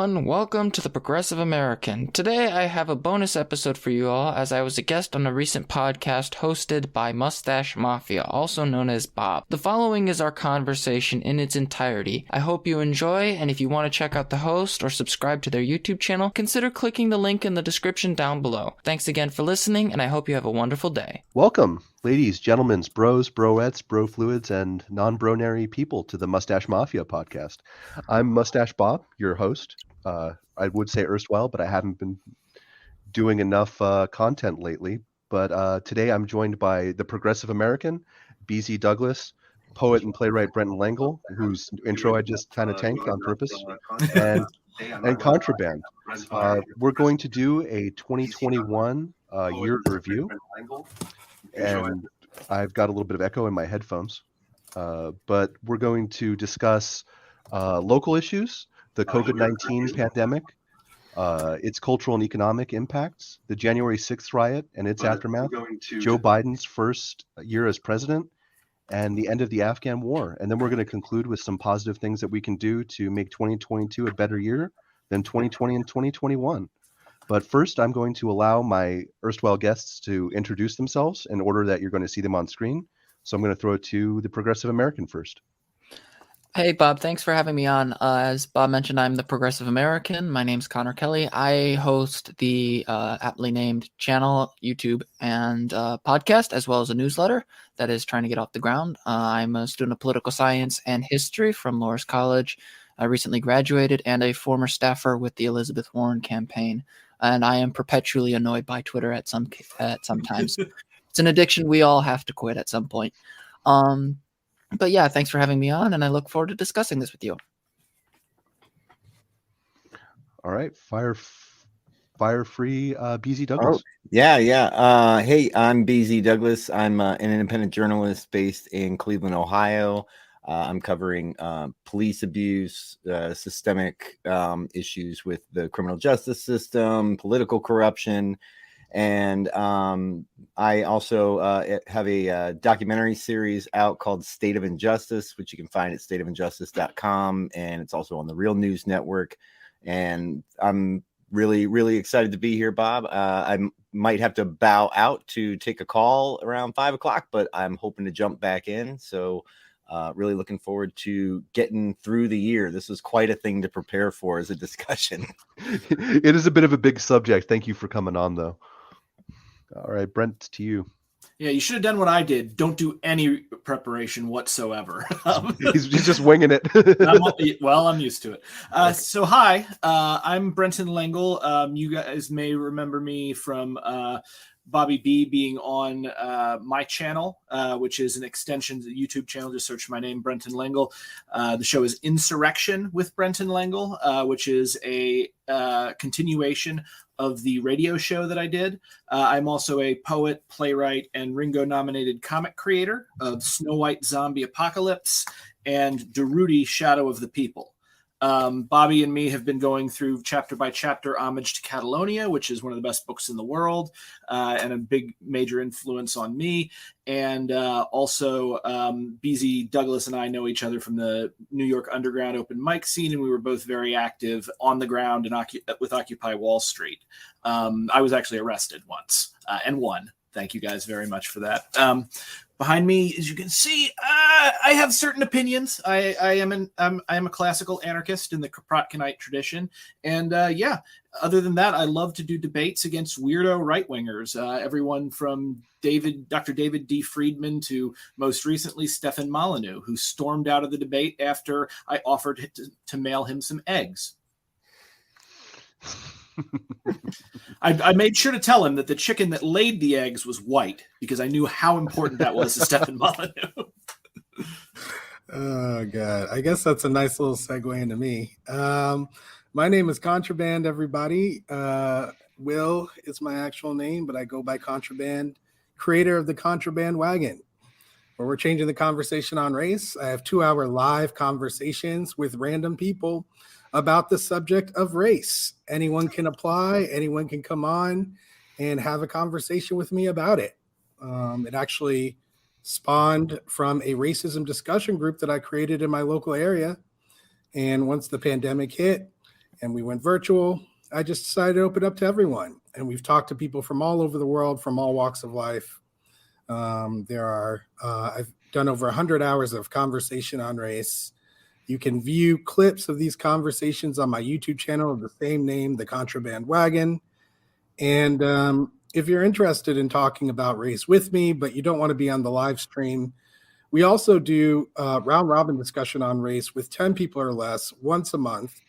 everyone. Welcome to the Progressive American. Today I have a bonus episode for you all as I was a guest on a recent podcast hosted by Mustache Mafia, also known as Bob. The following is our conversation in its entirety. I hope you enjoy, and if you want to check out the host or subscribe to their YouTube channel, consider clicking the link in the description down below. Thanks again for listening, and I hope you have a wonderful day. Welcome, ladies, gentlemen, bros, broettes, bro fluids, and non-bronary people to the Mustache Mafia podcast. I'm Mustache Bob, your host. I would say erstwhile, but I haven't been doing enough content lately. But today I'm joined by the Progressive American, BZ Douglas, poet and playwright Brenton Langle, whose intro I just kind of tanked on purpose, and Contraband. We're going to do a 2021 year review, and I've got a little bit of echo in my headphones, but we're going to discuss local issues, the COVID-19 pandemic, its cultural and economic impacts, the January 6th riot and its aftermath, Joe Biden's first year as president, and the end of the Afghan war. And then we're going to conclude with some positive things that we can do to make 2022 a better year than 2020 and 2021. But first, I'm going to allow my erstwhile guests to introduce themselves in order that you're going to see them on screen. So I'm going to throw it to the Progressive American first. Hey, Bob. Thanks for having me on. As Bob mentioned, I'm the Progressive American. My name's Connor Kelly. I host the aptly named channel, YouTube, and podcast, as well as a newsletter that is trying to get off the ground. I'm a student of political science and history from Loras College. I recently graduated and a former staffer with the Elizabeth Warren campaign. And I am perpetually annoyed by Twitter at some times. It's an addiction we all have to quit at some point. But yeah, thanks for having me on, and I look forward to discussing this with you. All right, fire free, BZ Douglas. Oh, yeah. Hey, I'm BZ Douglas. I'm an independent journalist based in Cleveland, Ohio. I'm covering police abuse, systemic issues with the criminal justice system, political corruption. And I also have a documentary series out called State of Injustice, which you can find at stateofinjustice.com. And it's also on the Real News Network. And I'm really, really excited to be here, Bob. I might have to bow out to take a call around 5 o'clock, but I'm hoping to jump back in. So really looking forward to getting through the year. This was quite a thing to prepare for as a discussion. It is a bit of a big subject. Thank you for coming on, though. All right, Brent, to you. Yeah, you should have done what I did. Don't do any preparation whatsoever. He's just winging it. I'm used to it. So hi, I'm Brenton Langle. You guys may remember me from Bobby B being on my channel, which is an extension to the YouTube channel. Just search my name, Brenton Langle. The show is Insurrection with Brenton Langle, which is a continuation of the radio show that I did. I'm also a poet, playwright, and Ringo-nominated comic creator of Snow White Zombie Apocalypse and Darude Shadow of the People. Bobby and me have been going through chapter by chapter Homage to Catalonia, which is one of the best books in the world and a big major influence on me. And also BZ Douglas and I know each other from the New York underground open mic scene, and we were both very active on the ground and with Occupy Wall Street. I was actually arrested once and won. Thank you guys very much for that. Behind me, as you can see, I have certain opinions. I am a classical anarchist in the Kropotkinite tradition, and other than that, I love to do debates against weirdo right-wingers. Everyone from Dr. David D. Friedman to most recently Stefan Molyneux, who stormed out of the debate after I offered to mail him some eggs. I made sure to tell him that the chicken that laid the eggs was white because I knew how important that was to Stefan Molyneux. Oh, God. I guess that's a nice little segue into me. My name is Contraband, everybody. Will is my actual name, but I go by Contraband, creator of the Contraband Wagon, where we're changing the conversation on race. I have 2-hour live conversations with random people about the subject of race. Anyone can apply, anyone can come on and have a conversation with me about it. It actually spawned from a racism discussion group that I created in my local area. And once the pandemic hit and we went virtual, I just decided to open up to everyone. And we've talked to people from all over the world, from all walks of life. I've done over 100 hours of conversation on race. You can view clips of these conversations on my YouTube channel of the same name, The Contraband Wagon. And if you're interested in talking about race with me, but you don't want to be on the live stream, we also do round robin discussion on race with 10 people or less once a month.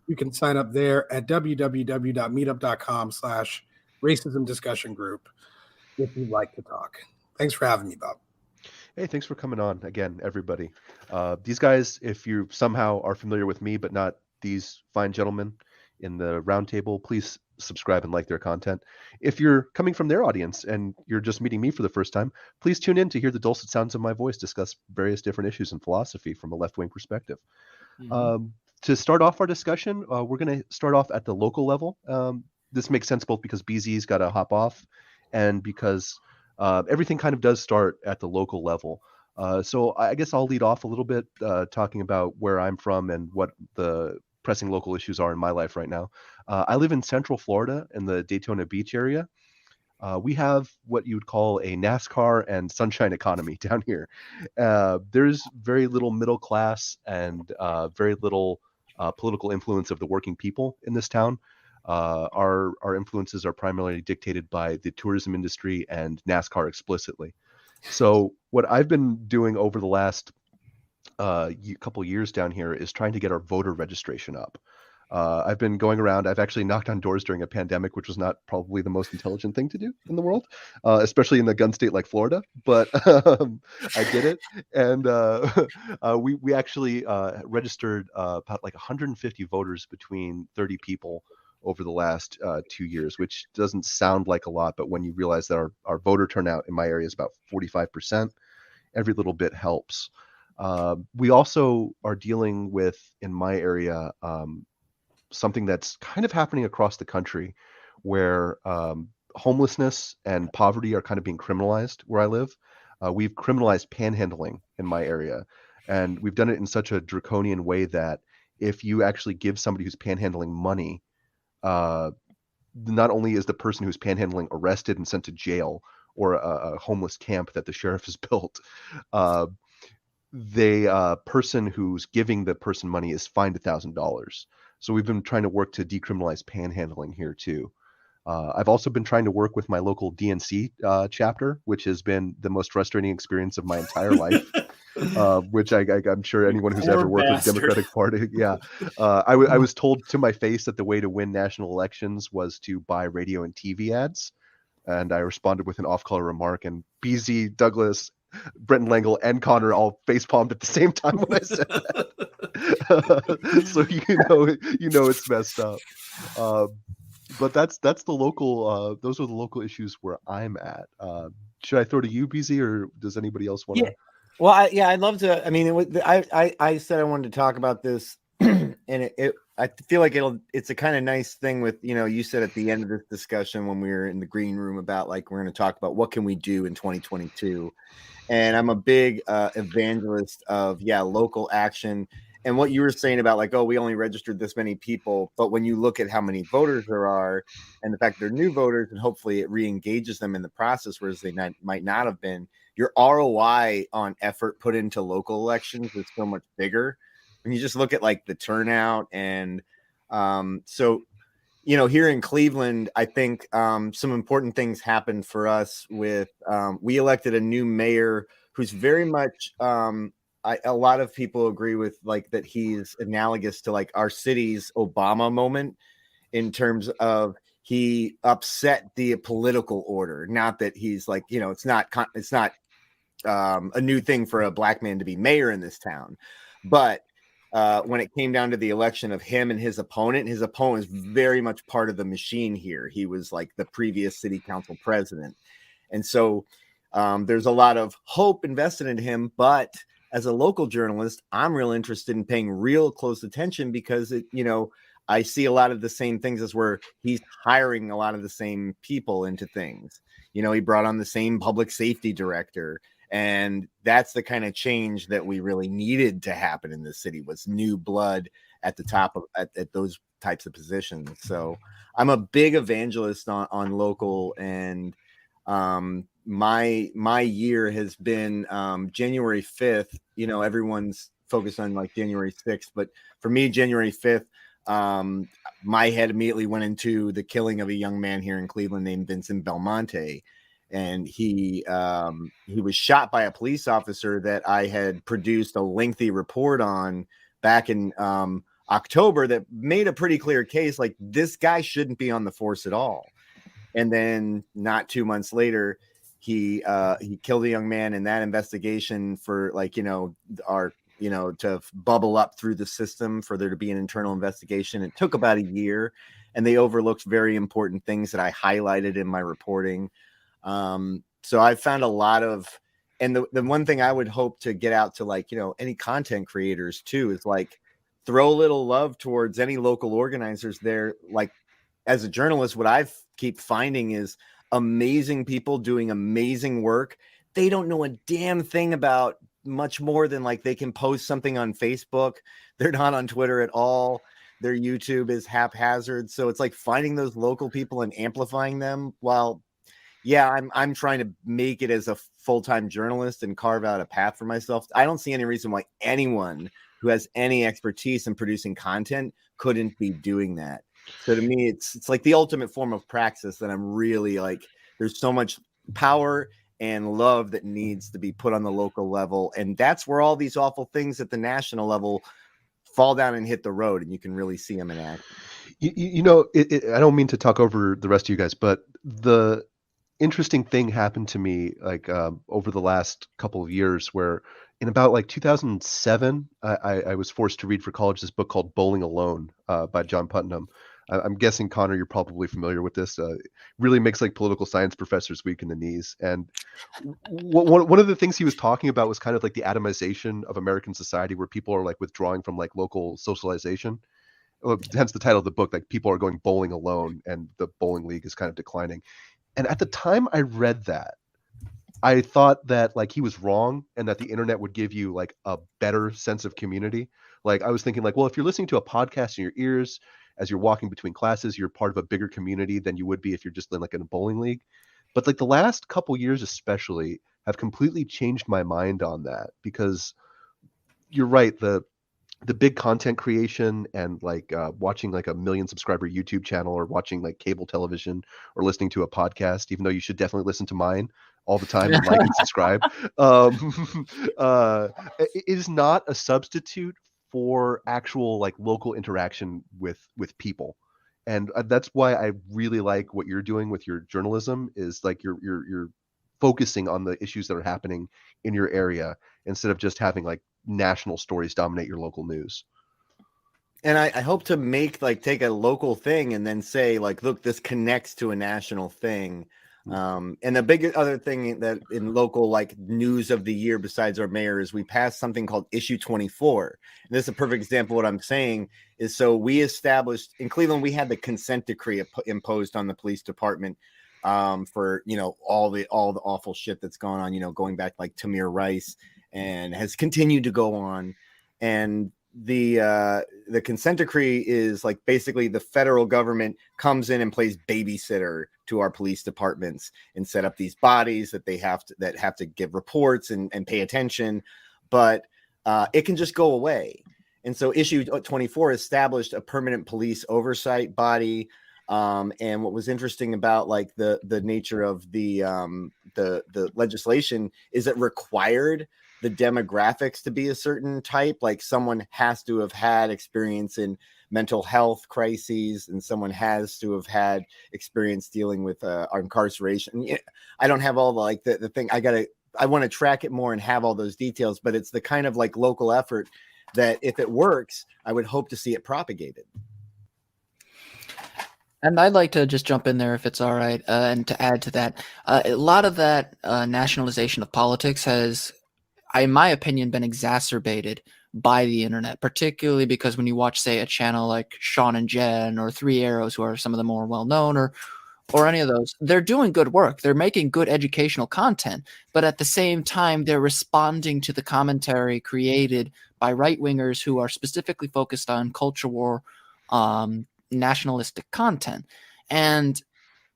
You can sign up there at www.meetup.com/racism discussion group if you'd like to talk. Thanks for having me, Bob. Hey, thanks for coming on again, everybody. These guys, if you somehow are familiar with me, but not these fine gentlemen in the roundtable, please subscribe and like their content. If you're coming from their audience and you're just meeting me for the first time, please tune in to hear the dulcet sounds of my voice discuss various different issues in philosophy from a left-wing perspective. To start off our discussion, we're going to start off at the local level. This makes sense both because BZ's got to hop off and because everything kind of does start at the local level. So I guess I'll lead off a little bit talking about where I'm from and what the pressing local issues are in my life right now. I live in Central Florida in the Daytona Beach area. We have what you would call a NASCAR and sunshine economy down here. There's very little middle class and very little political influence of the working people in this town. Our influences are primarily dictated by the tourism industry and NASCAR explicitly. So what I've been doing over the last couple years down here is trying to get our voter registration up. I've been going around. I've actually knocked on doors during a pandemic, which was not probably the most intelligent thing to do in the world, especially in a gun state like Florida. But I did it, and we actually registered about like 150 voters between 30 people over the last 2 years, which doesn't sound like a lot, but when you realize that our voter turnout in my area is about 45%, every little bit helps. We also are dealing with, in my area, something that's kind of happening across the country where homelessness and poverty are kind of being criminalized where I live. We've criminalized panhandling in my area, and we've done it in such a draconian way that if you actually give somebody who's panhandling money, not only is the person who's panhandling arrested and sent to jail or a homeless camp that the sheriff has built, the person who's giving the person money is fined $1,000. So we've been trying to work to decriminalize panhandling here too. I've also been trying to work with my local DNC chapter, which has been the most frustrating experience of my entire life. Which I'm sure anyone who's ever worked with the Democratic Party, I was told to my face that the way to win national elections was to buy radio and TV ads, and I responded with an off-color remark, and BZ, Douglas, Brenton Langle, and Connor all face-palmed at the same time when I said that. So you know it's messed up. But that's the local. Those are the local issues where I'm at. Should I throw to you, BZ, or does anybody else want to? Yeah. Well, I'd love to. I mean, I said I wanted to talk about this, and I feel like it's a kind of nice thing with, you said at the end of this discussion when we were in the green room about like we're going to talk about what can we do in 2022, and I'm a big evangelist of local action. And what you were saying about like, oh, we only registered this many people, but when you look at how many voters there are, and the fact they're new voters, and hopefully it re-engages them in the process, whereas they might not have been. Your ROI on effort put into local elections is so much bigger. When you just look at like the turnout, and so here in Cleveland, I think some important things happened for us with we elected a new mayor who's very much a lot of people agree with like that he's analogous to like our city's Obama moment in terms of he upset the political order. Not that he's like, it's not a new thing for a black man to be mayor in this town, but when it came down to the election of him and his opponent was very much part of the machine here. He was like the previous city council president. And so there's a lot of hope invested in him, but as a local journalist, I'm real interested in paying real close attention because I see a lot of the same things as where he's hiring a lot of the same people into things. He brought on the same public safety director, and that's the kind of change that we really needed to happen in the city, was new blood at the top of at those types of positions. So I'm a big evangelist on local, and my year has been January 5th. You know, everyone's focused on like January 6th, but for me, January 5th, my head immediately went into the killing of a young man here in Cleveland named Vincent Belmonte. And he was shot by a police officer that I had produced a lengthy report on back in October that made a pretty clear case, like this guy shouldn't be on the force at all. And then not 2 months later, he killed a young man, in that investigation for like, to bubble up through the system for there to be an internal investigation. It took about a year, and they overlooked very important things that I highlighted in my reporting. So I found a lot of, and the one thing I would hope to get out to, like, any content creators too, is like throw a little love towards any local organizers there. Like, as a journalist, what I keep finding is amazing people doing amazing work. They don't know a damn thing about much more than like they can post something on Facebook. They're not on Twitter at all. Their YouTube is haphazard. So it's like finding those local people and amplifying them. While, yeah, I'm trying to make it as a full-time journalist and carve out a path for myself. I don't see any reason why anyone who has any expertise in producing content couldn't be doing that. So to me, it's like the ultimate form of praxis that I'm really like, there's so much power and love that needs to be put on the local level. And that's where all these awful things at the national level fall down and hit the road, and you can really see them in action. I don't mean to talk over the rest of you guys, but the interesting thing happened to me like over the last couple of years, where in about like 2007, I was forced to read for college this book called Bowling Alone by John Putnam. I'm guessing, Connor, you're probably familiar with this. Really makes like political science professors weak in the knees. And one of the things he was talking about was kind of like the atomization of American society, where people are like withdrawing from like local socialization. Well, hence the title of the book, like people are going bowling alone, and the bowling league is kind of declining. And at the time I read that, I thought that like he was wrong, and that the internet would give you like a better sense of community. Like I was thinking like, well, if you're listening to a podcast in your ears as you're walking between classes, you're part of a bigger community than you would be if you're just like in a bowling league. But like the last couple years especially have completely changed my mind on that, because you're right, the big content creation and like watching like a 1 million subscriber YouTube channel, or watching like cable television, or listening to a podcast, even though you should definitely listen to mine all the time and like and subscribe, is not a substitute for actual like local interaction with people. And that's why I really like what you're doing with your journalism, is like you're focusing on the issues that are happening in your area, instead of just having like national stories dominate your local news. And I hope to take a local thing and then say like, look, this connects to a national thing. And the big other thing that in local like news of the year, besides our mayor, is we passed something called Issue 24. And this is a perfect example of what I'm saying is, so we established in Cleveland, we had the consent decree imposed on the police department for, all the awful shit that's gone on, going back like Tamir Rice, and has continued to go on. And the consent decree is like basically the federal government comes in and plays babysitter to our police departments and set up these bodies that have to give reports and pay attention, but it can just go away. And so Issue 24 established a permanent police oversight body. And what was interesting about like the nature of the legislation is it required the demographics to be a certain type. Like someone has to have had experience in mental health crises, and someone has to have had experience dealing with our incarceration. I don't have all the thing. I want to track it more and have all those details, but it's the kind of like local effort that if it works, I would hope to see it propagated. And I'd like to just jump in there if it's all right, and to add to that, a lot of that nationalization of politics has, in my opinion, been exacerbated by the internet, particularly because when you watch, say, a channel like Sean and Jen or Three Arrows, who are some of the more well-known, or any of those, they're doing good work. They're making good educational content, but at the same time, they're responding to the commentary created by right-wingers who are specifically focused on culture war, nationalistic content. And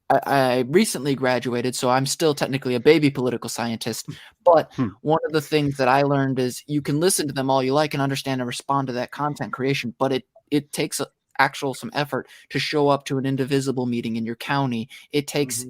I recently graduated, so I'm still technically a baby political scientist. But one of the things that I learned is you can listen to them all you like and understand and respond to that content creation, but it takes some effort to show up to an indivisible meeting in your county. It takes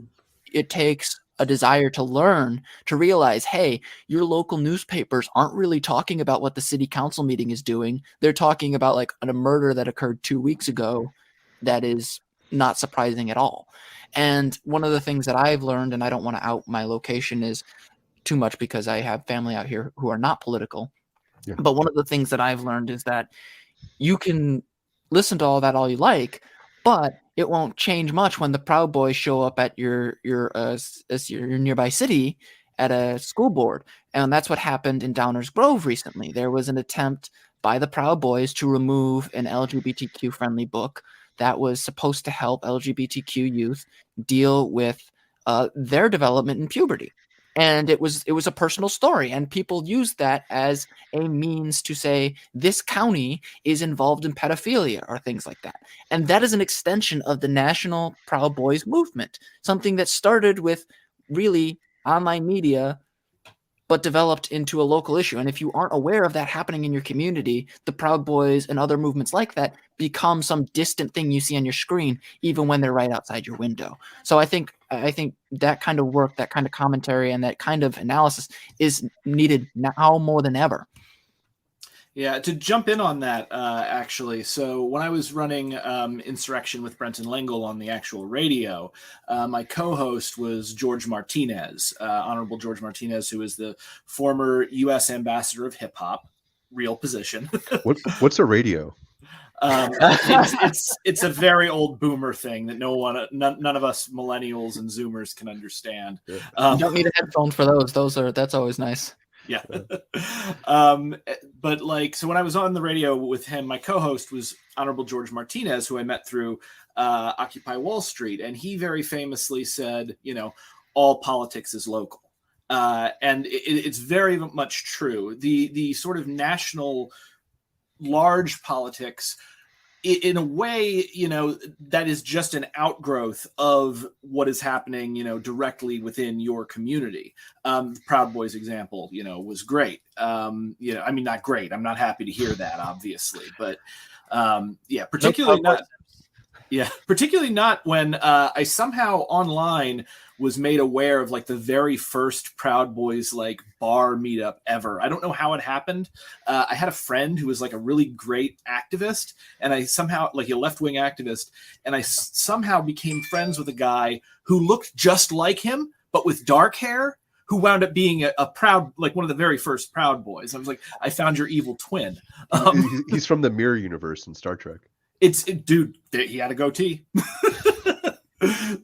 a desire to learn, to realize, hey, your local newspapers aren't really talking about what the city council meeting is doing. They're talking about like a murder that occurred 2 weeks ago that is not surprising at all. And one of the things that I've learned, and I don't want to out my location is too much because I have family out here who are not political. Yeah. But one of the things that I've learned is that you can listen to all that all you like, but it won't change much when the Proud Boys show up at your nearby city at a school board. And that's what happened in Downers Grove recently. There was an attempt by the Proud Boys to remove an LGBTQ friendly book that was supposed to help LGBTQ youth deal with their development in puberty. And it was a personal story, and people used that as a means to say this county is involved in pedophilia or things like that. And that is an extension of the National Proud Boys movement, something that started with really online media but developed into a local issue. And if you aren't aware of that happening in your community, the Proud Boys and other movements like that become some distant thing you see on your screen, even when they're right outside your window. So I think that kind of work, that kind of commentary, and that kind of analysis is needed now more than ever. Yeah, to jump in on that, actually. So when I was running Insurrection with Brenton Lengel on the actual radio, my co-host was George Martinez, Honorable George Martinez, who is the former U.S. ambassador of hip hop, real position. What's a radio? It's a very old boomer thing that none of us millennials and Zoomers can understand. You don't need a headphone for those. That's always nice. Yeah. But like, so when I was on the radio with him, my co-host was Honorable George Martinez, who I met through Occupy Wall Street. And he very famously said, all politics is local. And it's very much true. The sort of national large politics, in a way, that is just an outgrowth of what is happening, directly within your community. The Proud Boys example, was great. I mean, not great. I'm not happy to hear that, obviously, but particularly not when I somehow online was made aware of like the very first Proud Boys like bar meetup ever. I don't know how it happened. I had a friend who was like a really great activist, and I somehow, like a left-wing activist, and I somehow became friends with a guy who looked just like him, but with dark hair, who wound up being a Proud, like one of the very first Proud Boys. I was like, I found your evil twin. He's from the Mirror Universe in Star Trek. Dude, he had a goatee.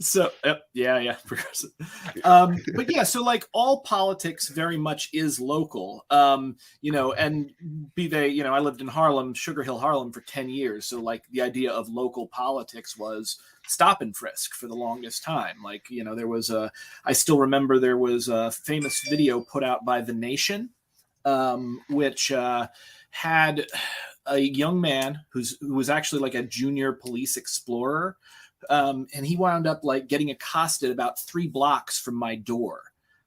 So yeah, progressive. But yeah, so like all politics very much is local, and be they, I lived in Harlem, Sugar Hill, Harlem for 10 years. So like the idea of local politics was stop and frisk for the longest time. Like, I still remember there was a famous video put out by The Nation, which had a young man who was actually like a junior police explorer. And he wound up like getting accosted about 3 blocks from my door,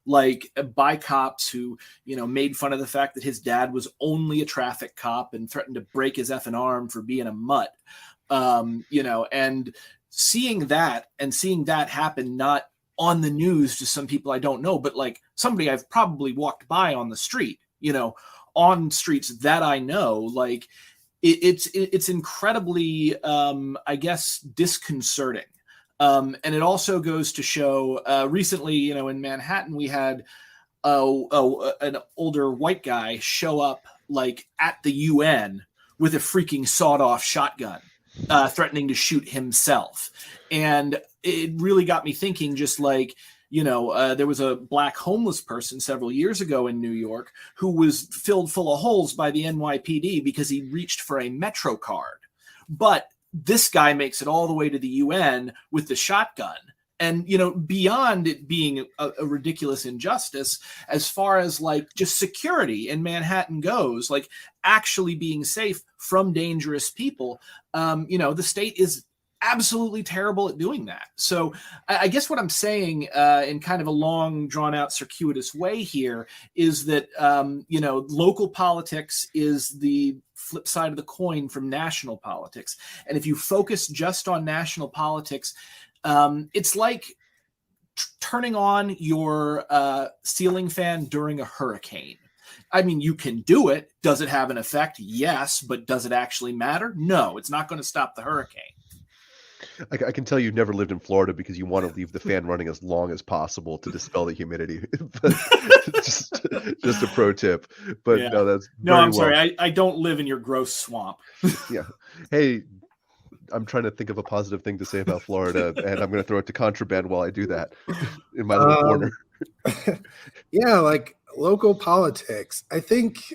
like by cops who, made fun of the fact that his dad was only a traffic cop and threatened to break his effing arm for being a mutt. And seeing that happen, not on the news to some people I don't know, but like somebody I've probably walked by on the street, on streets that I know, like, it's incredibly, I guess, disconcerting. And it also goes to show, recently, in Manhattan, we had an older white guy show up like at the UN with a freaking sawed-off shotgun, threatening to shoot himself. And it really got me thinking, just like, there was a black homeless person several years ago in New York who was filled full of holes by the NYPD because he reached for a Metro card. But this guy makes it all the way to the UN with the shotgun And, beyond it being a ridiculous injustice, as far as like just security in Manhattan goes, like actually being safe from dangerous people, the state is absolutely terrible at doing that. So I guess what I'm saying in kind of a long, drawn out, circuitous way here is that, local politics is the flip side of the coin from national politics. And if you focus just on national politics, it's like turning on your ceiling fan during a hurricane. I mean, you can do it. Does it have an effect? Yes. But does it actually matter? No, it's not going to stop the hurricane. I can tell you've never lived in Florida because you want to leave the fan running as long as possible to dispel the humidity. But just a pro tip. But Yeah. no, that's No, very I'm sorry. well. I don't live in your gross swamp. Yeah. Hey, I'm trying to think of a positive thing to say about Florida, and I'm going to throw it to Contraband while I do that in my little corner. Yeah, like local politics. I think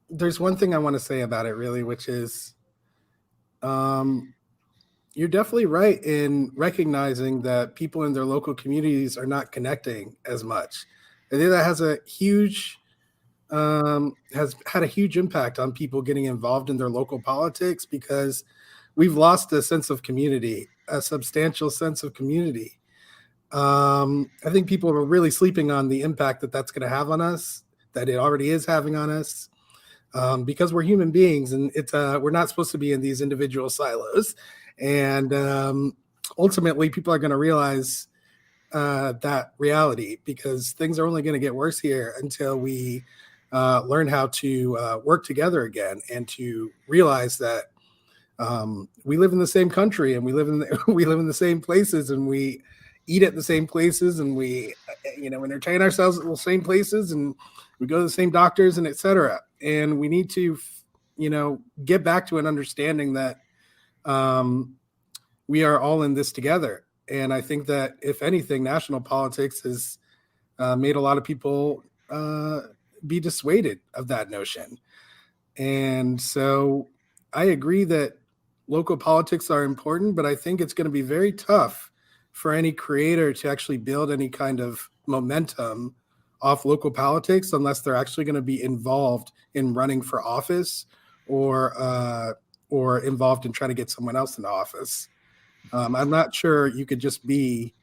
there's one thing I want to say about it, really, which is you're definitely right in recognizing that people in their local communities are not connecting as much. I think that has had a huge impact on people getting involved in their local politics because we've lost a sense of community, a substantial sense of community. I think people are really sleeping on the impact that that's going to have on us, that it already is having on us, because we're human beings and we're not supposed to be in these individual silos. And ultimately, people are going to realize that reality because things are only going to get worse here until we learn how to work together again and to realize that we live in the same country and we live in the same places and we eat at the same places and we entertain ourselves at the same places and we go to the same doctors and etc. And we need to get back to an understanding that we are all in this together. And I think that if anything, national politics has made a lot of people be dissuaded of that notion. And so I agree that local politics are important, but I think it's going to be very tough for any creator to actually build any kind of momentum off local politics unless they're actually going to be involved in running for office or involved in trying to get someone else in office. I'm not sure you could just be,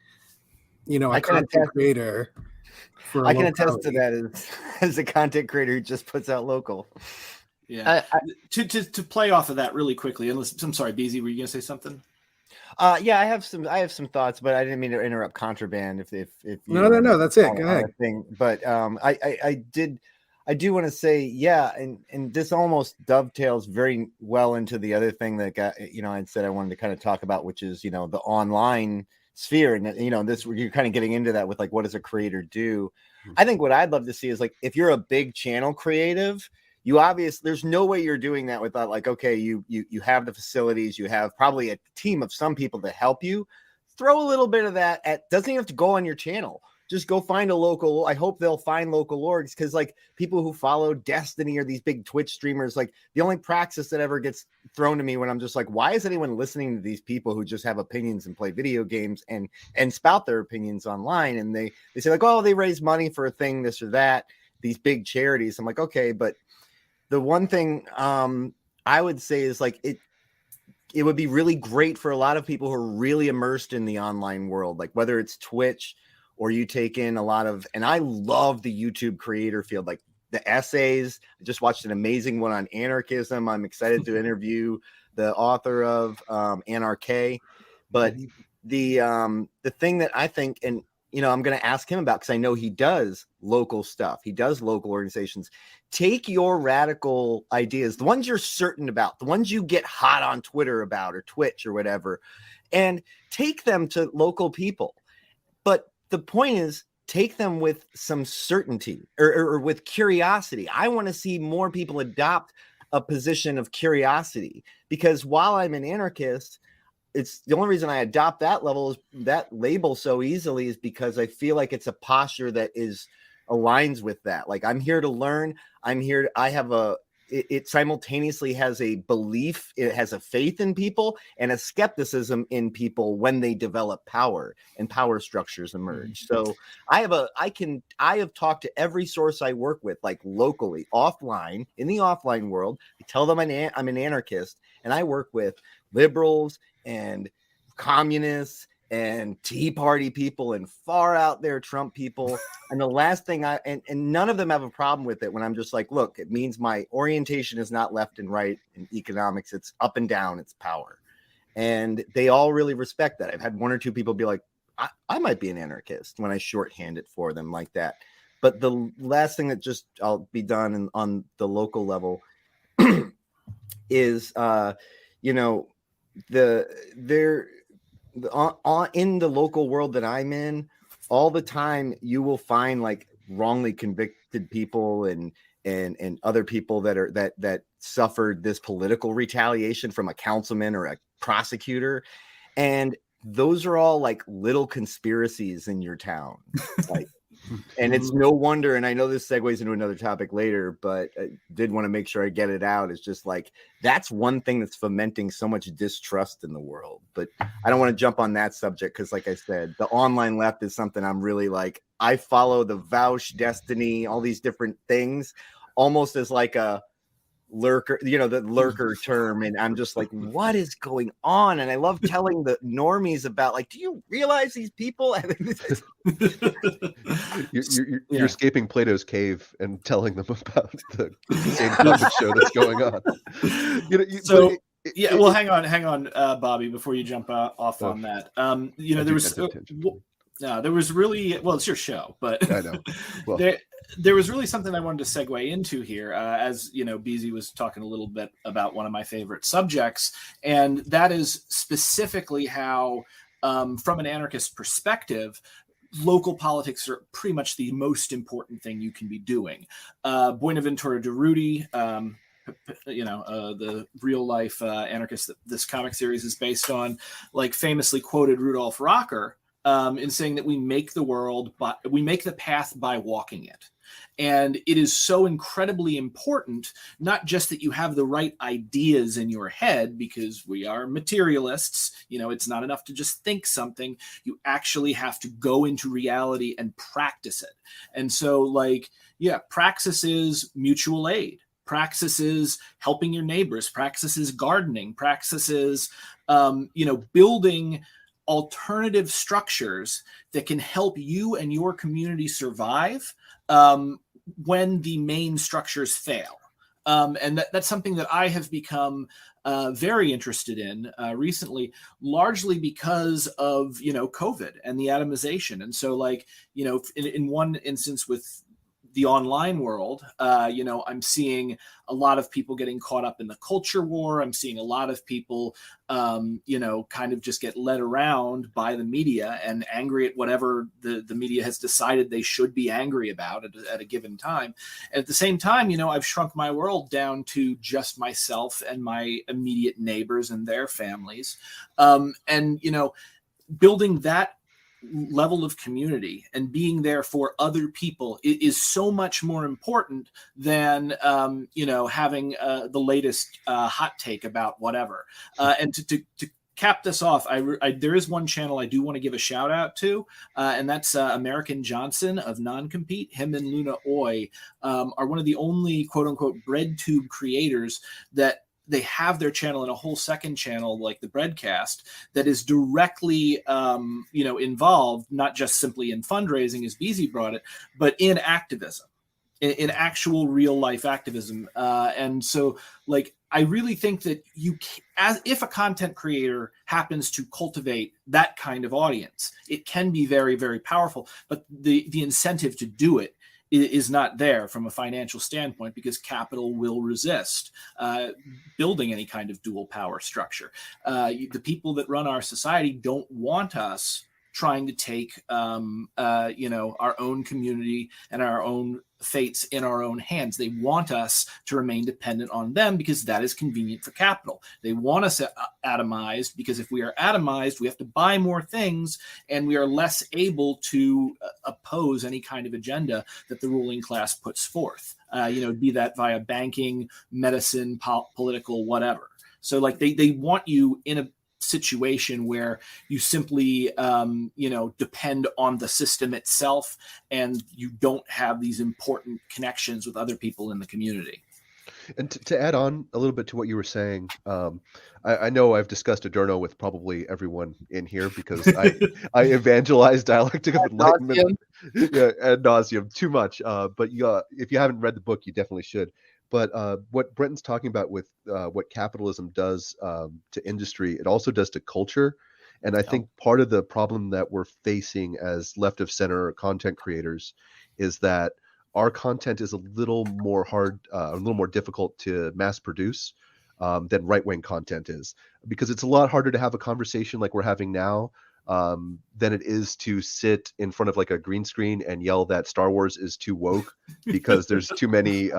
a content creator. I can attest to that as a content creator who just puts out local. Yeah. To play off of that really quickly, I'm sorry, BZ, were you going to say something? Yeah, I have some thoughts, but I didn't mean to interrupt Contraband. If you no, that's it. Go ahead. But I do want to say, yeah, and this almost dovetails very well into the other thing that I'd said I wanted to kind of talk about, which is the online sphere, and this you're kind of getting into that with like what does a creator do? I think what I'd love to see is like if you're a big channel creative. There's no way you're doing that without like, okay, you have the facilities, you have probably a team of some people to help you. Throw a little bit of that doesn't even have to go on your channel. Just go find a local. I hope they'll find local orgs because like people who follow Destiny or these big Twitch streamers, like the only praxis that ever gets thrown to me when I'm just like, why is anyone listening to these people who just have opinions and play video games and spout their opinions online? And they say like, oh, they raise money for a thing, this or that, these big charities. I'm like, okay, but the one thing I would say is like it would be really great for a lot of people who are really immersed in the online world, like whether it's Twitch or you take in a lot of, and I love the YouTube creator field, like the essays. I just watched an amazing one on anarchism. I'm excited to interview the author of Anarchy. But the thing that I think, and I'm going to ask him about because I know he does local stuff. He does local organizations. Take your radical ideas, the ones you're certain about, the ones you get hot on Twitter about or Twitch or whatever, and take them to local people. But the point is, take them with some certainty or with curiosity. I want to see more people adopt a position of curiosity because while I'm an anarchist, it's the only reason I adopt that label so easily is because I feel like it's a posture that aligns with that. Like I'm here to learn. I have a it simultaneously has a belief, it has a faith in people and a skepticism in people when they develop power and power structures emerge. So I have talked to every source I work with, like locally, offline, in the offline world. I tell them I'm an anarchist, and I work with liberals and communists and Tea Party people and far out there Trump people. And the last thing and none of them have a problem with it when I'm just like, look, it means my orientation is not left and right in economics. It's up and down. It's power. And they all really respect that. I've had one or two people be like, I might be an anarchist when I shorthand it for them like that. But the last thing that I'll be done on the local level is, in the local world that I'm in, all the time you will find like wrongly convicted people and other people that suffered this political retaliation from a councilman or a prosecutor, and those are all like little conspiracies in your town. Like, and it's no wonder, and I know this segues into another topic later, but I did want to make sure I get it out. It's just like, that's one thing that's fomenting so much distrust in the world. But I don't want to jump on that subject because, like I said, the online left is something I'm really like, I follow the Vouch, Destiny, all these different things almost as like a lurker, the lurker term, and I'm just like, what is going on? And I love telling the normies about, like, do you realize these people? You're escaping Plato's cave and telling them about the same puppet show that's going on. Well, hang on, Bobby, before you jump off on that. There was really, well, it's your show, but I know. Well, there was really something I wanted to segue into here. As BZ was talking a little bit about one of my favorite subjects, and that is specifically how, from an anarchist perspective, local politics are pretty much the most important thing you can be doing. Buenaventura Durruti, the real life anarchist that this comic series is based on, like, famously quoted Rudolf Rocker in saying that we make the path by walking it. And it is so incredibly important, not just that you have the right ideas in your head, because we are materialists. It's not enough to just think something. You actually have to go into reality and practice it. And so, praxis is mutual aid. Praxis is helping your neighbors. Praxis is gardening. Praxis is, building alternative structures that can help you and your community survive when the main structures fail. And that's something that I have become very interested in recently, largely because of, COVID and the atomization. And so, in one instance with the online world, I'm seeing a lot of people getting caught up in the culture war. I'm seeing a lot of people, kind of just get led around by the media and angry at whatever the media has decided they should be angry about at a given time. And at the same time, I've shrunk my world down to just myself and my immediate neighbors and their families. Building that level of community and being there for other people is so much more important than having the latest hot take about whatever. And to cap this off, there is one channel I do want to give a shout out to, and that's American Johnson of Non-Compete. Him and Luna Oy are one of the only quote unquote bread tube creators that they have their channel in a whole second channel, like the Breadcast, that is directly, involved, not just simply in fundraising, as BZ brought it, but in activism, in actual real life activism. And so, I really think that if a content creator happens to cultivate that kind of audience, it can be very, very powerful. But the incentive to do it is not there from a financial standpoint, because capital will resist building any kind of dual power structure. The people that run our society don't want us trying to take our own community and our own fates in our own hands. They want us to remain dependent on them because that is convenient for capital. They want us atomized because if we are atomized, we have to buy more things and we are less able to oppose any kind of agenda that the ruling class puts forth, be that via banking, medicine, political, whatever. So like they want you in a situation where you simply depend on the system itself and you don't have these important connections with other people in the community. And to add on a little bit to what you were saying, I know I've discussed Adorno with probably everyone in here because I evangelize dialectic of enlightenment ad nauseum too much. But if you haven't read the book, you definitely should. But what Brenton's talking about with what capitalism does to industry, it also does to culture. And I think part of the problem that we're facing as left of center content creators is that our content is a little more difficult to mass produce than right-wing content is, because it's a lot harder to have a conversation like we're having now than it is to sit in front of like a green screen and yell that Star Wars is too woke because there's too many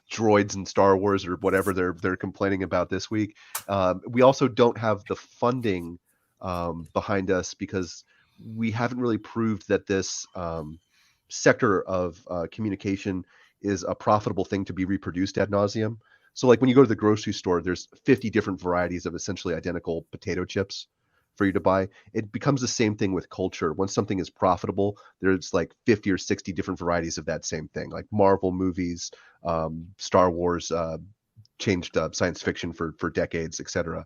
droids in Star Wars or whatever they're complaining about this week. We also don't have the funding behind us because we haven't really proved that this sector of communication is a profitable thing to be reproduced ad nauseum. So like when you go to the grocery store, there's 50 different varieties of essentially identical potato chips for you to buy. It becomes the same thing with culture. Once something is profitable, there's like 50 or 60 different varieties of that same thing, like Marvel movies, Star Wars, changed science fiction for decades, etc.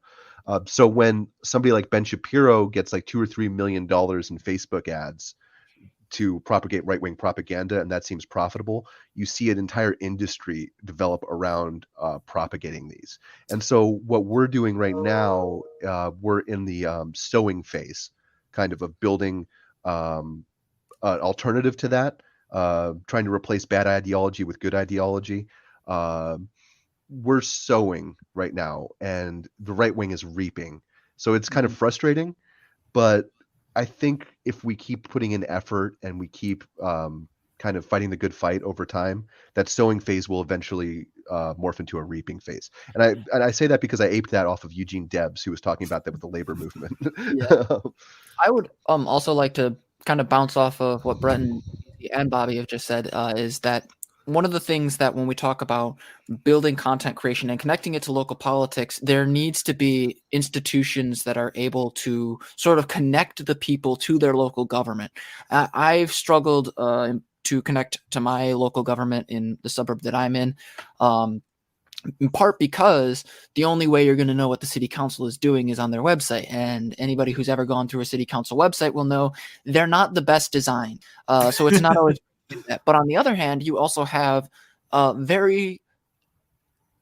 So when somebody like Ben Shapiro gets like $2 or $3 million in Facebook ads to propagate right-wing propaganda, and that seems profitable, you see an entire industry develop around propagating these. And so what we're doing right now, we're in the sowing phase, kind of building an alternative to that, trying to replace bad ideology with good ideology. We're sowing right now, and the right wing is reaping. So it's kind of frustrating, but I think if we keep putting in effort and we keep kind of fighting the good fight over time, that sowing phase will eventually morph into a reaping phase. And I say that because I aped that off of Eugene Debs, who was talking about that with the labor movement. Yeah. I would also like to kind of bounce off of what Brenton and Bobby have just said, is that one of the things that when we talk about building content creation and connecting it to local politics, there needs to be institutions that are able to sort of connect the people to their local government. I've struggled to connect to my local government in the suburb that I'm in part because the only way you're going to know what the city council is doing is on their website. And anybody who's ever gone through a city council website will know they're not the best design. So it's not always do that. But on the other hand, you also have very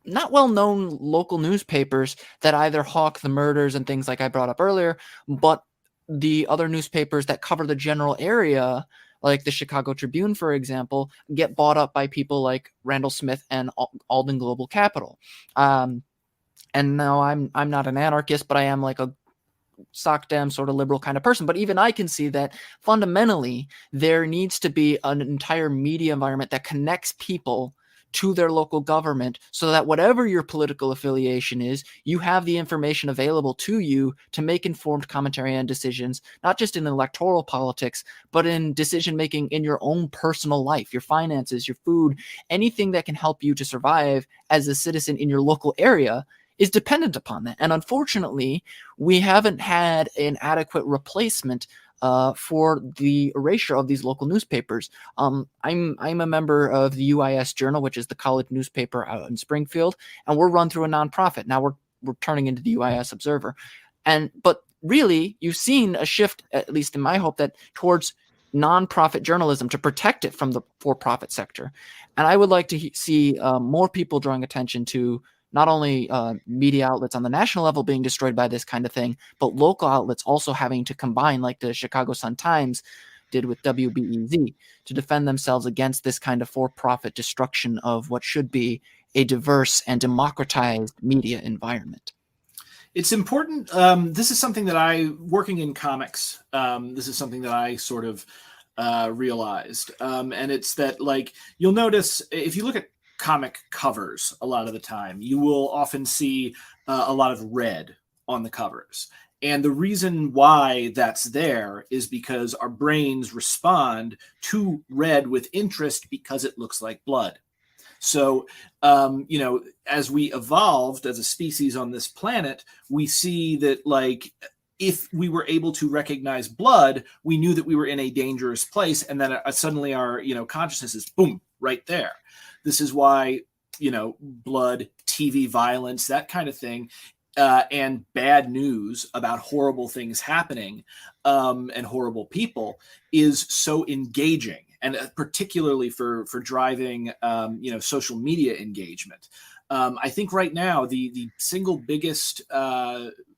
not well-known local newspapers that either hawk the murders and things like I brought up earlier, but the other newspapers that cover the general area, like the Chicago Tribune, for example, get bought up by people like Randall Smith and Alden Global Capital. And now I'm not an anarchist, but I am like a sock dem sort of liberal kind of person. But even I can see that fundamentally there needs to be an entire media environment that connects people to their local government so that whatever your political affiliation is, you have the information available to you to make informed commentary and decisions, not just in electoral politics, but in decision making in your own personal life, your finances, your food, anything that can help you to survive as a citizen in your local area is dependent upon that. And unfortunately, we haven't had an adequate replacement for the erasure of these local newspapers. I'm a member of the UIS Journal, which is the college newspaper out in Springfield, and we're run through a nonprofit. Now we're turning into the UIS Observer. But really, you've seen a shift, at least in my hope, that towards nonprofit journalism to protect it from the for-profit sector. And I would like to see more people drawing attention to not only media outlets on the national level being destroyed by this kind of thing, but local outlets also having to combine, like the Chicago Sun-Times did with WBEZ, to defend themselves against this kind of for-profit destruction of what should be a diverse and democratized media environment. It's important. This is something that working in comics, this is something that I sort of realized. And it's that, like, you'll notice if you look at comic covers a lot of the time, you will often see a lot of red on the covers. And the reason why that's there is because our brains respond to red with interest because it looks like blood. So, as we evolved as a species on this planet, we see that, like, if we were able to recognize blood, we knew that we were in a dangerous place, and then suddenly our, consciousness is boom right there. This is why, blood, TV violence, that kind of thing, and bad news about horrible things happening and horrible people is so engaging, and particularly for driving social media engagement. I think right now the single biggest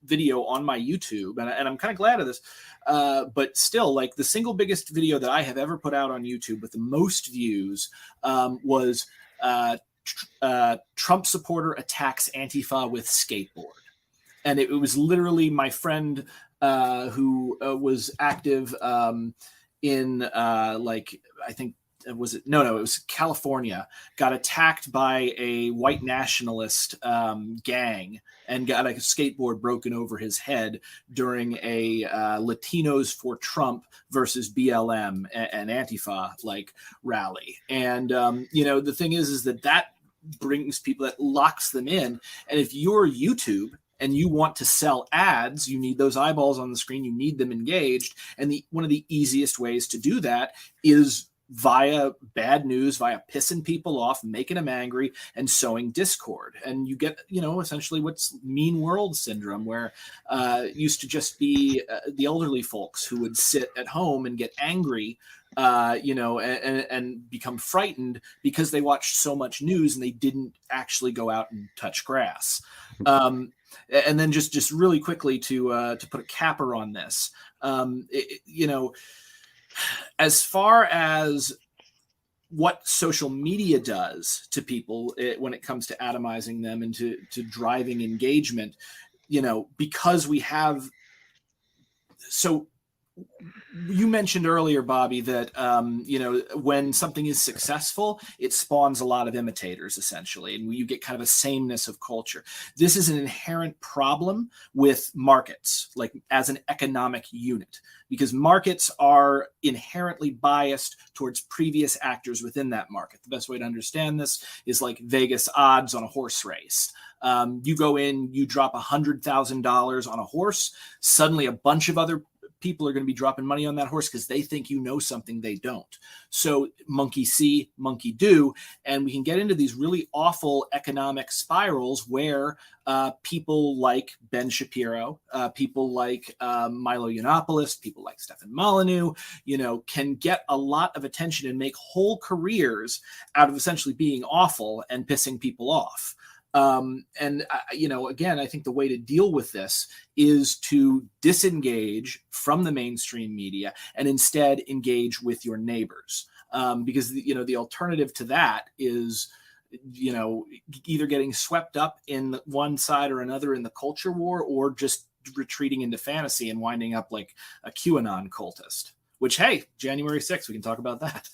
video on my YouTube, and I'm kind of glad of this, but still, like, the single biggest video that I have ever put out on YouTube with the most views was Trump supporter attacks Antifa with skateboard. And it was literally my friend who was active in I think it was California, got attacked by a white nationalist gang and got a skateboard broken over his head during a Latinos for Trump versus BLM and Antifa rally. And the thing is that brings people, that locks them in. And if you're YouTube and you want to sell ads, you need those eyeballs on the screen, you need them engaged. And one of the easiest ways to do that is via bad news, via pissing people off, making them angry, and sowing discord. And you get, essentially what's mean world syndrome, where used to just be the elderly folks who would sit at home and get angry, and become frightened because they watched so much news and they didn't actually go out and touch grass. And then just really quickly to put a capper on this, as far as what social media does to people when it comes to atomizing them and to driving engagement, because we have, so you mentioned earlier, Bobby, that when something is successful, it spawns a lot of imitators, essentially, and you get kind of a sameness of culture. This is an inherent problem with markets, like as an economic unit, because markets are inherently biased towards previous actors within that market. The best way to understand this is like Vegas odds on a horse race. You go in, you drop $100,000 on a horse, suddenly a bunch of other people are going to be dropping money on that horse because they think you know something they don't. So monkey see, monkey do. And we can get into these really awful economic spirals where people like Ben Shapiro, people like Milo Yiannopoulos, people like Stefan Molyneux, can get a lot of attention and make whole careers out of essentially being awful and pissing people off. Again, I think the way to deal with this is to disengage from the mainstream media and instead engage with your neighbors. Because, the alternative to that is, either getting swept up in one side or another in the culture war, or just retreating into fantasy and winding up like a QAnon cultist, which, hey, January 6th, we can talk about that.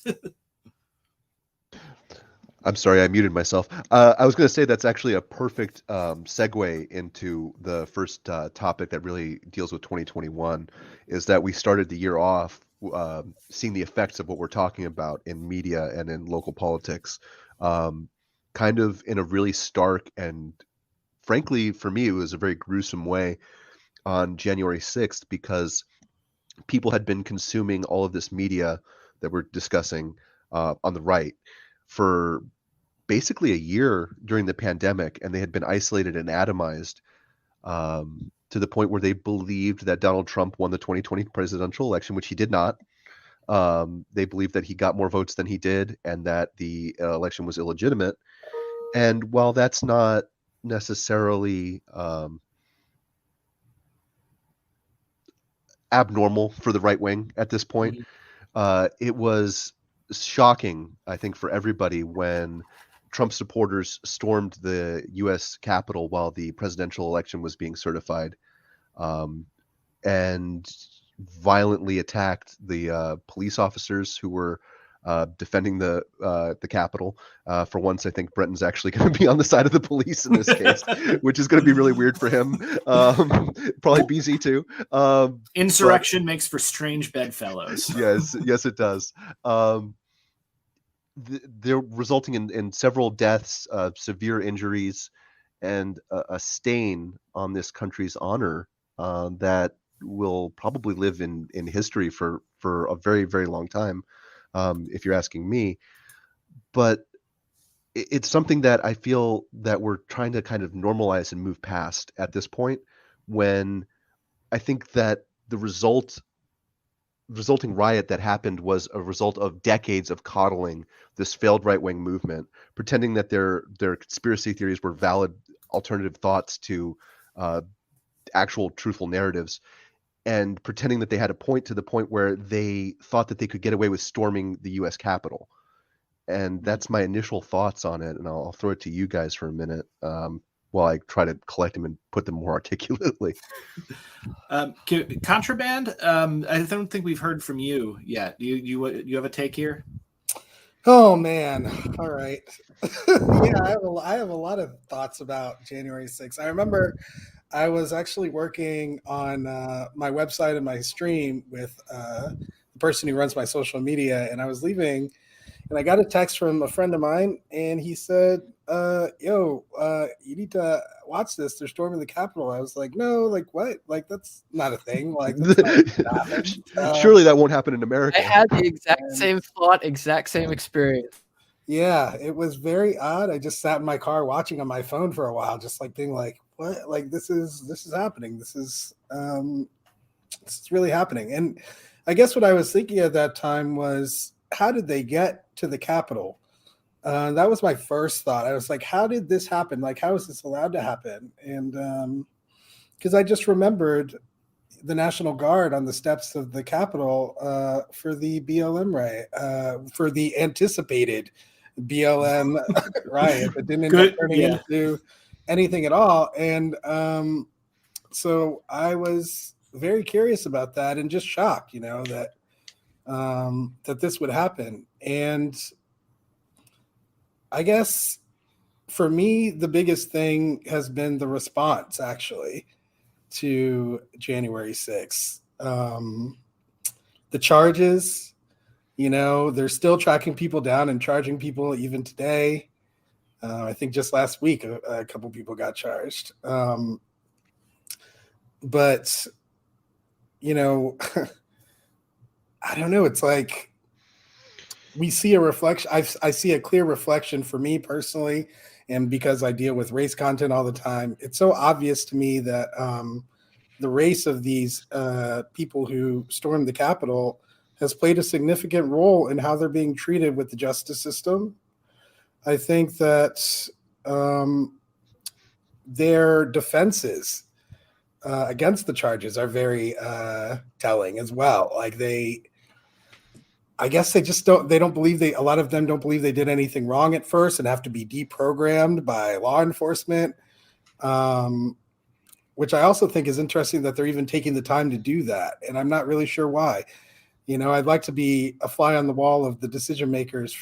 I'm sorry, I muted myself. I was going to say that's actually a perfect segue into the first topic that really deals with 2021, is that we started the year off seeing the effects of what we're talking about in media and in local politics, kind of in a really stark and, frankly, for me, it was a very gruesome way on January 6th, because people had been consuming all of this media that we're discussing on the right for basically a year during the pandemic, and they had been isolated and atomized to the point where they believed that Donald Trump won the 2020 presidential election, which he did not. They believed that he got more votes than he did, and that the election was illegitimate. And while that's not necessarily abnormal for the right wing at this point, it was shocking, I think, for everybody when Trump supporters stormed the U.S. Capitol while the presidential election was being certified, and violently attacked the police officers who were defending the Capitol. For once, I think Brenton's actually going to be on the side of the police in this case, which is going to be really weird for him. Probably BZ too. Insurrection makes for strange bedfellows. Yes, it does. They're resulting in several deaths, severe injuries, and a stain on this country's honor that will probably live in history for a very, very long time, if you're asking me. But it's something that I feel that we're trying to kind of normalize and move past at this point, when I think that the resulting riot that happened was a result of decades of coddling this failed right-wing movement, pretending that their conspiracy theories were valid alternative thoughts to actual truthful narratives, and pretending that they had a point, to the point where they thought that they could get away with storming the U.S. Capitol. And that's my initial thoughts on it, and I'll throw it to you guys for a minute while I try to collect them and put them more articulately. Contraband, I don't think we've heard from you yet. You have a take here? Oh man! All right. Yeah, I have a lot of thoughts about January 6th. I remember I was actually working on my website and my stream with the person who runs my social media, and I was leaving, and I got a text from a friend of mine, and he said, "Yo, you need to watch this. They're storming the Capitol." I was like, "No, like what? Like that's not a thing. Like that's not happened." Surely that won't happen in America. I had the exact same thought, exact same experience. Yeah, it was very odd. I just sat in my car watching on my phone for a while, just like being like, "What? Like this is happening. This is really happening." And I guess what I was thinking at that time was, how did they get to the Capitol? That was my first thought. I was like, how did this happen? Like, how is this allowed to happen? And because I just remembered the National Guard on the steps of the Capitol for the BLM riot, for the anticipated BLM riot that didn't end up turning into anything at all. And so I was very curious about that and just shocked, that that this would happen. And I guess for me, the biggest thing has been the response actually to January 6th. The charges, they're still tracking people down and charging people even today. I think just last week, a couple people got charged. But, I don't know. It's like we see a reflection. I see a clear reflection for me personally. And because I deal with race content all the time, it's so obvious to me that the race of these people who stormed the Capitol has played a significant role in how they're being treated with the justice system. I think that their defenses against the charges are very telling as well. Like I guess they don't believe a lot of them don't believe they did anything wrong at first and have to be deprogrammed by law enforcement, which I also think is interesting that they're even taking the time to do that. And I'm not really sure why. I'd like to be a fly on the wall of the decision makers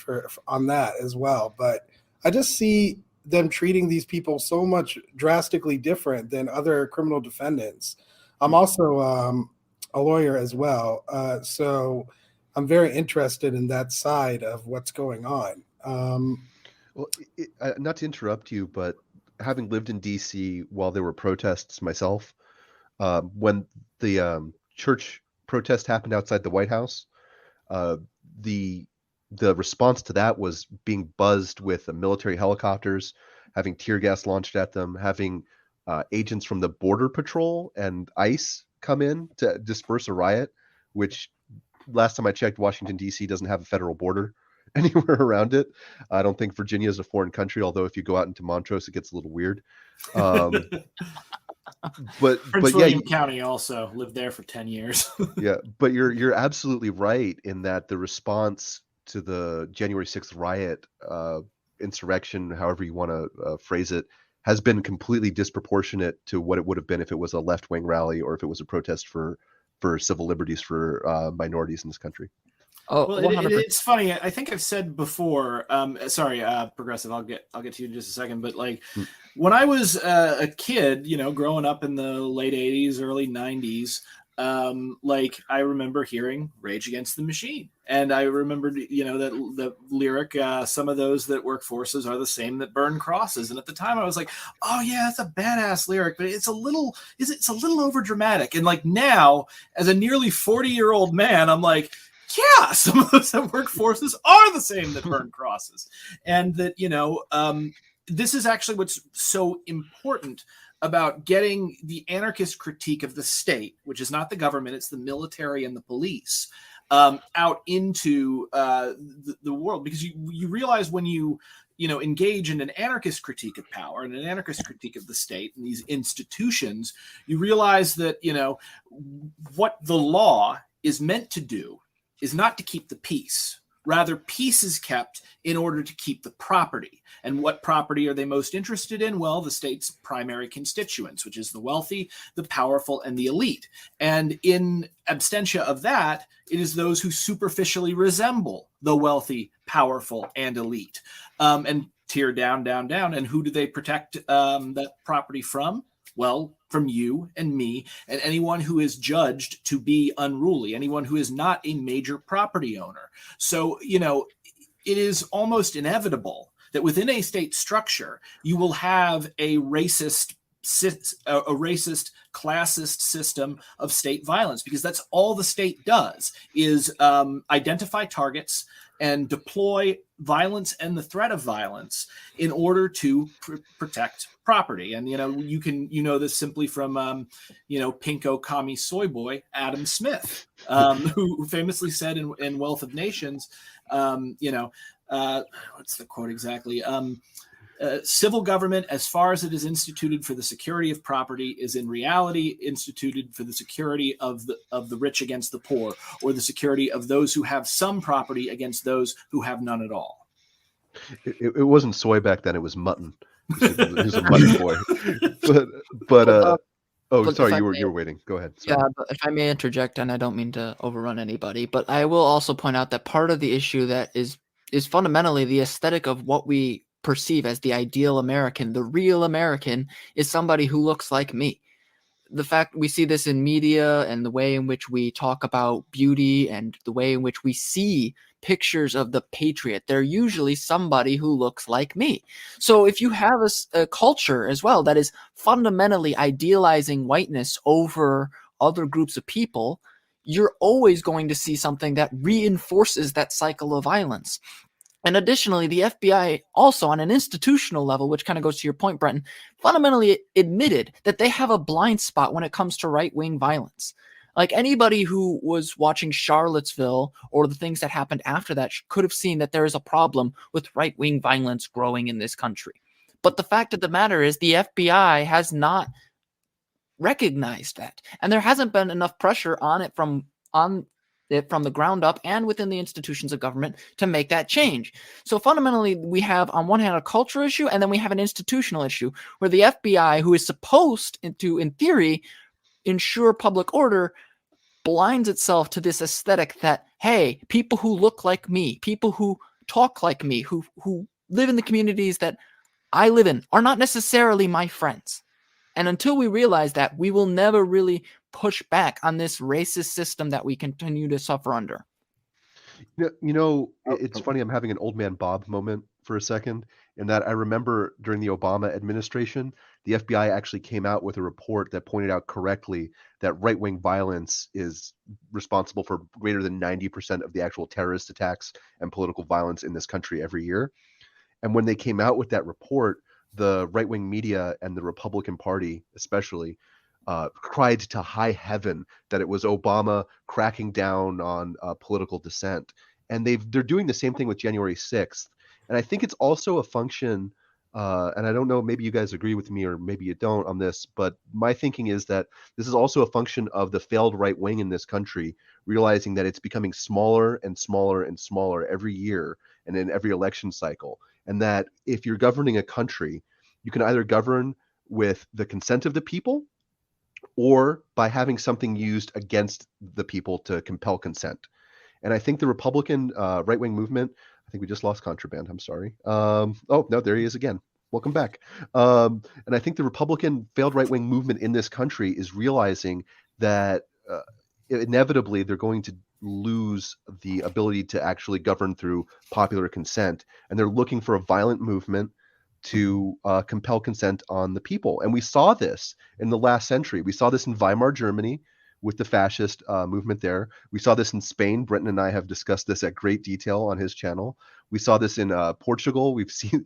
on that as well. But I just see them treating these people so much drastically different than other criminal defendants. I'm also a lawyer as well. So I'm very interested in that side of what's going on. Well, not to interrupt you, but having lived in DC while there were protests myself, when the church protest happened outside the White House, the response to that was being buzzed with military helicopters, having tear gas launched at them, having agents from the Border Patrol and ICE come in to disperse a riot, which last time I checked, Washington, D.C. doesn't have a federal border anywhere around it. I don't think Virginia is a foreign country, although if you go out into Montrose, it gets a little weird. But William County also lived there for 10 years. Yeah, but you're absolutely right in that the response to the January 6th riot insurrection, however you want to phrase it, has been completely disproportionate to what it would have been if it was a left-wing rally or if it was a protest for civil liberties for minorities in this country. Oh, Well, 100%. it's funny. I think I've said before. Sorry, Progressive. I'll get to you in just a second. But like when I was a kid, growing up in the late '80s, early '90s, like I remember hearing Rage Against the Machine, and I remembered, that the lyric, some of those that work forces are the same that burn crosses. And at the time, I was like, oh yeah, it's a badass lyric, but it's a little over dramatic. And like now, as a nearly 40-year-old man, I'm like, yeah, some of those that work forces are the same that burn crosses. And that, this is actually what's so important about getting the anarchist critique of the state, which is not the government, it's the military and the police, out into the world. Because you realize when you engage in an anarchist critique of power and an anarchist critique of the state and these institutions, you realize that, what the law is meant to do is not to keep the peace. Rather, peace is kept in order to keep the property. And what property are they most interested in? Well, the state's primary constituents, which is the wealthy, the powerful, and the elite. And in absentia of that, it is those who superficially resemble the wealthy, powerful, and elite. And tear down, down, down. And who do they protect that property from? Well, from you and me and anyone who is judged to be unruly, anyone who is not a major property owner. So, it is almost inevitable that within a state structure, you will have a racist, classist system of state violence, because that's all the state does is identify targets and deploy violence and the threat of violence in order to protect property. And, you know this simply from, Pinko Commie Soy Boy, Adam Smith, who famously said in Wealth of Nations, what's the quote exactly? Civil government, as far as it is instituted for the security of property, is in reality instituted for the security of the rich against the poor, or the security of those who have some property against those who have none at all. It wasn't soy back then; it was mutton. He was a mutton boy. But sorry, you were waiting. Go ahead. Sorry. Yeah, but if I may interject, and I don't mean to overrun anybody, but I will also point out that part of the issue that is fundamentally the aesthetic of what we perceive as the ideal American, the real American, is somebody who looks like me. The fact we see this in media and the way in which we talk about beauty and the way in which we see pictures of the patriot, they're usually somebody who looks like me. So if you have a culture as well that is fundamentally idealizing whiteness over other groups of people, you're always going to see something that reinforces that cycle of violence. And additionally, the FBI also on an institutional level, which kind of goes to your point, Brenton, fundamentally admitted that they have a blind spot when it comes to right-wing violence. Like anybody who was watching Charlottesville or the things that happened after that could have seen that there is a problem with right-wing violence growing in this country. But the fact of the matter is the FBI has not recognized that. And there hasn't been enough pressure on it from the ground up and within the institutions of government to make that change. So fundamentally, we have on one hand a culture issue, and then we have an institutional issue where the FBI, who is supposed to, in theory, ensure public order, blinds itself to this aesthetic that, hey, people who look like me, people who talk like me, who live in the communities that I live in are not necessarily my friends. And until we realize that, we will never really push back on this racist system that we continue to suffer under. It's funny. I'm having an old man Bob moment for a second, in that I remember during the Obama administration, the FBI actually came out with a report that pointed out correctly that right-wing violence is responsible for greater than 90% of the actual terrorist attacks and political violence in this country every year. And when they came out with that report, the right-wing media and the Republican Party especially cried to high heaven that it was Obama cracking down on political dissent. And they're doing the same thing with January 6th. And I think it's also a function, and I don't know, maybe you guys agree with me or maybe you don't on this, but my thinking is that this is also a function of the failed right wing in this country, realizing that it's becoming smaller and smaller and smaller every year. and in every election cycle. And that if you're governing a country, you can either govern with the consent of the people or by having something used against the people to compel consent. And I think the Republican right-wing movement, I think we just lost Contraband. I'm sorry. Oh, no, there he is again. Welcome back. And I think the Republican failed right-wing movement in this country is realizing that inevitably they're going to lose the ability to actually govern through popular consent. And they're looking for a violent movement to compel consent on the people. And we saw this in the last century. We saw this in Weimar Germany with the fascist movement there. We saw this in Spain. Brenton and I have discussed this at great detail on his channel. We saw this in Portugal. We've seen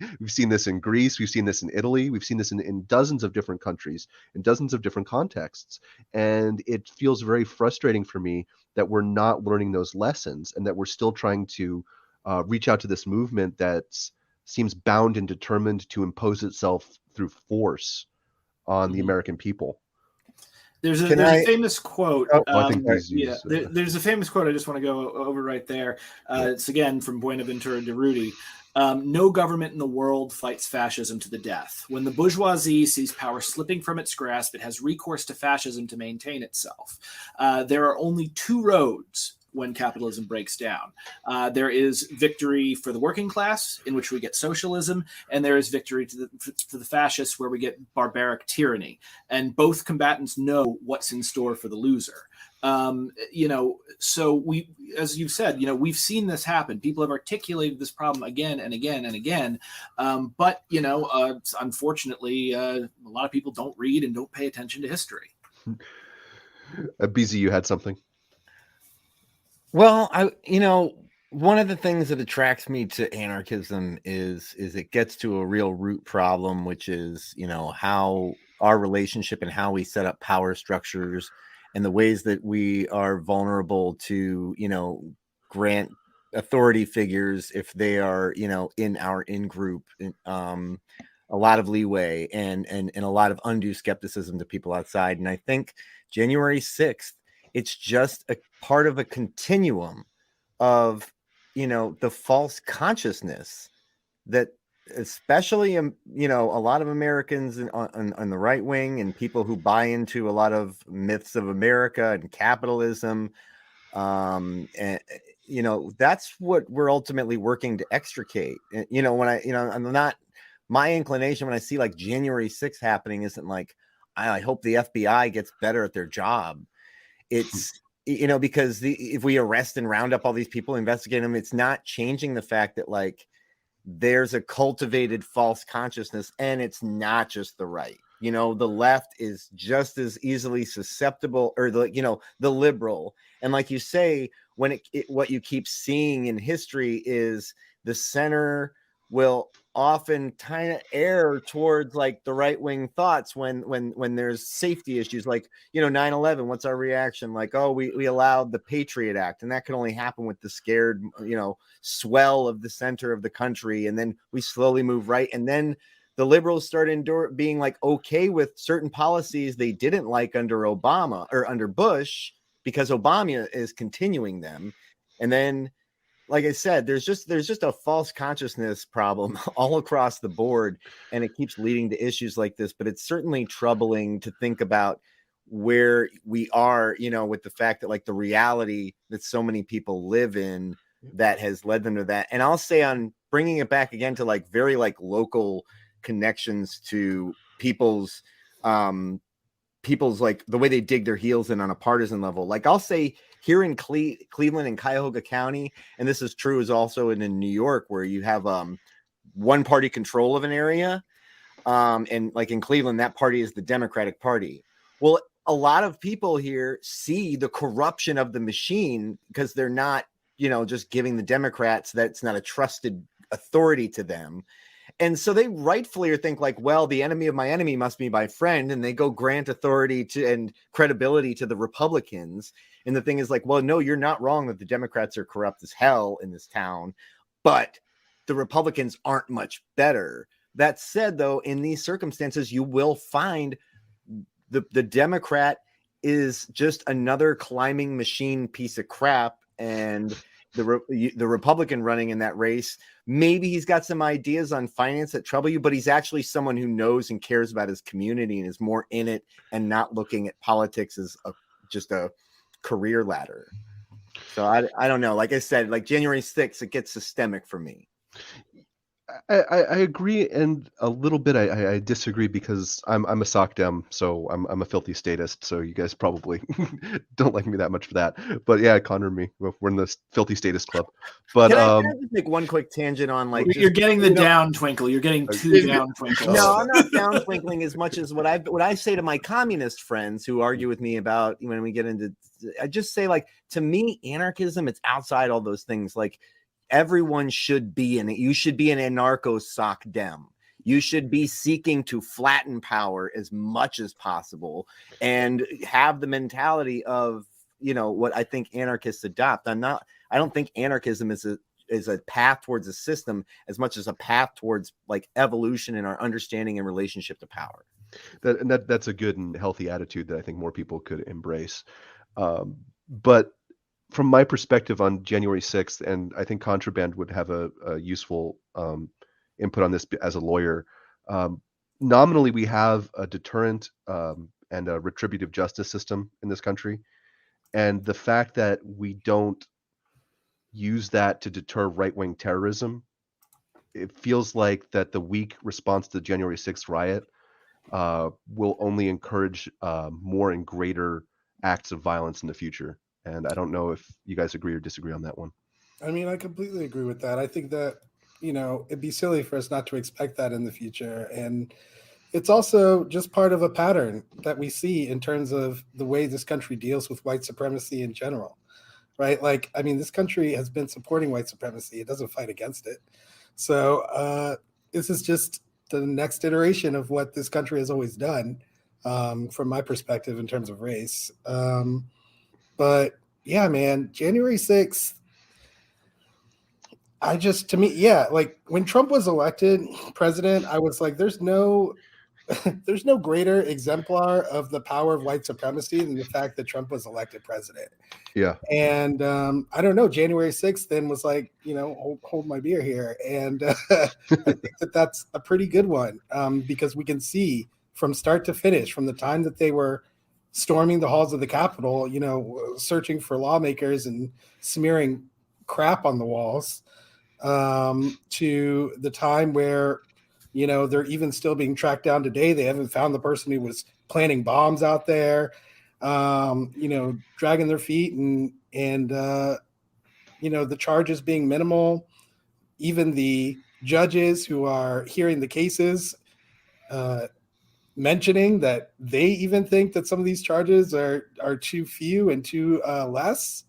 this in Greece. We've seen this in Italy. We've seen this in dozens of different countries, in dozens of different contexts. And it feels very frustrating for me that we're not learning those lessons and that we're still trying to reach out to this movement that seems bound and determined to impose itself through force on the American people. There's a famous quote. I think there's a famous quote I just want to go over right there. It's again from Buenaventura Durruti. No government in the world fights fascism to the death. When the bourgeoisie sees power slipping from its grasp, it has recourse to fascism to maintain itself. There are only two roads when capitalism breaks down. There is victory for the working class, in which we get socialism, and there is victory to the fascists, where we get barbaric tyranny. And both combatants know what's in store for the loser. So we, as you've said, we've seen this happen. People have articulated this problem again and again and again. But unfortunately, a lot of people don't read and don't pay attention to history. BZ, you had something? Well, one of the things that attracts me to anarchism is it gets to a real root problem, which is, how our relationship and how we set up power structures and the ways that we are vulnerable to, grant authority figures if they are, in our in-group, a lot of leeway and a lot of undue skepticism to people outside. And I think January 6th, it's just a part of a continuum of, the false consciousness that especially, a lot of Americans on the right wing and people who buy into a lot of myths of America and capitalism. And, that's what we're ultimately working to extricate. I'm not, my inclination when I see like January 6th happening isn't like, I hope the FBI gets better at their job. It's, because if we arrest and round up all these people, investigate them, it's not changing the fact that like there's a cultivated false consciousness, and it's not just the right. The left is just as easily susceptible, or the liberal. And like you say, when what you keep seeing in history is the center will often kind of err towards like the right-wing thoughts when there's safety issues, like 9/11. What's our reaction? Like, oh, we allowed the Patriot Act, and that can only happen with the scared swell of the center of the country, and then we slowly move right, and then the liberals start being like okay with certain policies they didn't like under Obama or under Bush because Obama is continuing them. And then, like I said, there's just a false consciousness problem all across the board, and it keeps leading to issues like this. But it's certainly troubling to think about where we are, with the fact that like the reality that so many people live in that has led them to that. And I'll say, on bringing it back again to like very like local connections to people's like the way they dig their heels in on a partisan level. Like I'll say here in Cleveland and Cuyahoga County, and this is true is also in New York, where you have one party control of an area. And like in Cleveland, that party is the Democratic Party. Well, a lot of people here see the corruption of the machine because they're not, just giving the Democrats, that's not a trusted authority to them. And so they rightfully think like, well, the enemy of my enemy must be my friend. And they go grant authority to and credibility to the Republicans. And the thing is like, well, no, you're not wrong that the Democrats are corrupt as hell in this town, but the Republicans aren't much better. That said, though, in these circumstances, you will find the Democrat is just another climbing machine piece of crap. And the Republican running in that race, maybe he's got some ideas on finance that trouble you, but he's actually someone who knows and cares about his community and is more in it and not looking at politics as just a career ladder. So I don't know. Like I said, like January 6th, it gets systemic for me. I agree, and a little bit I disagree because I'm a sock dem, so I'm a filthy statist. So you guys probably don't like me that much for that. But yeah, Connor and me, we're in the filthy statist club. But can I just make one quick tangent on like you're getting the down twinkle. You're getting too down twinkle. No, I'm not down twinkling as much as what I say to my communist friends who argue with me about when we get into. I just say, like, to me, anarchism, it's outside all those things. Like, everyone should be in it. You should be an anarcho sock dem. You should be seeking to flatten power as much as possible and have the mentality of, what I think anarchists adopt. I don't think anarchism is a path towards a system as much as a path towards like evolution in our understanding and relationship to power. That's a good and healthy attitude that I think more people could embrace. But from my perspective on January 6th, and I think Contraband would have a useful input on this as a lawyer. Nominally, we have a deterrent and a retributive justice system in this country. And the fact that we don't use that to deter right-wing terrorism, it feels like that the weak response to the January 6th riot will only encourage more and greater acts of violence in the future. And I don't know if you guys agree or disagree on that one. I mean, I completely agree with that. I think that, it'd be silly for us not to expect that in the future. And it's also just part of a pattern that we see in terms of the way this country deals with white supremacy in general, right? Like, I mean, this country has been supporting white supremacy. It doesn't fight against it. So this is just the next iteration of what this country has always done, from my perspective in terms of race. But yeah, man, January 6th, like when Trump was elected president, I was like, there's no greater exemplar of the power of white supremacy than the fact that Trump was elected president. Yeah. And I don't know, January 6th then was like, hold my beer here. And I think that that's a pretty good one, because we can see from start to finish, from the time that they were storming the halls of the Capitol, searching for lawmakers and smearing crap on the walls, to the time where, they're even still being tracked down today. They haven't found the person who was planting bombs out there, dragging their feet and the charges being minimal. Even the judges who are hearing the cases, mentioning that they even think that some of these charges are too few and too less.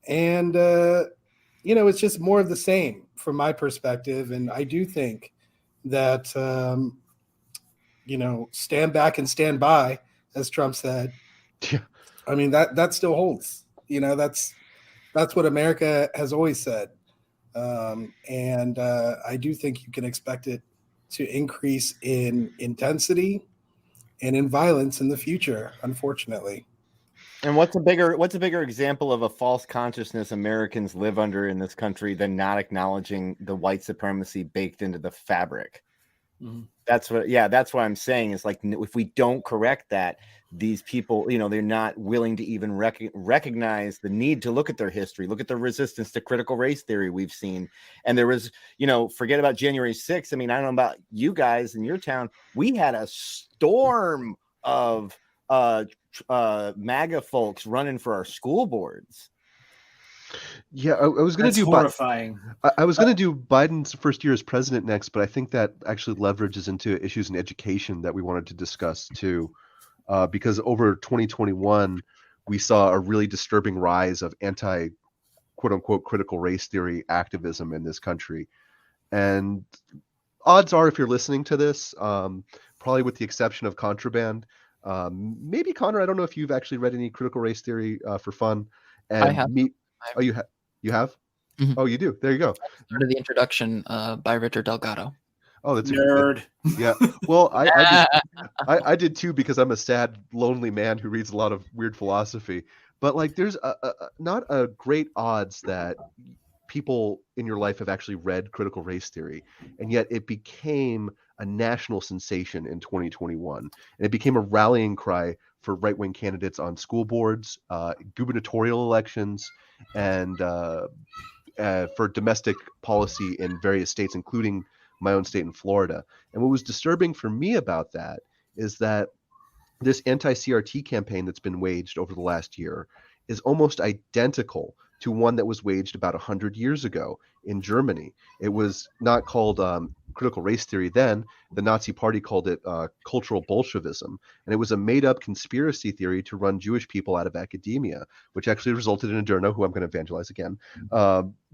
And, it's just more of the same from my perspective. And I do think that, stand back and stand by, as Trump said. Yeah. I mean, that still holds. That's what America has always said. And I do think you can expect it to increase in intensity and in violence in the future, unfortunately. And what's a bigger example of a false consciousness Americans live under in this country than not acknowledging the white supremacy baked into the fabric? Mm-hmm. That's what I'm saying is, like, if we don't correct that, these people, they're not willing to even recognize the need to look at their history, look at the resistance to critical race theory we've seen. And there was, forget about January 6th. I mean, I don't know about you guys in your town. We had a storm of MAGA folks running for our school boards. Yeah, I was going to do horrifying. I was going to do Biden's first year as president next, but I think that actually leverages into issues in education that we wanted to discuss too, because over 2021 we saw a really disturbing rise of anti quote unquote critical race theory activism in this country. And odds are, if you're listening to this, probably with the exception of Contraband, maybe Connor, I don't know if you've actually read any critical race theory for fun. And I have. Oh, you have? Mm-hmm. Oh, you do. There you go. I started the introduction by Richard Delgado. Oh, that's nerd. Yeah. Well, I did too, because I'm a sad, lonely man who reads a lot of weird philosophy. But like, there's not a great odds that people in your life have actually read critical race theory, and yet it became a national sensation in 2021, and it became a rallying cry for right-wing candidates on school boards, gubernatorial elections, and for domestic policy in various states, including my own state in Florida. And what was disturbing for me about that is that this anti-CRT campaign that's been waged over the last year is almost identical to one that was waged about 100 years ago in Germany. It was not called critical race theory then. The Nazi Party called it cultural Bolshevism. And it was a made-up conspiracy theory to run Jewish people out of academia, which actually resulted in Adorno, who I'm going to evangelize again,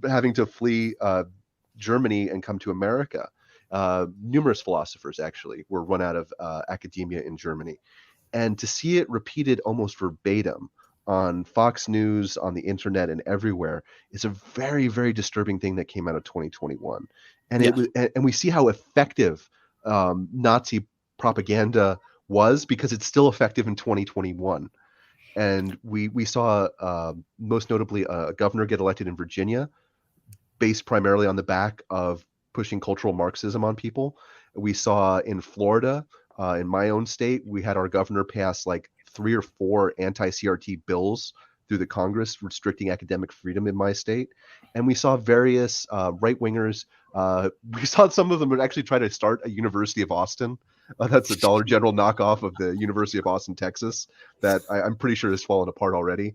having to flee Germany and come to America. Numerous philosophers actually were run out of academia in Germany. And to see it repeated almost verbatim on Fox News, on the internet, and everywhere is a very, very disturbing thing that came out of 2021. And Yeah. it was, and we see how effective Nazi propaganda was, because it's still effective in 2021. And we saw most notably a governor get elected in Virginia based primarily on the back of pushing cultural Marxism on people. We saw in Florida, in my own state, we had our governor pass like 3 or 4 anti-CRT bills through the Congress restricting academic freedom in my state. And we saw various right-wingers. We saw some of them actually try to start a University of Austin. That's a Dollar General knockoff of the University of Austin, Texas, that I'm pretty sure has fallen apart already.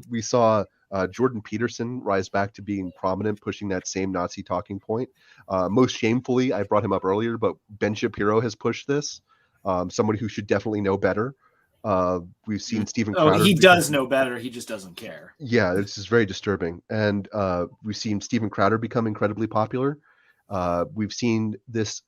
We saw Jordan Peterson rise back to being prominent, pushing that same Nazi talking point. Most shamefully, I brought him up earlier, but Ben Shapiro has pushed this. Somebody who should definitely know better. We've seen Stephen Crowder. He does know better. He just doesn't care. Yeah, this is very disturbing. And we've seen Stephen Crowder become incredibly popular. We've seen this,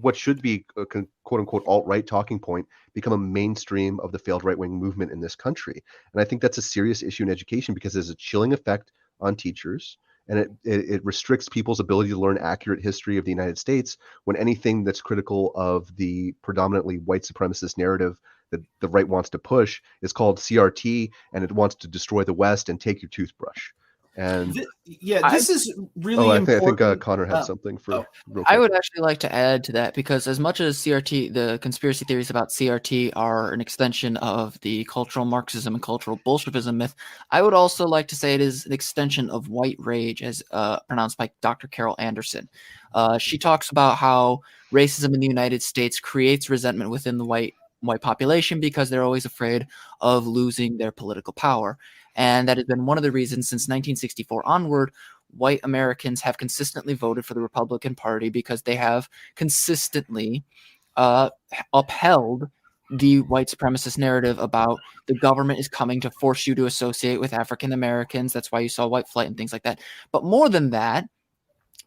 what should be a quote unquote alt-right talking point, become a mainstream of the failed right-wing movement in this country. And I think that's a serious issue in education, because there's a chilling effect on teachers, and it restricts people's ability to learn accurate history of the United States when anything that's critical of the predominantly white supremacist narrative that the right wants to push is called CRT, and it wants to destroy the West and take your toothbrush. And this is really I important. think Connor had something for real quick. I would actually like to add to that, because as much as CRT, the conspiracy theories about CRT are an extension of the cultural Marxism and cultural Bolshevism myth, I would also like to say it is an extension of white rage, as pronounced by Dr. Carol Anderson. She talks about how racism in the United States creates resentment within the white population because they're always afraid of losing their political power. And that has been one of the reasons since 1964 onward, white Americans have consistently voted for the Republican Party, because they have consistently upheld the white supremacist narrative about the government is coming to force you to associate with African Americans. That's why you saw white flight and things like that. But more than that,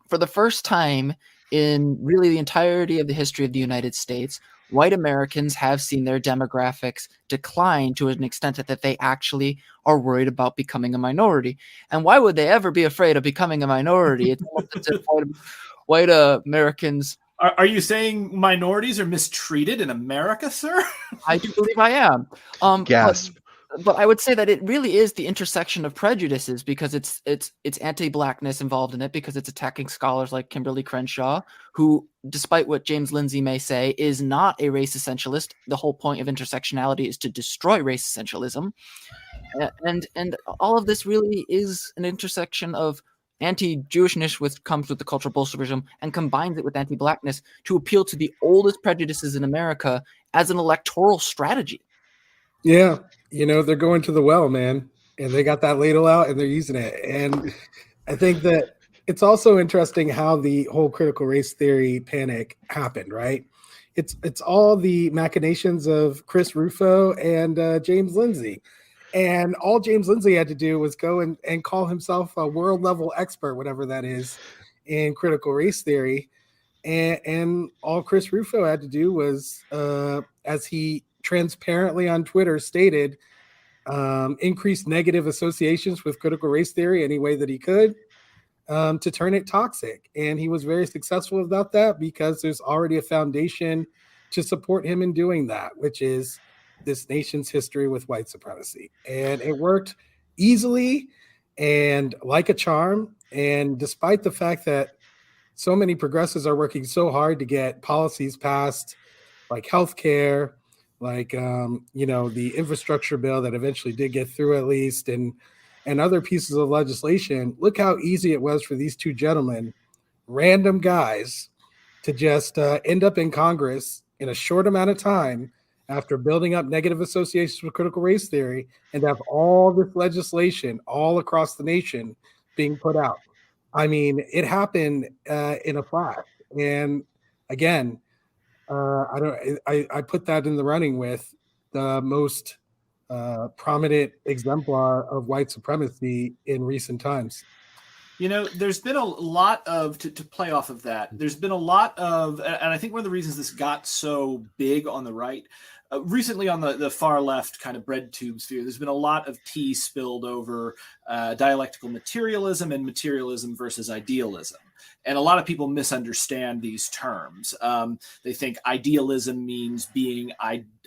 for the first time in really the entirety of the history of the United States, white Americans have seen their demographics decline to an extent that they actually are worried about becoming a minority. And why would they ever be afraid of becoming a minority? It's almost as if white Americans... Are you saying minorities are mistreated in America, sir? I do believe I am. Gasp. But I would say that it really is the intersection of prejudices, because it's anti-blackness involved in it, because it's attacking scholars like Kimberly Crenshaw, who, despite what James Lindsay may say, is not a race essentialist. The whole point of intersectionality is to destroy race essentialism. And all of this really is an intersection of anti-Jewishness, which comes with the cultural Bolshevism, and combines it with anti-blackness to appeal to the oldest prejudices in America as an electoral strategy. Yeah, they're going to the well, man, and they got that ladle out and they're using it. And I think that it's also interesting how the whole critical race theory panic happened, right? It's all the machinations of Chris Rufo and James Lindsay. And all James Lindsay had to do was go and call himself a world level expert, whatever that is, in critical race theory. And all Chris Rufo had to do was, as he transparently on Twitter stated, increase negative associations with critical race theory any way that he could, to turn it toxic. And he was very successful about that, because there's already a foundation to support him in doing that, which is this nation's history with white supremacy. And it worked easily and like a charm. And despite the fact that so many progressives are working so hard to get policies passed like healthcare, like the infrastructure bill that eventually did get through at least, and other pieces of legislation. Look how easy it was for these two gentlemen, random guys, to just end up in Congress in a short amount of time after building up negative associations with critical race theory, and have all this legislation all across the nation being put out. I mean, it happened in a flash. And again, I put that in the running with the most prominent exemplar of white supremacy in recent times. There's been a lot of, to play off of that, there's been a lot of, and I think one of the reasons this got so big on the right, recently on the far left kind of bread tube sphere, there's been a lot of tea spilled over dialectical materialism and materialism versus idealism. And a lot of people misunderstand these terms. They think idealism means being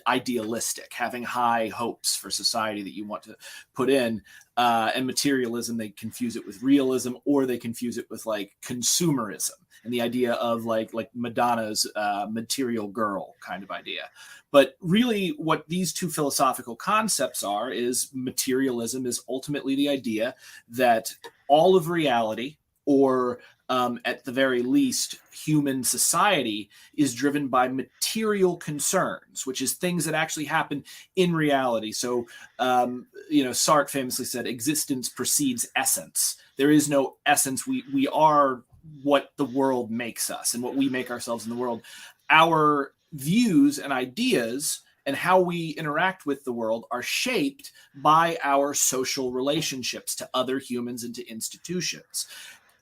idealistic, having high hopes for society that you want to put in. And materialism, they confuse it with realism, or they confuse it with like consumerism and the idea of like Madonna's material girl kind of idea. But really what these two philosophical concepts are is materialism is ultimately the idea that all of reality, or at the very least, human society, is driven by material concerns, which is things that actually happen in reality. So, Sartre famously said, existence precedes essence. There is no essence. We are what the world makes us and what we make ourselves in the world. Our views and ideas and how we interact with the world are shaped by our social relationships to other humans and to institutions.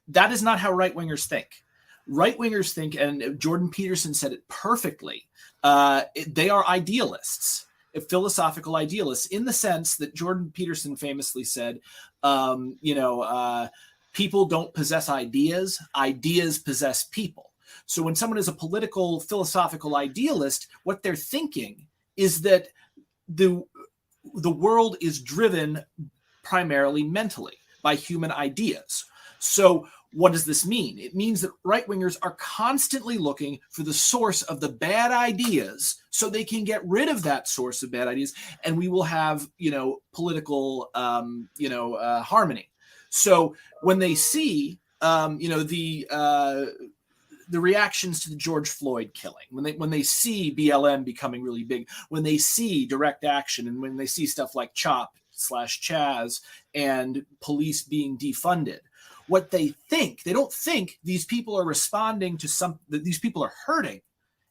That is not how right-wingers think. Right-wingers think, and Jordan Peterson said it perfectly, they are idealists, philosophical idealists, in the sense that Jordan Peterson famously said, people don't possess ideas, ideas possess people. So when someone is a political, philosophical idealist, what they're thinking is that the world is driven primarily mentally by human ideas. So what does this mean? It means that right-wingers are constantly looking for the source of the bad ideas so they can get rid of that source of bad ideas, and we will have, political, harmony. So when they see, the reactions to the George Floyd killing, when they see BLM becoming really big, when they see direct action, and when they see stuff like CHOP/Chaz and police being defunded, what they don't think these people are responding to that these people are hurting,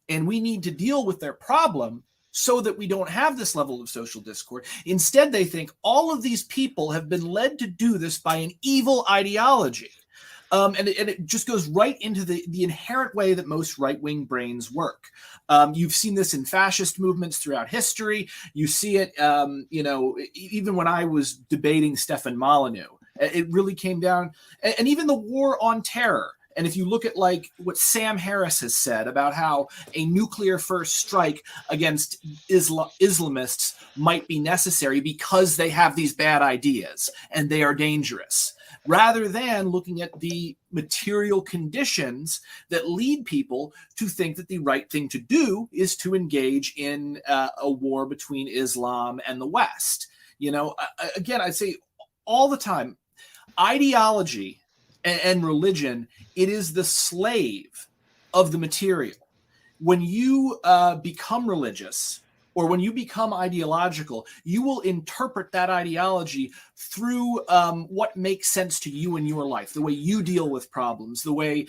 and we need to deal with their problem so that we don't have this level of social discord. Instead, they think all of these people have been led to do this by an evil ideology. And it just goes right into the inherent way that most right-wing brains work. You've seen this in fascist movements throughout history. You see it, even when I was debating Stefan Molyneux, it really came down, and even the war on terror. And if you look at like what Sam Harris has said about how a nuclear first strike against Islamists might be necessary because they have these bad ideas and they are dangerous, rather than looking at the material conditions that lead people to think that the right thing to do is to engage in a war between Islam and the West. Again, I'd say all the time, ideology and religion, it is the slave of the material. When you become religious, or when you become ideological, you will interpret that ideology through what makes sense to you in your life, the way you deal with problems, the way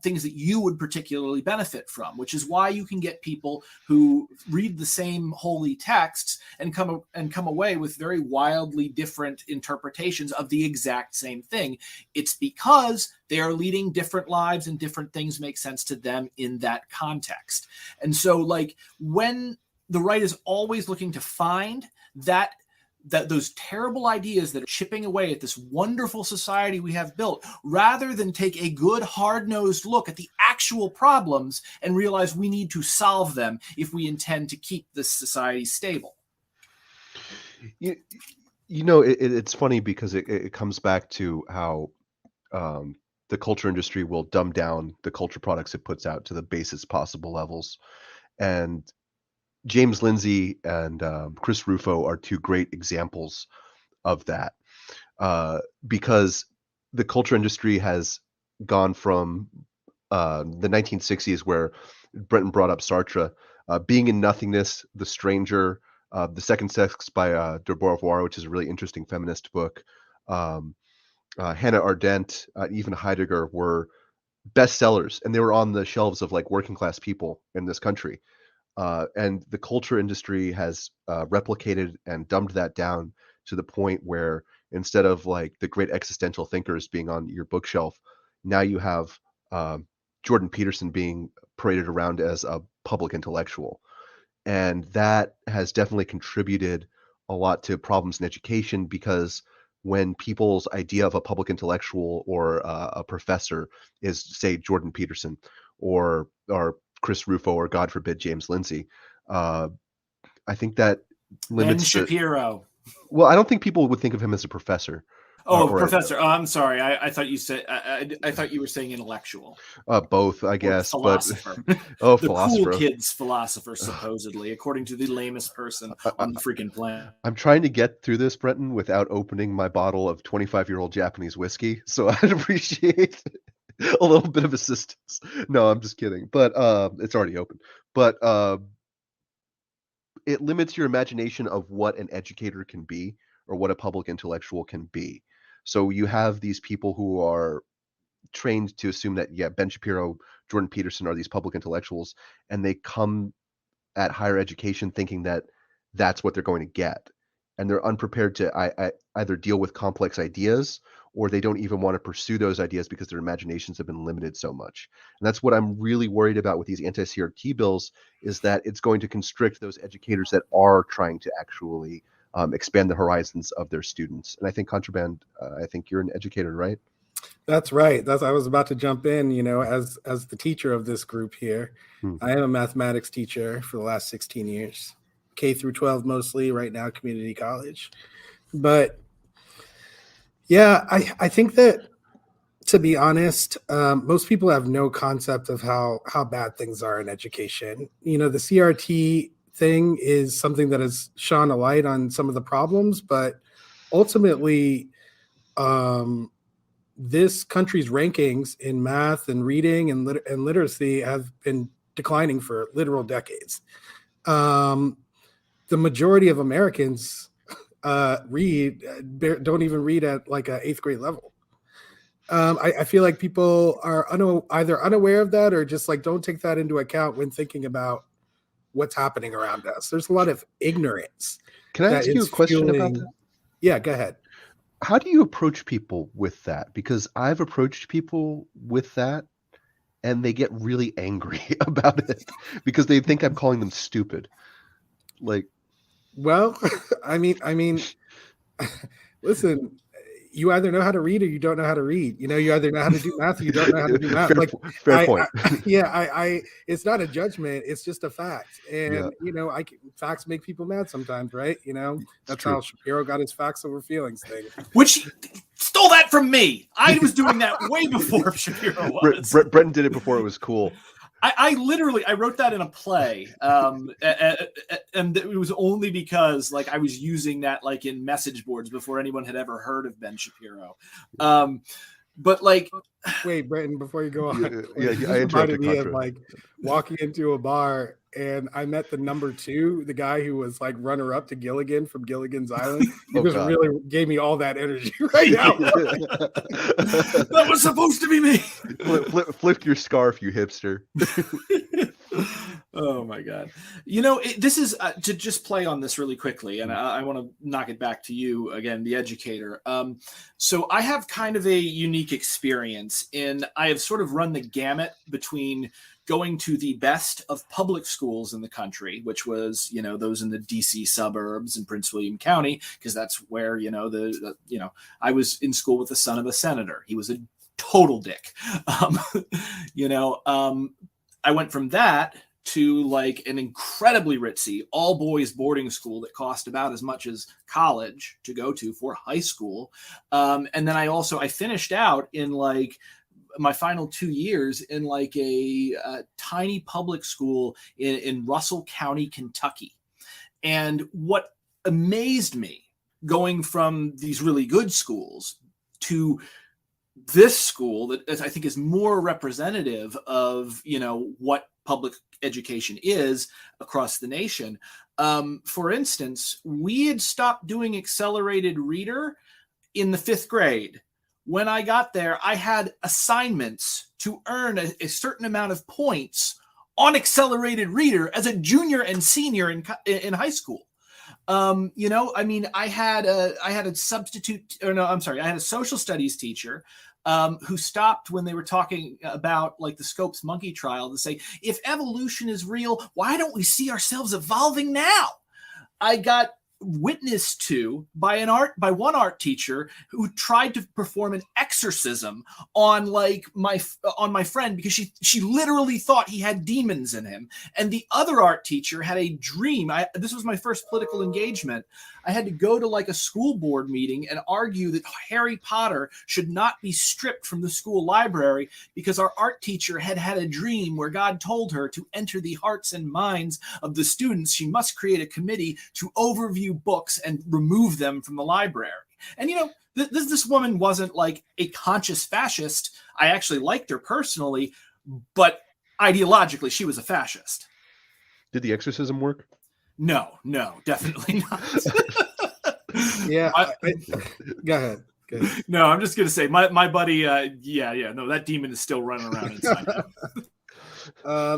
things that you would particularly benefit from, which is why you can get people who read the same holy texts and come away with very wildly different interpretations of the exact same thing. It's because they are leading different lives and different things make sense to them in that context. And so, like, when the right is always looking to find that those terrible ideas that are chipping away at this wonderful society we have built, rather than take a good hard-nosed look at the actual problems and realize we need to solve them if we intend to keep this society stable. You, you know, it's funny because it comes back to how the culture industry will dumb down the culture products it puts out to the basest possible levels. And James Lindsay and Chris Rufo are two great examples of that, because the culture industry has gone from the 1960s, where Brenton brought up Sartre, Being in Nothingness, The Stranger, The Second Sex by de Beauvoir, which is a really interesting feminist book. Um, Hannah Arendt, even Heidegger were bestsellers, and they were on the shelves of like working class people in this country. And the culture industry has replicated and dumbed that down to the point where instead of like the great existential thinkers being on your bookshelf, now you have Jordan Peterson being paraded around as a public intellectual. And that has definitely contributed a lot to problems in education, because when people's idea of a public intellectual or a professor is, say, Jordan Peterson or Chris Rufo or, God forbid, James Lindsay, uh, I think that Ben limits the. Shapiro. Well, I don't think people would think of him as a professor. Oh, or professor. Oh, I'm sorry. I thought you said. I thought you were saying intellectual. both, I Or guess. philosopher. But oh, The philosopher. cool kids philosopher, supposedly, according to the lamest person on the freaking planet. I'm trying to get through this, Brenton, without opening my bottle of 25-year-old Japanese whiskey, so I'd appreciate a little bit of assistance. No, I'm just kidding. But it's already open. But it limits your imagination of what an educator can be or what a public intellectual can be. So you have these people who are trained to assume that, yeah, Ben Shapiro, Jordan Peterson are these public intellectuals, and they come at higher education thinking that that's what they're going to get, and they're unprepared to either deal with complex ideas, or they don't even want to pursue those ideas because their imaginations have been limited so much. And that's what I'm really worried about with these anti-CRT bills, is that it's going to constrict those educators that are trying to actually expand the horizons of their students. And I think, Contraband, I think you're an educator, right? That's right. I was about to jump in, as the teacher of this group here. I am a mathematics teacher for the last 16 years, K through 12 mostly, right now community college. But yeah, I think that, to be honest, most people have no concept of how bad things are in education. The CRT thing is something that has shone a light on some of the problems, but ultimately, this country's rankings in math and reading and literacy have been declining for literal decades. The majority of Americans don't even read at like an 8th grade level. I feel like people are either unaware of that or just like don't take that into account when thinking about what's happening around us. There's a lot of ignorance. Can I ask you a question about that? Yeah, go ahead. How do you approach people with that? Because I've approached people with that, and they get really angry about it because they think I'm calling them stupid. Like, well, I mean, listen, you either know how to read or you don't know how to read. You either know how to do math or you don't know how to do math. Fair point. It's not a judgment. It's just a fact. And, Yeah. Facts make people mad sometimes, right? That's true. how Shapiro got his facts over feelings thing. Which stole that from me. I was doing that way before Shapiro was. Brenton did it before it was cool. I literally wrote that in a play, and it was only because like I was using that like in message boards before anyone had ever heard of Ben Shapiro. But like, wait, Brenton, before you go on, I interrupted me of like walking into a bar and I met the number 2, the guy who was like runner up to Gilligan from Gilligan's Island. He really gave me all that energy right now. That was supposed to be me. Flip your scarf, you hipster. Oh my God. This is to just play on this really quickly. And I want to knock it back to you again, the educator. So I have kind of a unique experience I have sort of run the gamut between going to the best of public schools in the country, which was, those in the DC suburbs in Prince William County, because that's where, I was in school with the son of a senator. He was a total dick. I went from that to like an incredibly ritzy all boys boarding school that cost about as much as college to go to for high school. And then I finished out in like my final 2 years in like a tiny public school in Russell County, Kentucky. And what amazed me going from these really good schools to this school that I think is more representative of, you know, what public education is across the nation. For instance, we had stopped doing accelerated reader in the 5th grade. When I got there, I had assignments to earn a certain amount of points on accelerated reader as a junior and senior in high school. You know, I mean, I had a social studies teacher who stopped when they were talking about like the Scopes monkey trial to say, if evolution is real, why don't we see ourselves evolving now? I got witnessed to by one art teacher who tried to perform an exorcism on like my friend because she literally thought he had demons in him. And the other art teacher had a dream. This was my first political engagement. I had to go to like a school board meeting and argue that Harry Potter should not be stripped from the school library because our art teacher had a dream where God told her to enter the hearts and minds of the students. She must create a committee to overview books and remove them from the library. And, you know, this woman wasn't like a conscious fascist. I actually liked her personally, but ideologically, she was a fascist. Did the exorcism work? No, definitely not. Yeah. Go ahead. No, I'm just going to say my buddy, no, that demon is still running around inside him.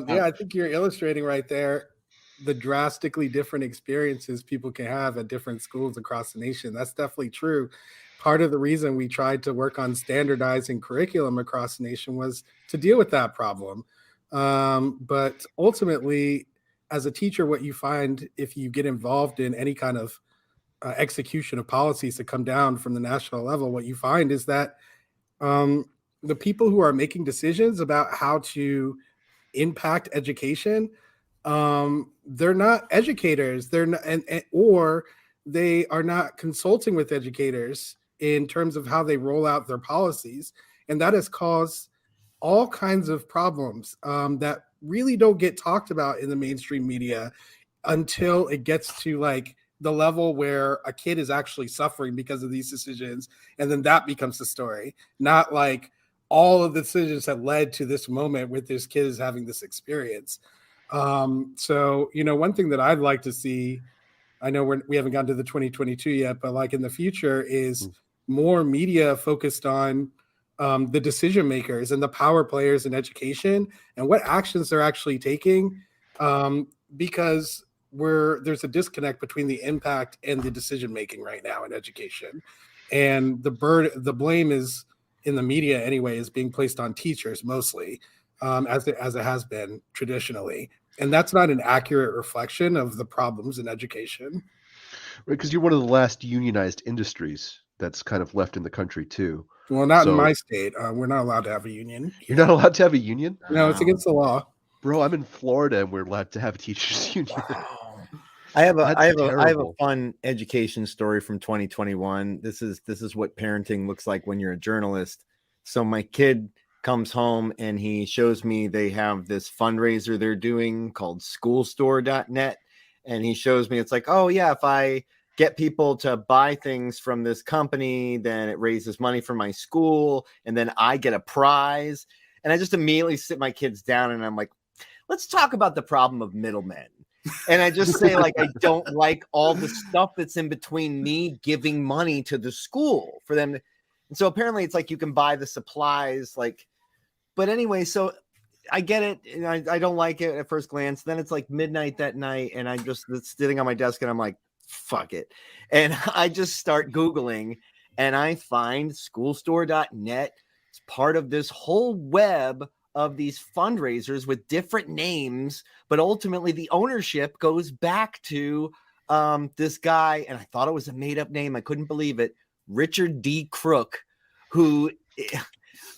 Yeah, I think you're illustrating right there the drastically different experiences people can have at different schools across the nation. That's definitely true. Part of the reason we tried to work on standardizing curriculum across the nation was to deal with that problem. But ultimately, as a teacher, what you find if you get involved in any kind of execution of policies that come down from the national level, what you find is that the people who are making decisions about how to impact education, they're not educators. They're not, or they are not consulting with educators in terms of how they roll out their policies, and that has caused all kinds of problems that really don't get talked about in the mainstream media until it gets to like the level where a kid is actually suffering because of these decisions. And then that becomes the story, not like all of the decisions that led to this moment with this kid is having this experience. So, you know, one thing that I'd like to see, I know we haven't gotten to the 2022 yet, but like in the future is more media focused on the decision makers and the power players in education and what actions they're actually taking, because there's a disconnect between the impact and the decision making right now in education, and the blame is in the media anyway is being placed on teachers mostly, as it has been traditionally, and that's not an accurate reflection of the problems in education. Right, because you're one of the last unionized industries that's kind of left in the country too. Well, not in my state. We're not allowed to have a union here. You're not allowed to have a union? No, it's against the law. Bro, I'm in Florida and we're allowed to have a teachers union. Wow. I have a fun education story from 2021. This is what parenting looks like when you're a journalist. So my kid comes home and he shows me they have this fundraiser they're doing called schoolstore.net. And he shows me, it's like, oh yeah, if I get people to buy things from this company, then it raises money for my school, and then I get a prize. And I just immediately sit my kids down and I'm like, let's talk about the problem of middlemen. And I just say, like, I don't like all the stuff that's in between me giving money to the school for them. And so apparently it's like you can buy the supplies, like, but anyway, so I get it. And I don't like it at first glance. Then it's like midnight that night and I'm just sitting on my desk and I'm like, fuck it. And I just start Googling and I find schoolstore.net. It's part of this whole web of these fundraisers with different names, but ultimately the ownership goes back to this guy, and I thought it was a made-up name. I couldn't believe it. Richard D. Crook, who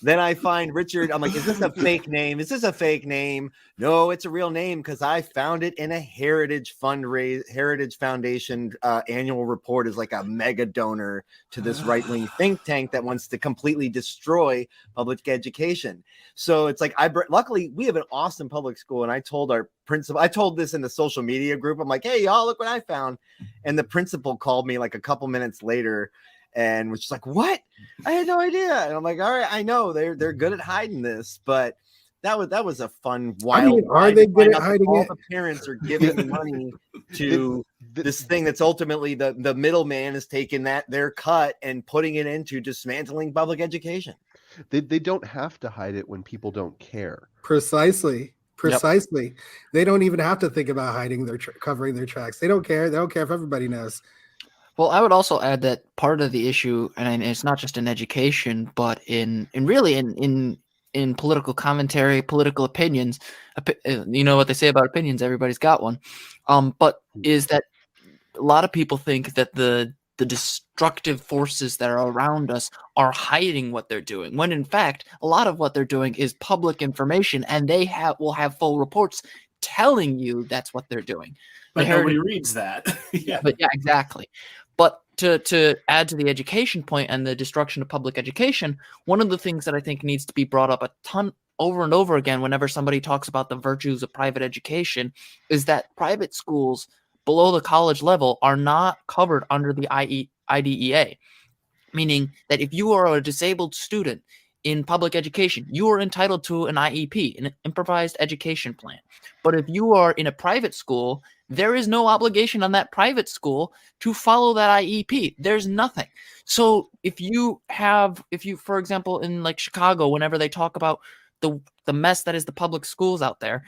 Then I find Richard. I'm like, is this a fake name? Is this a fake name? No, it's a real name because I found it in a Heritage Foundation annual report as like a mega donor to this right-wing think tank that wants to completely destroy public education. So it's like luckily we have an awesome public school, and I told our principal, I told this in the social media group. I'm like, hey y'all, look what I found. And the principal called me like a couple minutes later and was just like, what? I had no idea. And I'm like, all right, I know they're good at hiding this, but that was a fun, wild. Are they good at hiding all it? the parents are giving money to this thing that's ultimately the middleman is taking their cut and putting it into dismantling public education. They don't have to hide it when people don't care. Precisely. Yep. They don't even have to think about hiding covering their tracks. They don't care. They don't care if everybody knows. Well, I would also add that part of the issue, and it's not just in education, but in political commentary, political opinions. You know what they say about opinions? Everybody's got one. But is that a lot of people think that the destructive forces that are around us are hiding what they're doing, when in fact a lot of what they're doing is public information, and they will have full reports telling you that's what they're doing. But nobody reads that. Yeah, exactly. But to add to the education point and the destruction of public education, one of the things that I think needs to be brought up a ton over and over again whenever somebody talks about the virtues of private education is that private schools below the college level are not covered under the IDEA, meaning that if you are a disabled student in public education, you are entitled to an IEP, an improvised education plan. But if you are in a private school, there is no obligation on that private school to follow that IEP. There's nothing. So if you, for example, in like Chicago, whenever they talk about the mess that is the public schools out there,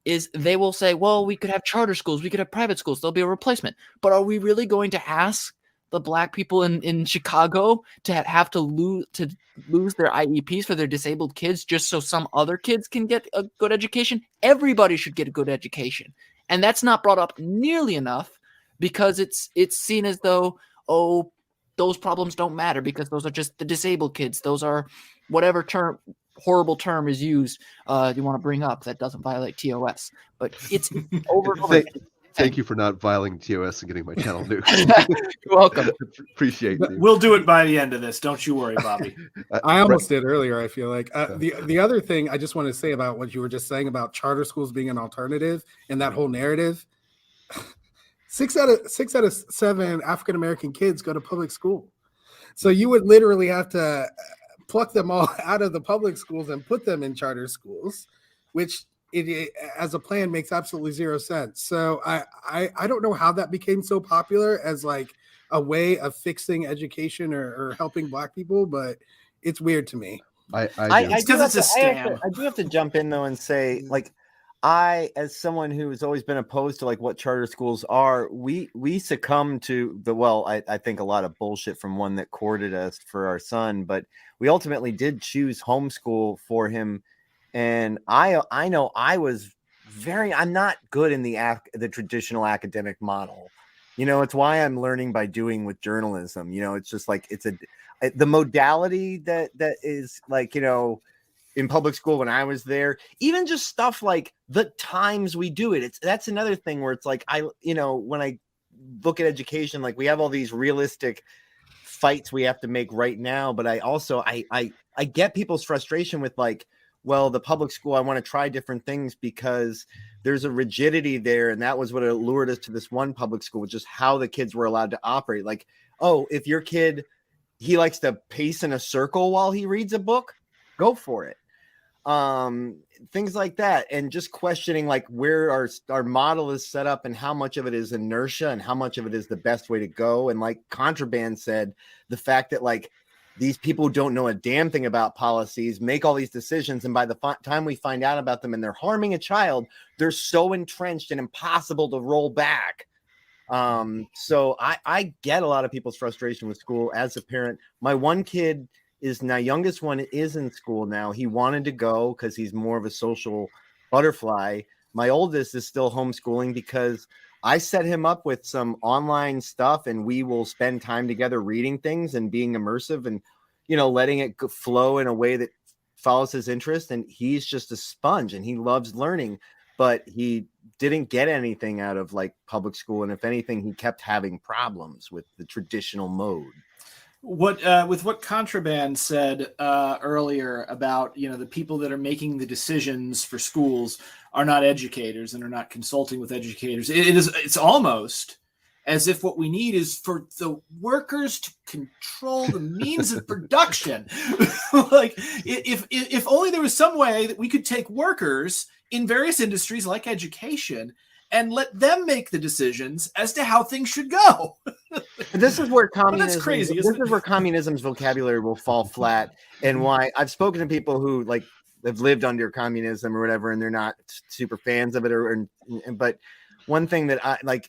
is they will say, well, we could have charter schools, we could have private schools, there'll be a replacement. But are we really going to ask the Black people in Chicago to have to lose their IEPs for their disabled kids just so some other kids can get a good education? Everybody should get a good education. And that's not brought up nearly enough because it's seen as though, oh, those problems don't matter because those are just the disabled kids. Those are whatever horrible term is used you want to bring up that doesn't violate TOS. But it's over and over. Thank you for not violating TOS and getting my channel nuked. You're welcome. Appreciate it. We'll do it by the end of this. Don't you worry, Bobby. I almost did earlier, I feel like. The other thing I just want to say about what you were just saying about charter schools being an alternative and that whole narrative, 6 out of 7 African-American kids go to public school. So you would literally have to pluck them all out of the public schools and put them in charter schools, which it as a plan makes absolutely zero sense. So I don't know how that became so popular as like a way of fixing education or helping Black people, but it's weird to me. I do have to jump in though and say, like, I, as someone who has always been opposed to like what charter schools are, we succumb to I think a lot of bullshit from one that courted us for our son, but we ultimately did choose homeschool for him. And I know I'm not good in the traditional academic model. You know, it's why I'm learning by doing with journalism. You know, it's just like the modality that is like, you know, in public school when I was there, even just stuff like the times we do it. That's another thing where it's like, when I look at education, like we have all these realistic fights we have to make right now. But I also, I get people's frustration with like, well, the public school, I want to try different things because there's a rigidity there. And that was what allured us to this one public school, which is how the kids were allowed to operate. Like, oh, if your kid, he likes to pace in a circle while he reads a book, go for it. Things like that. And just questioning like where our model is set up and how much of it is inertia and how much of it is the best way to go. And like Contraband said, the fact that like these people who don't know a damn thing about policies make all these decisions. And by the time we find out about them and they're harming a child, they're so entrenched and impossible to roll back. So I get a lot of people's frustration with school as a parent. My one kid youngest one is in school now. He wanted to go because he's more of a social butterfly. My oldest is still homeschooling because I set him up with some online stuff and we will spend time together reading things and being immersive and, you know, letting it flow in a way that follows his interest, and he's just a sponge and he loves learning, but he didn't get anything out of like public school. And if anything, he kept having problems with the traditional mode. With what Contraband said earlier about, the people that are making the decisions for schools are not educators and are not consulting with educators. It's almost as if what we need is for the workers to control the means of production. Like if only there was some way that we could take workers in various industries like education and let them make the decisions as to how things should go. This is where communism, that's crazy, this is where communism's vocabulary will fall flat, and why I've spoken to people who like have lived under communism or whatever, and they're not super fans of it. But one thing that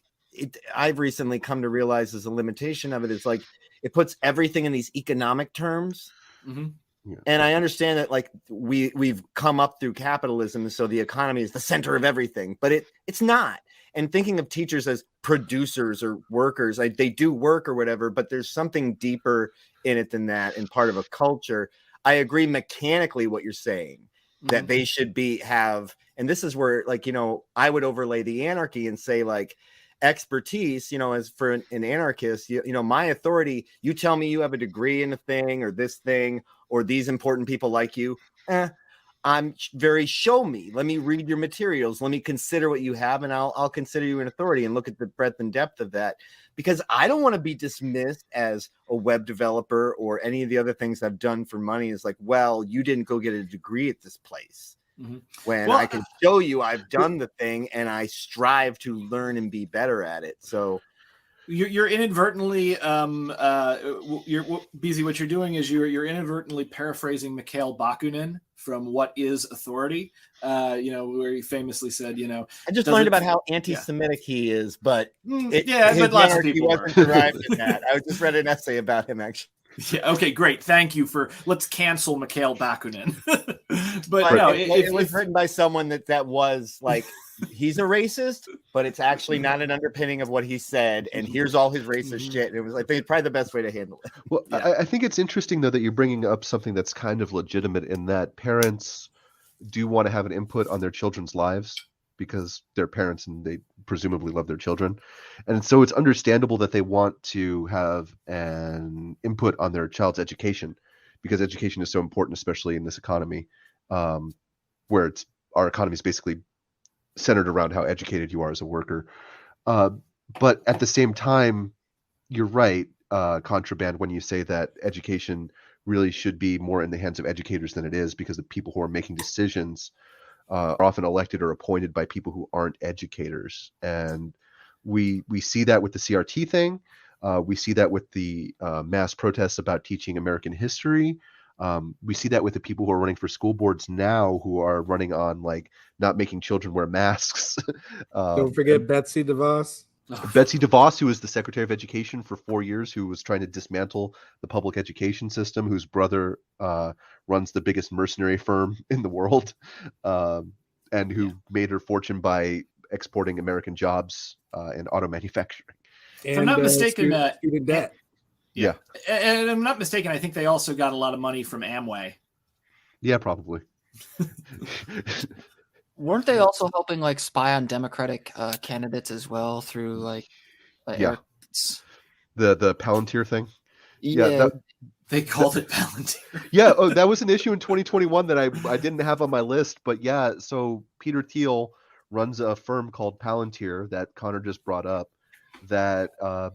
I've recently come to realize is a limitation of it is like it puts everything in these economic terms. Mm-hmm. Yeah. And I understand that like we've come up through capitalism, and so the economy is the center of everything, but it's not. And thinking of teachers as producers or workers, they do work or whatever, but there's something deeper in it than that, and part of a culture. I agree mechanically what you're saying, that they should have, and this is where like, I would overlay the anarchy and say like expertise, as for an anarchist, my authority, you tell me you have a degree in a thing or this thing, or these important people like you, I'm very show me. Let me read your materials. Let me consider what you have, and I'll consider you an authority and look at the breadth and depth of that, because I don't want to be dismissed as a web developer or any of the other things I've done for money. Is like, well, you didn't go get a degree at this place. Mm-hmm. When I can show you I've done the thing and I strive to learn and be better at it. So you're inadvertently BZ, what you're doing is you're inadvertently paraphrasing Mikhail Bakunin from What is Authority, where he famously said, I just learned about how anti-Semitic he is, but but lots of people wasn't derived in that. I just read an essay about him actually. Yeah. Okay. Great. Thank you let's cancel Mikhail Bakunin. But no, it was written by someone that was like, he's a racist, but it's actually not an underpinning of what he said. And here's all his racist shit. And it was like, probably the best way to handle it. Well, I think it's interesting though that you're bringing up something that's kind of legitimate, in that parents do want to have an input on their children's lives because they're parents and they presumably love their children. And so it's understandable that they want to have an input on their child's education, because education is so important, especially in this economy, where our economy is basically centered around how educated you are as a worker. But at the same time, you're right, Contraband, when you say that education really should be more in the hands of educators than it is, because the people who are making decisions are often elected or appointed by people who aren't educators. And we see that with the CRT thing. We see that with the mass protests about teaching American history. We see that with the people who are running for school boards now, who are running on like not making children wear masks. Don't forget Betsy DeVos. Betsy DeVos, who was the Secretary of Education for 4 years, who was trying to dismantle the public education system, whose brother runs the biggest mercenary firm in the world, and who made her fortune by exporting American jobs in auto manufacturing. If I'm not mistaken, student debt. Yeah. And I'm not mistaken, I think they also got a lot of money from Amway. Yeah, probably. Weren't they also helping like spy on Democratic candidates as well through like the Palantir thing? Yeah, they called it Palantir. Yeah, that was an issue in 2021 that I didn't have on my list, but yeah, so Peter Thiel runs a firm called Palantir that Connor just brought up, that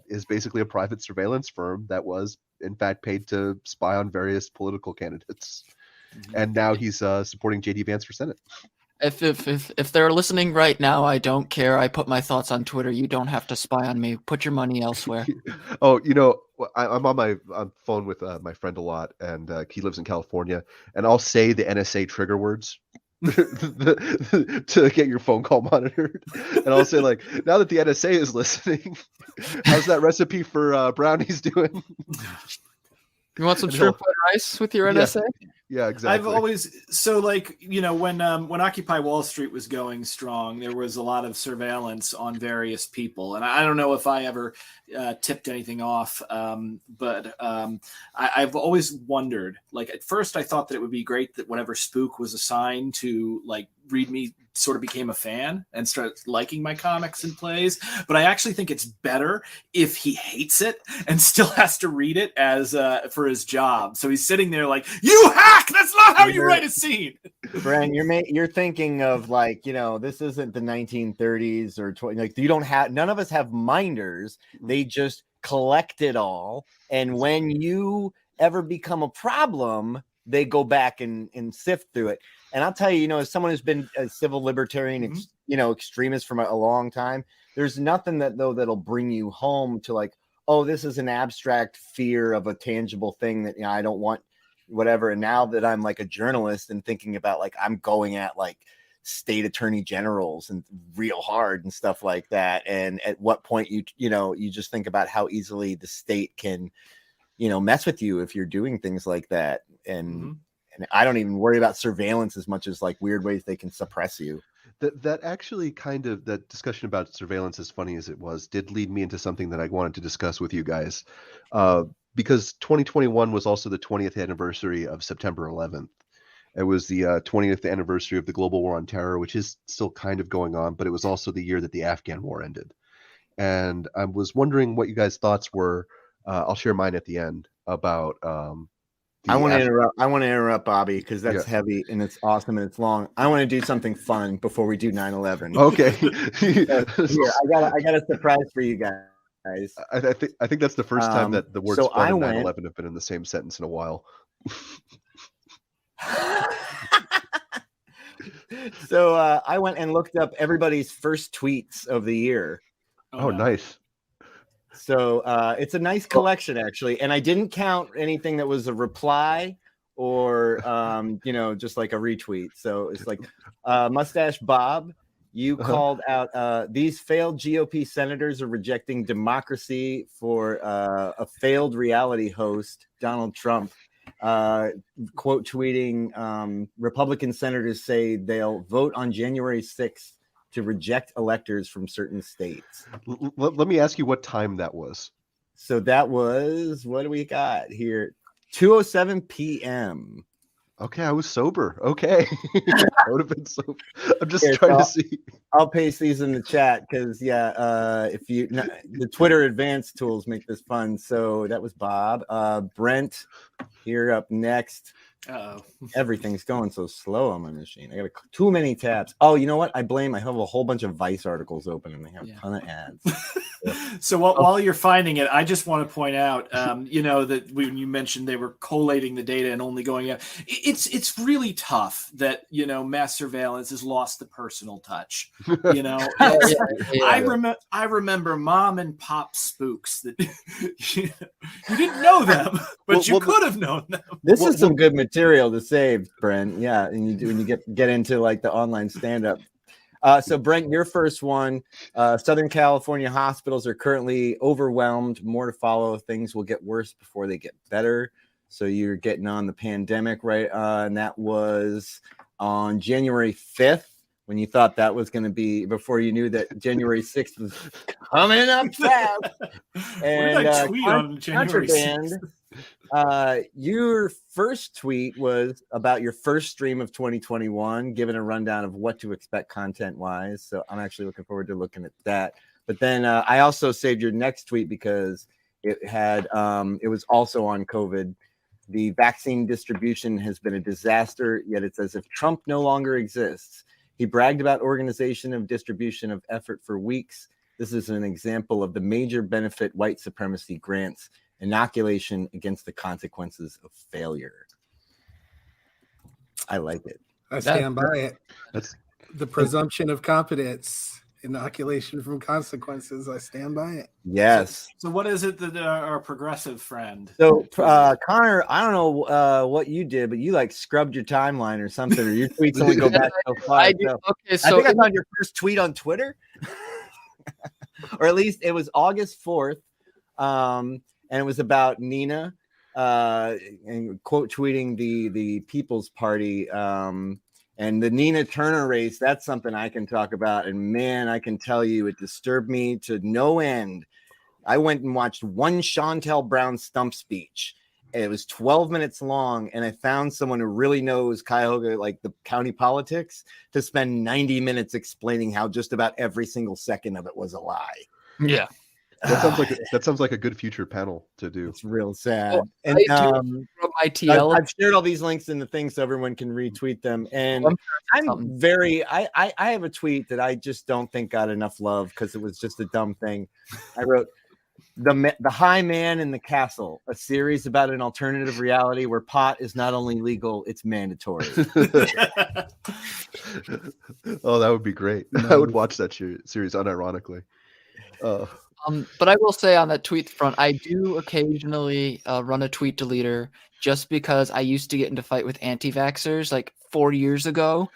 is basically a private surveillance firm that was in fact paid to spy on various political candidates. Mm-hmm. And now he's supporting JD Vance for Senate. If they're listening right now, I don't care. I put my thoughts on Twitter. You don't have to spy on me. Put your money elsewhere. Oh, I'm on my phone with my friend a lot, and he lives in California, and I'll say the NSA trigger words to get your phone call monitored. And I'll say, like, now that the NSA is listening, how's that recipe for brownies doing? You want some And shrimp fried rice with your Yeah. NSA? Yeah, exactly. I've always when Occupy Wall Street was going strong, there was a lot of surveillance on various people, and I don't know if I ever tipped anything off, but I've always wondered. Like at first, I thought that it would be great that whatever spook was assigned to like read me sort of became a fan and started liking my comics and plays. But I actually think it's better if he hates it and still has to read it as for his job. So he's sitting there like, "You hack! That's not how you write a scene." Brian, you're thinking of like, this isn't the 1930s or 20. Like none of us have minders. They just collect it all, and when you ever become a problem, they go back and sift through it. And I'll tell you, as someone who's been a civil libertarian, extremist for a long time, there's nothing that'll bring you home to like, oh, this is an abstract fear of a tangible thing that I don't want, whatever. And now that I'm like a journalist and thinking about like I'm going at like state attorney generals and real hard and stuff like that. And at what point you just think about how easily the state can, mess with you if you're doing things like that. And I don't even worry about surveillance as much as like weird ways they can suppress you. That actually that discussion about surveillance, as funny as it was, did lead me into something that I wanted to discuss with you guys. Because 2021 was also the 20th anniversary of September 11th. It was the 20th anniversary of the global war on terror, which is still kind of going on, but it was also the year that the Afghan war ended. And I was wondering what you guys' thoughts were. I'll share mine at the end about I want to interrupt Bobby because that's heavy and it's awesome and it's long. I want to do something fun before we do 9/11. Okay. I got a surprise for you guys. I think that's the first time that the words so fun and 9/11 have been in the same sentence in a while. So I went and looked up everybody's first tweets of the year. Oh, nice. So it's a nice collection, actually. And I didn't count anything that was a reply or, just like a retweet. So it's like Mustache Bob, you called out these failed GOP senators are rejecting democracy for a failed reality host, Donald Trump. Quote tweeting, Republican senators say they'll vote on January 6th to reject electors from certain states. Let me ask you what time that was. So that was, what do we got here? 2:07 p.m. Okay, I was sober. Okay. I would have been sober. I'm just trying to see. I'll paste these in the chat because, if the Twitter advanced tools make this fun. So that was Bob. Brent, here up next. Uh-oh. Everything's going so slow on my machine. I got too many tabs. Oh, you know what? I have a whole bunch of Vice articles open and they have a ton of ads. So while you're finding it, I just want to point out, that when you mentioned they were collating the data and only going out, it's really tough that, mass surveillance has lost the personal touch. I remember mom and pop spooks that you didn't know them, but you could have known them. This is some good material to save, Brent. Yeah, and when you get into like the online stand-up. So Brent, your first one, Southern California hospitals are currently overwhelmed. More to follow. Things will get worse before they get better. So you're getting on the pandemic, right? And that was on January 5th when you thought that was going to be before you knew that January 6th was coming up fast. And what did I tweet on January 6th? Your first tweet was about your first stream of 2021, giving a rundown of what to expect content-wise. So I'm actually looking forward to looking at that. But then I also saved your next tweet because it had it was also on COVID. The vaccine distribution has been a disaster, yet it's as if Trump no longer exists. He bragged about organization of distribution of effort for weeks. This is an example of the major benefit white supremacy grants: inoculation against the consequences of failure. I like it. I stand by it. That's the presumption of competence. Inoculation from consequences. I stand by it. Yes. So what is it that our progressive friend? So Connor, I don't know what you did, but you like scrubbed your timeline or something, or your tweets only go back so far. I do. Okay, so I think I found your first tweet on Twitter, or at least it was August 4th, and it was about Nina. and quote tweeting the People's Party. And the Nina Turner race, that's something I can talk about. And man, I can tell you, it disturbed me to no end. I went and watched one Chantel Brown stump speech. It was 12 minutes long, and I found someone who really knows Cuyahoga, like the county politics, to spend 90 minutes explaining how just about every single second of it was a lie. Yeah. That sounds like a good future panel to do. It's real sad. Well, And from ITL. I've shared all these links in the thing so everyone can retweet them. And I have a tweet that I just don't think got enough love because it was just a dumb thing. I wrote, The High Man in the Castle, a series about an alternative reality where pot is not only legal, it's mandatory. Oh, that would be great. I would watch that series unironically. But I will say on that tweet front, I do occasionally run a tweet deleter just because I used to get into fight with anti-vaxxers like 4 years ago.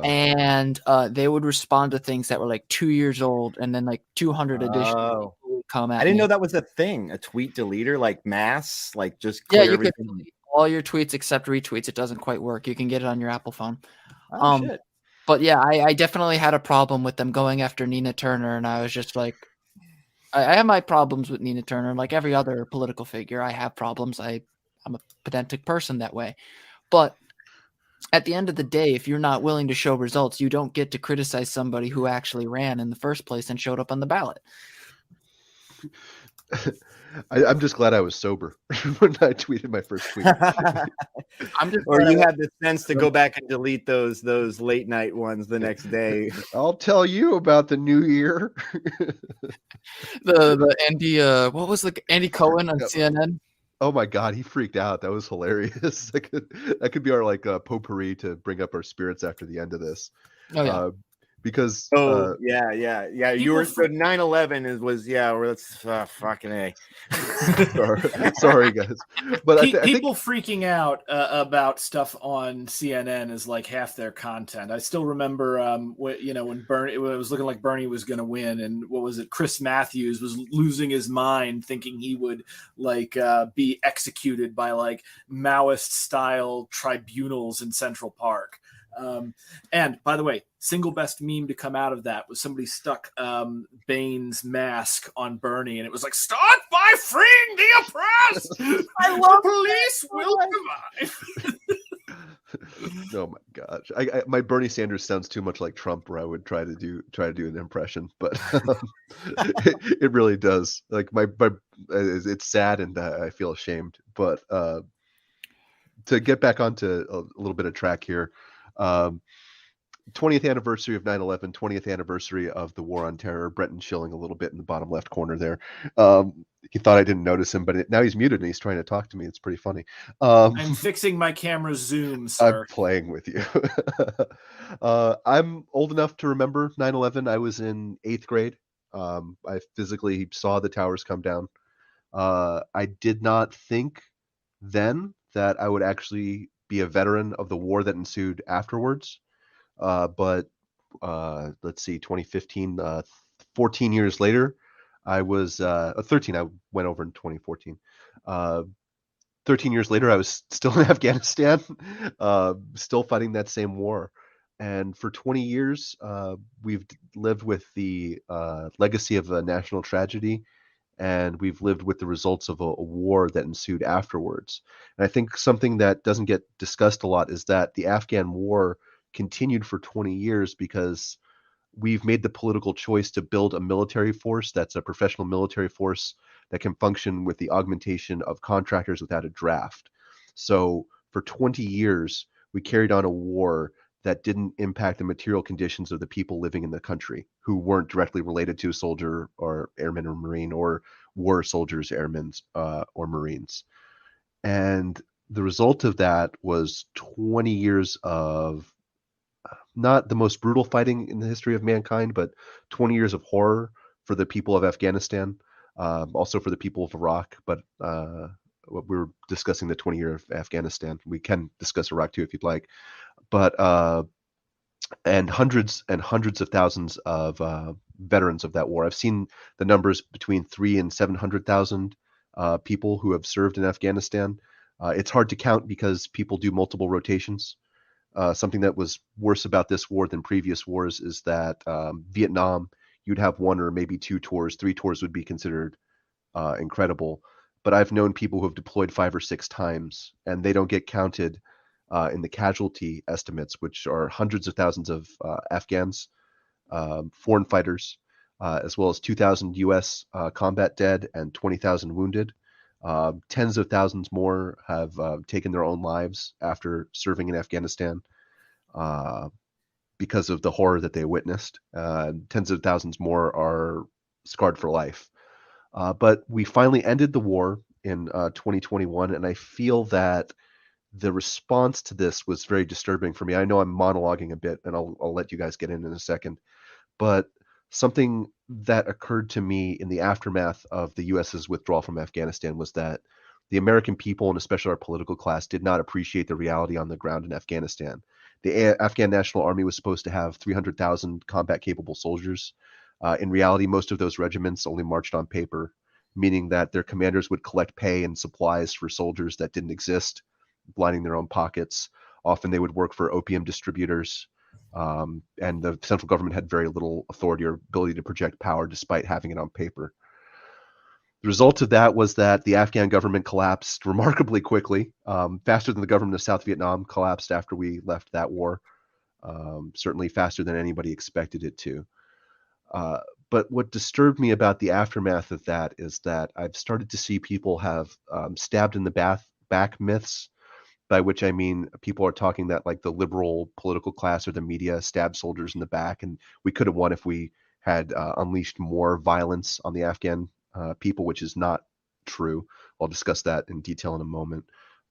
And they would respond to things that were like 2 years old, and then like 200 additional people would come at me. I didn't know that was a thing, a tweet deleter, like mass, like just Yeah, clear you can everything. delete all your tweets except retweets. It doesn't quite work. You can get it on your Apple phone. Oh, shit. But yeah, I definitely had a problem with them going after Nina Turner, and I was just like, I have my problems with Nina Turner. Like every other political figure, I have problems. I'm a pedantic person that way. But at the end of the day, if you're not willing to show results, you don't get to criticize somebody who actually ran in the first place and showed up on the ballot. I'm just glad I was sober when I tweeted my first tweet. Or you had the sense to go back and delete those late night ones the next day. I'll tell you about the new year. the Andy, what was the Andy Cohen on CNN? Oh my God, he freaked out. That was hilarious. That could be our like potpourri to bring up our spirits after the end of this. Oh yeah. Because yeah. You were so 9/11 was or let's fucking A. sorry guys, but people freaking out about stuff on CNN is like half their content. I still remember when Bernie, it was looking like Bernie was going to win, and what was it? Chris Matthews was losing his mind, thinking he would like be executed by like Maoist style tribunals in Central Park. And by the way, single best meme to come out of that was somebody stuck Bane's mask on Bernie, and it was like, "Start by freeing the oppressed. I love police will survive." Oh my gosh, my Bernie Sanders sounds too much like Trump, where I would try to do an impression, but it really does. Like it's sad, and I feel ashamed. But to get back onto a little bit of track here. 20th anniversary of 9/11, 20th anniversary of the War on Terror. Brenton chilling a little bit in the bottom left corner there. He thought I didn't notice him, but now he's muted and he's trying to talk to me. It's pretty funny. I'm fixing my camera zoom, sir. I'm playing with you. I'm old enough to remember 9/11. I was in 8th grade. I physically saw the towers come down. I did not think then that I would actually be a veteran of the war that ensued afterwards. But let's see, 2015, 14 years later, I was 13. I went over in 2014. 13 years later, I was still in Afghanistan, still fighting that same war. And for 20 years, we've lived with the legacy of a national tragedy, and we've lived with the results of a war that ensued afterwards. And I think something that doesn't get discussed a lot is that the Afghan war continued for 20 years because we've made the political choice to build a military force that's a professional military force that can function with the augmentation of contractors without a draft. So for 20 years, we carried on a war that didn't impact the material conditions of the people living in the country who weren't directly related to a soldier or airman or Marine, or were soldiers, airmen, or Marines. And the result of that was 20 years of not the most brutal fighting in the history of mankind, but 20 years of horror for the people of Afghanistan, also for the people of Iraq. But we were discussing the 20-year of Afghanistan. We can discuss Iraq too if you'd like. But and hundreds of thousands of veterans of that war. I've seen the numbers between 300,000 and 700,000 people who have served in Afghanistan. It's hard to count because people do multiple rotations. Something that was worse about this war than previous wars is that Vietnam, you'd have one or maybe two tours. Three tours would be considered incredible. But I've known people who have deployed 5 or 6 times, and they don't get counted in the casualty estimates, which are hundreds of thousands of Afghans, foreign fighters, as well as 2,000 U.S. Combat dead and 20,000 wounded. Tens of thousands more have taken their own lives after serving in Afghanistan because of the horror that they witnessed. Tens of thousands more are scarred for life. But we finally ended the war in 2021, and I feel that the response to this was very disturbing for me. I know I'm monologuing a bit, and I'll let you guys get in a second. But something that occurred to me in the aftermath of the U.S.'s withdrawal from Afghanistan was that the American people, and especially our political class, did not appreciate the reality on the ground in Afghanistan. The Afghan National Army was supposed to have 300,000 combat-capable soldiers. In reality, most of those regiments only marched on paper, meaning that their commanders would collect pay and supplies for soldiers that didn't exist, lining their own pockets. Often they would work for opium distributors, and the central government had very little authority or ability to project power despite having it on paper. The result of that was that the Afghan government collapsed remarkably quickly, faster than the government of South Vietnam collapsed after we left that war, certainly faster than anybody expected it to. But what disturbed me about the aftermath of that is that I've started to see people have stabbed in the back myths, by which I mean people are talking that like the liberal political class or the media stabbed soldiers in the back, and we could have won if we had unleashed more violence on the Afghan people, which is not true. I'll discuss that in detail in a moment.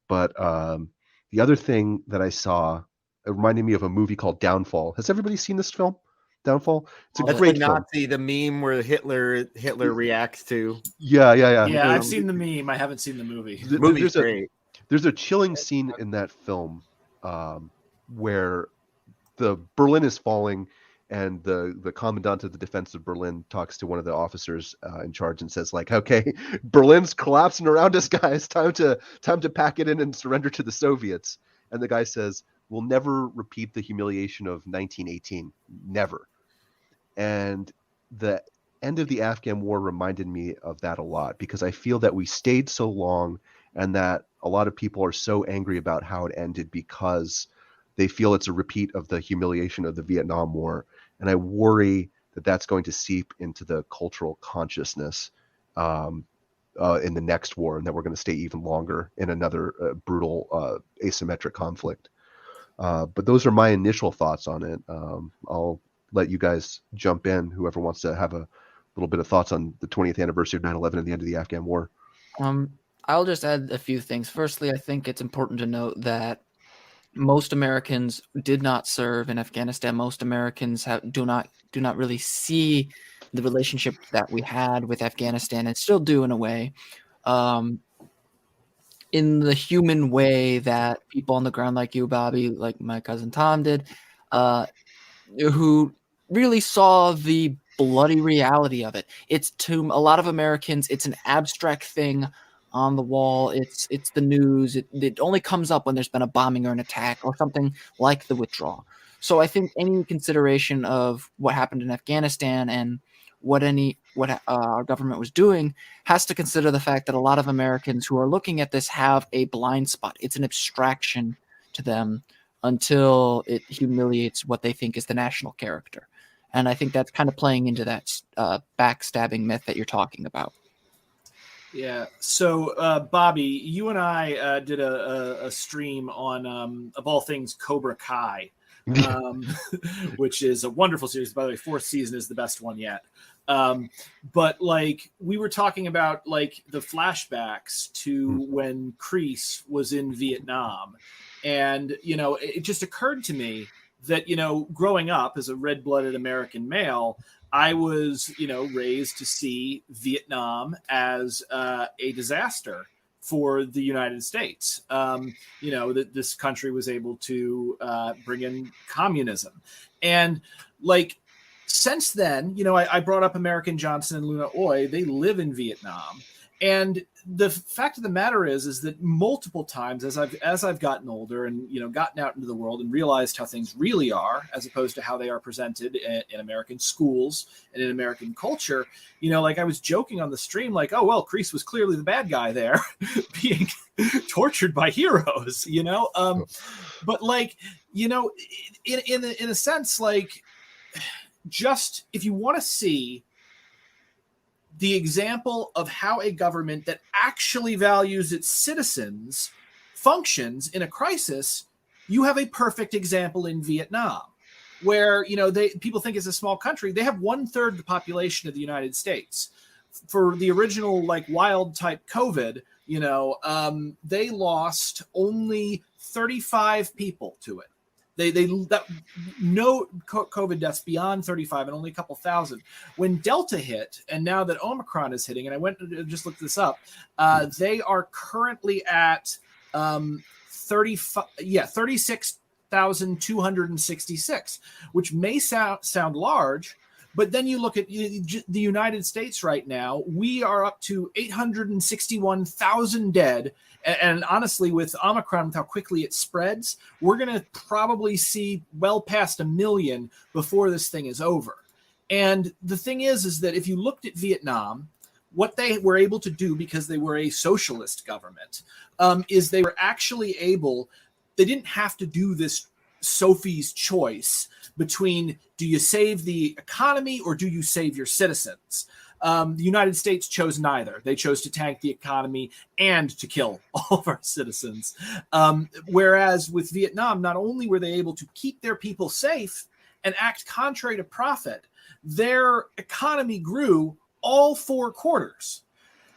But the other thing that I saw, it reminded me of a movie called Downfall. Has everybody seen this film? Downfall. It's a That's great the film. Nazi, the meme where Hitler reacts to. Yeah. Yeah, I've seen the meme. I haven't seen the movie. Movie's great. There's a chilling scene in that film where the Berlin is falling, and the commandant of the defense of Berlin talks to one of the officers in charge and says, like, okay, Berlin's collapsing around us, guys. Time to pack it in and surrender to the Soviets. And the guy says, we'll never repeat the humiliation of 1918. Never. And the end of the Afghan war reminded me of that a lot, because I feel that we stayed so long, and that a lot of people are so angry about how it ended because they feel it's a repeat of the humiliation of the Vietnam War. And I worry that that's going to seep into the cultural consciousness in the next war, and that we're going to stay even longer in another brutal asymmetric conflict. But those are my initial thoughts on it. I'll let you guys jump in, whoever wants to have a little bit of thoughts on the 20th anniversary of 9/11 and the end of the Afghan war. I'll just add a few things. Firstly, I think it's important to note that most Americans did not serve in Afghanistan. Most Americans do not really see the relationship that we had with Afghanistan, and still do in a way, in the human way that people on the ground like you, Bobby, like my cousin Tom did, who really saw the bloody reality of it. It's to a lot of Americans, it's an abstract thing on the wall. It's the news. It only comes up when there's been a bombing or an attack or something like the withdrawal. So I think any consideration of what happened in Afghanistan and what our government was doing has to consider the fact that a lot of Americans who are looking at this have a blind spot. It's an abstraction to them until it humiliates what they think is the national character. And I think that's kind of playing into that backstabbing myth that you're talking about. Yeah. So, Bobby, you and I did a stream on, of all things, Cobra Kai, which is a wonderful series. By the way, 4th season is the best one yet. But like we were talking about, like the flashbacks to when Kreese was in Vietnam, and it just occurred to me that growing up as a red-blooded American male, I was, raised to see Vietnam as a disaster for the United States. That this country was able to bring in communism. And like, since then, I brought up American Johnson and Luna Oy. They live in Vietnam. And the fact of the matter is that multiple times as I've gotten older and, you know, gotten out into the world and realized how things really are, as opposed to how they are presented in American schools and in American culture, you know, like I was joking on the stream, like, oh, well, Kreese was clearly the bad guy there being tortured by heroes, you know? But like, you know, in a sense, like, just if you want to see the example of how a government that actually values its citizens functions in a crisis, you have a perfect example in Vietnam, where, you know, people think it's a small country. They have 1/3 the population of the United States. For the original, like, wild type COVID, you know, they lost only 35 people to it. No COVID deaths beyond 35 and only a couple thousand. When Delta hit, and now that Omicron is hitting, and I went to just look this up, they are currently at 36,266, which may sound large. But then you look at the United States right now, we are up to 861,000 dead. And honestly, with Omicron, with how quickly it spreads, we're going to probably see well past 1 million before this thing is over. And the thing is that if you looked at Vietnam, what they were able to do, because they were a socialist government, is they were actually able, they didn't have to do this Sophie's choice between, do you save the economy or do you save your citizens? The United States chose neither. They chose to tank the economy and to kill all of our citizens. Whereas with Vietnam, not only were they able to keep their people safe and act contrary to profit, their economy grew all 4 quarters.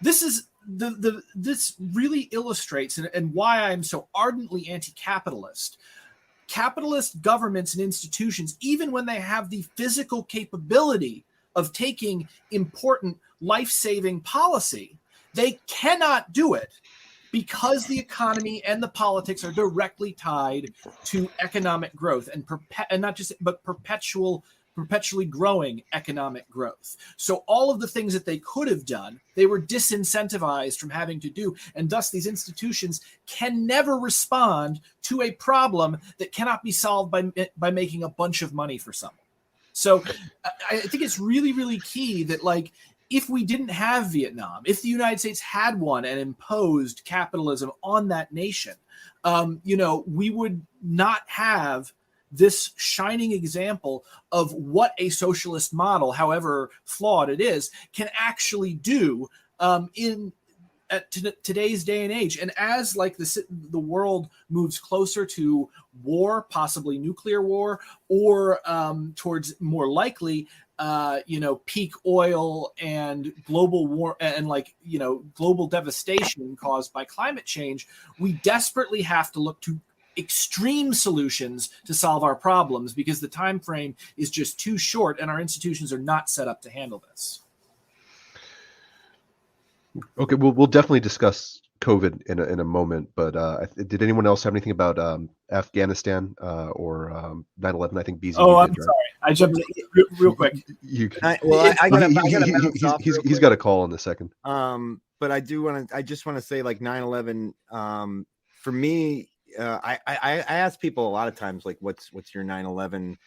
This is this really illustrates and why I'm so ardently anti-capitalist. Capitalist governments and institutions, even when they have the physical capability of taking important life-saving policy, they cannot do it because the economy and the politics are directly tied to economic growth and not just, but perpetually growing economic growth. So all of the things that they could have done, they were disincentivized from having to do. And thus these institutions can never respond to a problem that cannot be solved by making a bunch of money for someone. So I think it's really, really key that, like, if we didn't have Vietnam, if the United States had one and imposed capitalism on that nation, you know, we would not have this shining example of what a socialist model, however flawed it is, can actually do at today's day and age. And as like the world moves closer to war, possibly nuclear war, or towards more likely, you know, peak oil and global war and, like, you know, global devastation caused by climate change, we desperately have to look to extreme solutions to solve our problems, because the time frame is just too short and our institutions are not set up to handle this. Okay, we'll definitely discuss COVID in a moment, but did anyone else have anything about Afghanistan or 9/11? I think BZ. Oh, I'm sorry, I jumped real quick. He's got a call in a second. But I just want to say, like, 9/11. For me, I ask people a lot of times, like, what's your 9/11?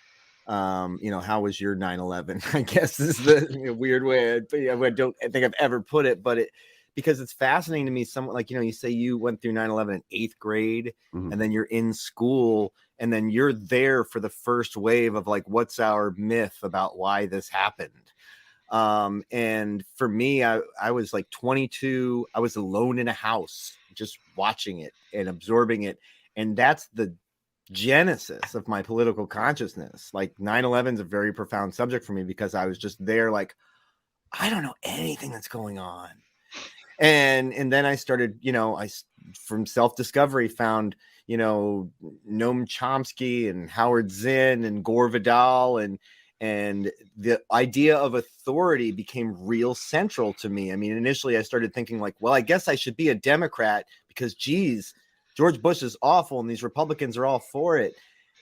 You know, how was your 9/11? I guess is the weird way. I don't think I've ever put it, but because it's fascinating to me. Someone, like, you know, you say you went through 9/11 in 8th grade, and then you're in school, and then you're there for the first wave of, like, what's our myth about why this happened. And for me, I was like 22. I was alone in a house, just watching it and absorbing it, and that's the genesis of my political consciousness. Like, 9/11 is a very profound subject for me because I was just there, like, I don't know anything that's going on. And then I started, you know, from self-discovery found, you know, Noam Chomsky and Howard Zinn and Gore Vidal, and the idea of authority became real central to me. I mean, initially I started thinking, like, well, I guess I should be a Democrat because, geez, George Bush is awful and these Republicans are all for it.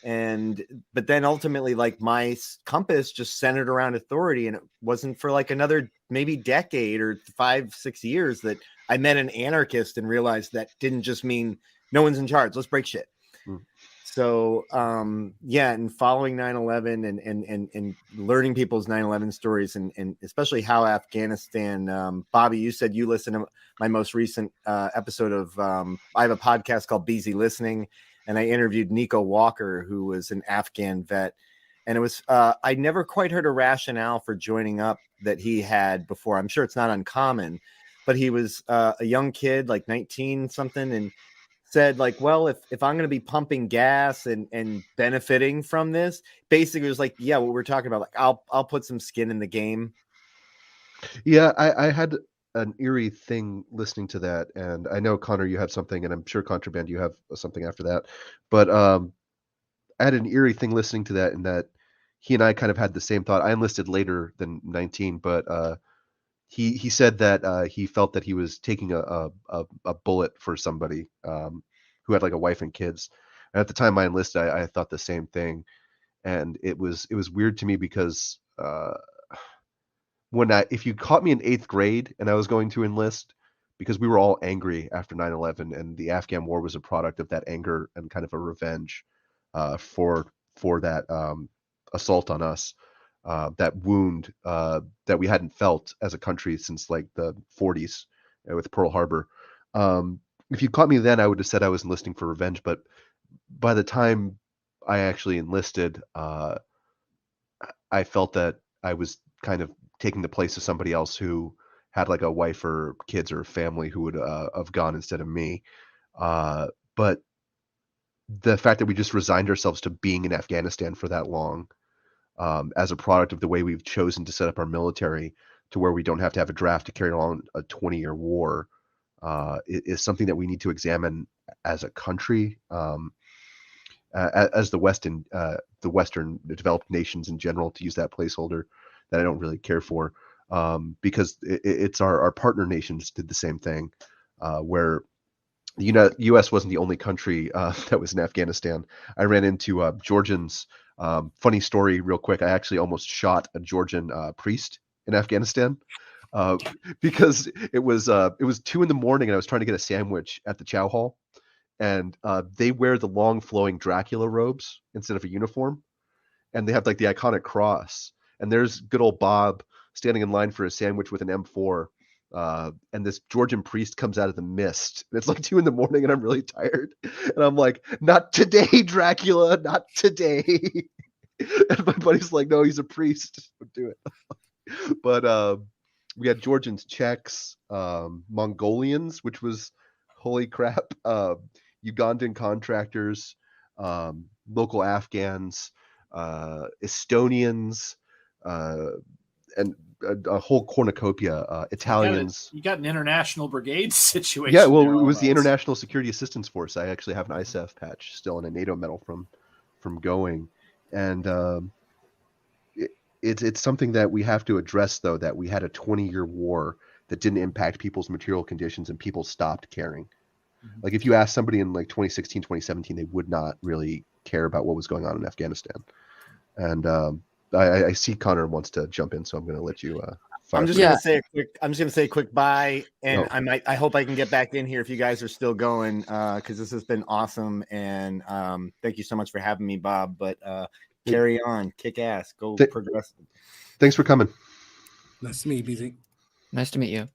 But then ultimately, like, my compass just centered around authority, and it wasn't for like another maybe decade or 5-6 years that I met an anarchist and realized that didn't just mean no one's in charge, let's break shit. So yeah, and following 9/11 and learning people's 9/11 stories, and especially how Afghanistan, Bobby, you said you listened to my most recent episode of I have a podcast called Busy Listening, and I interviewed Nico Walker, who was an Afghan vet. And it was I never quite heard a rationale for joining up that he had before. I'm sure it's not uncommon, but he was a young kid, like 19 something, and said, like, well, if I'm going to be pumping gas and benefiting from this, basically it was like, yeah, what we're talking about, like, I'll put some skin in the game. Yeah, I had an eerie thing listening to that, and I know, Connor, you have something, and I'm sure, Contraband, you have something after that. But I had an eerie thing listening to that, in that he and I kind of had the same thought. I enlisted later than 19, but he said that he felt that he was taking a bullet for somebody who had like a wife and kids. And at the time I enlisted, I thought the same thing, and it was weird to me because if you caught me in 8th grade and I was going to enlist, because we were all angry after 9/11, and the Afghan war was a product of that anger and kind of a revenge for that assault on us, that wound that we hadn't felt as a country since like the 40s with Pearl Harbor. If you caught me then, I would have said I was enlisting for revenge. But by the time I actually enlisted, I felt that I was kind of taking the place of somebody else who had like a wife or kids or family who would have gone instead of me. But the fact that we just resigned ourselves to being in Afghanistan for that long, as a product of the way we've chosen to set up our military, to where we don't have to have a draft to carry on a 20-year war, is something that we need to examine as a country, as the Western developed nations in general, to use that placeholder that I don't really care for, because it's our partner nations did the same thing, where the U.S. wasn't the only country that was in Afghanistan. I ran into Georgians. Funny story, real quick. I actually almost shot a Georgian priest in Afghanistan because it was 2 a.m. and I was trying to get a sandwich at the chow hall, and they wear the long flowing Dracula robes instead of a uniform, and they have like the iconic cross. And there's good old Bob standing in line for a sandwich with an M4. And this Georgian priest comes out of the mist. And it's like 2 a.m. and I'm really tired. And I'm like, not today, Dracula, not today. And my buddy's like, no, he's a priest. Don't do it. But we had Georgians, Czechs, Mongolians, which was holy crap, Ugandan contractors, local Afghans, Estonians, and a whole cornucopia, Italians. You got an international brigade situation. Yeah, well, it was the International Security Assistance Force. I actually have an ISAF patch still and a NATO medal from going, and it's something that we have to address, though, that we had a 20-year war that didn't impact people's material conditions, and people stopped caring. Mm-hmm. Like, if you ask somebody in like 2016, 2017, they would not really care about what was going on in Afghanistan. And I see Connor wants to jump in, so I'm going to let you. I'm just going to say a quick bye, and I hope I can get back in here if you guys are still going, because this has been awesome, and thank you so much for having me, Bob. But carry on, kick ass, go progressive. Thanks for coming. Nice to meet you, BZ. Nice to meet you.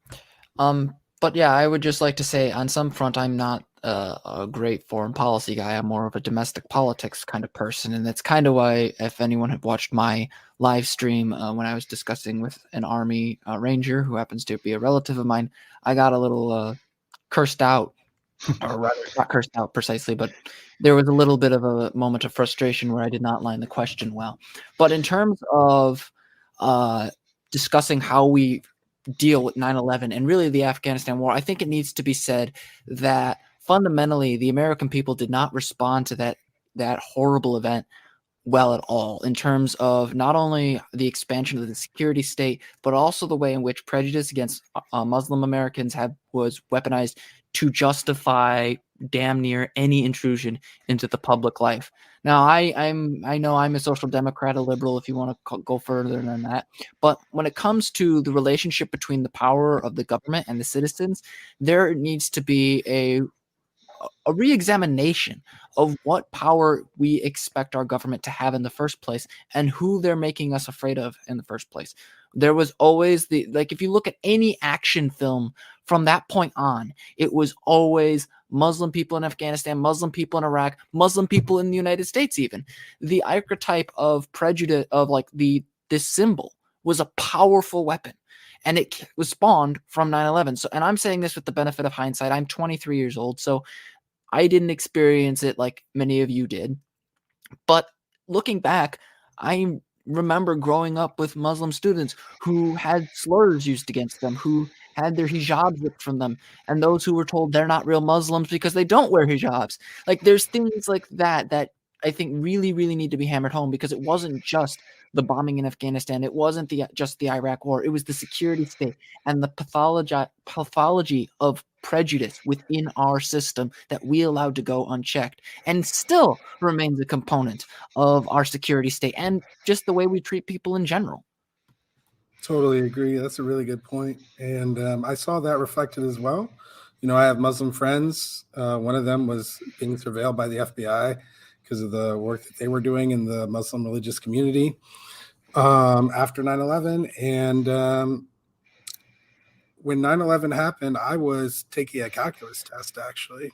But yeah, I would just like to say, on some front, I'm not a great foreign policy guy. I'm more of a domestic politics kind of person, and that's kind of why, if anyone had watched my live stream when I was discussing with an Army Ranger who happens to be a relative of mine, I got a little cursed out, or rather, not cursed out precisely, but there was a little bit of a moment of frustration where I did not line the question well. But in terms of discussing how we deal with 9/11 and really the Afghanistan war, I think it needs to be said that fundamentally the American people did not respond to that horrible event well at all, in terms of not only the expansion of the security state, but also the way in which prejudice against Muslim Americans was weaponized to justify damn near any intrusion into the public life. Now, I know I'm a social democrat, a liberal, if you want to go further than that. But when it comes to the relationship between the power of the government and the citizens, there needs to be a re-examination of what power we expect our government to have in the first place and who they're making us afraid of in the first place. There was always if you look at any action film from that point on, it was always Muslim people in Afghanistan, Muslim people in Iraq, Muslim people in the United States. Even the archetype of prejudice of this symbol was a powerful weapon, and it was spawned from 9/11. So, and I'm saying this with the benefit of hindsight. I'm 23 years old, so I didn't experience it like many of you did. But looking back, I remember growing up with Muslim students who had slurs used against them, who had their hijabs ripped from them, and those who were told they're not real Muslims because they don't wear hijabs. Like, there's things like that I think really, really need to be hammered home, because it wasn't just the bombing in Afghanistan. It wasn't just the Iraq war. It was the security state and the pathology of prejudice within our system that we allowed to go unchecked, and still remains a component of our security state and just the way we treat people in general. Totally agree. That's a really good point. And I saw that reflected as well. I have Muslim friends. One of them was being surveilled by the FBI because of the work that they were doing in the Muslim religious community after 9/11. And when 9/11 happened, I was taking a calculus test, actually.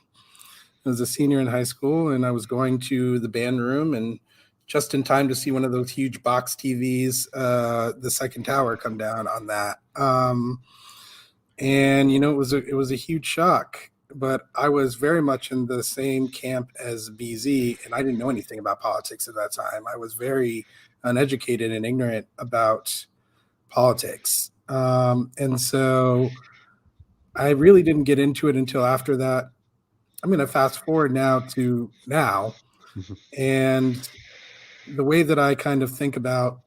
I was a senior in high school, and I was going to the band room, and just in time to see one of those huge box TVs, the second tower come down on that. And it was a huge shock. But I was very much in the same camp as BZ, and I didn't know anything about politics at that time. I was very uneducated and ignorant about politics. And so I really didn't get into it until after that. I'm going to fast forward now to now. And the way that I kind of think about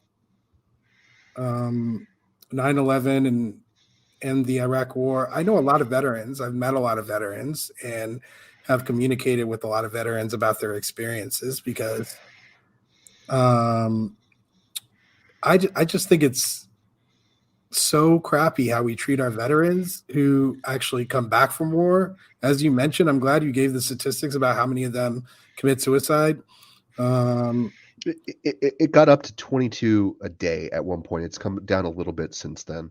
9/11 and the Iraq War, I know a lot of veterans. I've met a lot of veterans and have communicated with a lot of veterans about their experiences, because I just think it's so crappy how we treat our veterans who actually come back from war. As you mentioned, I'm glad you gave the statistics about how many of them commit suicide. It got up to 22 a day at one point. It's come down a little bit since then,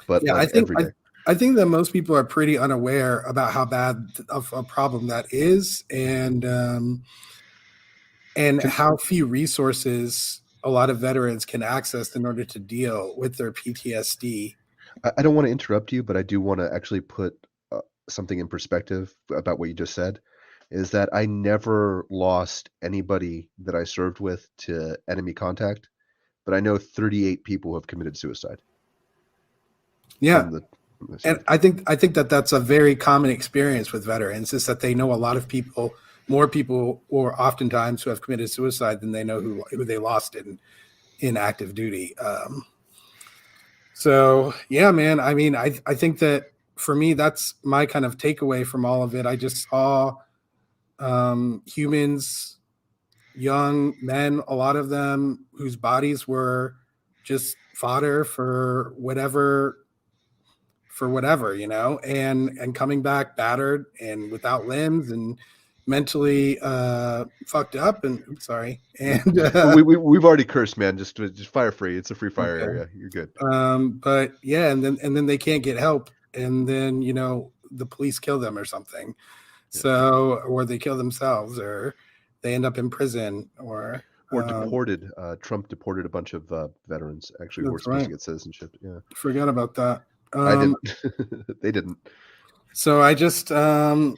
but yeah, every day. I think that most people are pretty unaware about how bad of a problem that is, and how few resources a lot of veterans can access in order to deal with their PTSD. I don't want to interrupt you, but I do want to actually put something in perspective about what you just said. Is that I never lost anybody that I served with to enemy contact, but I know 38 people who have committed suicide. Yeah. And I think that that's a very common experience with veterans, is that they know a lot of people, more people, or oftentimes, who have committed suicide than they know who they lost in active duty. So yeah, man. I mean, I think that for me, that's my kind of takeaway from all of it. I just saw humans, young men, a lot of them whose bodies were just fodder for whatever, and coming back battered and without limbs and mentally fucked up. And I'm sorry. And we've already cursed, man. Just fire free. It's a free fire area. You're good. But yeah, and then they can't get help, and then the police kill them or something. So, or they kill themselves, or they end up in prison, or deported. Trump deported a bunch of veterans, actually, who were supposed to get citizenship. Yeah, forgot about that. I didn't. They didn't. So I just that's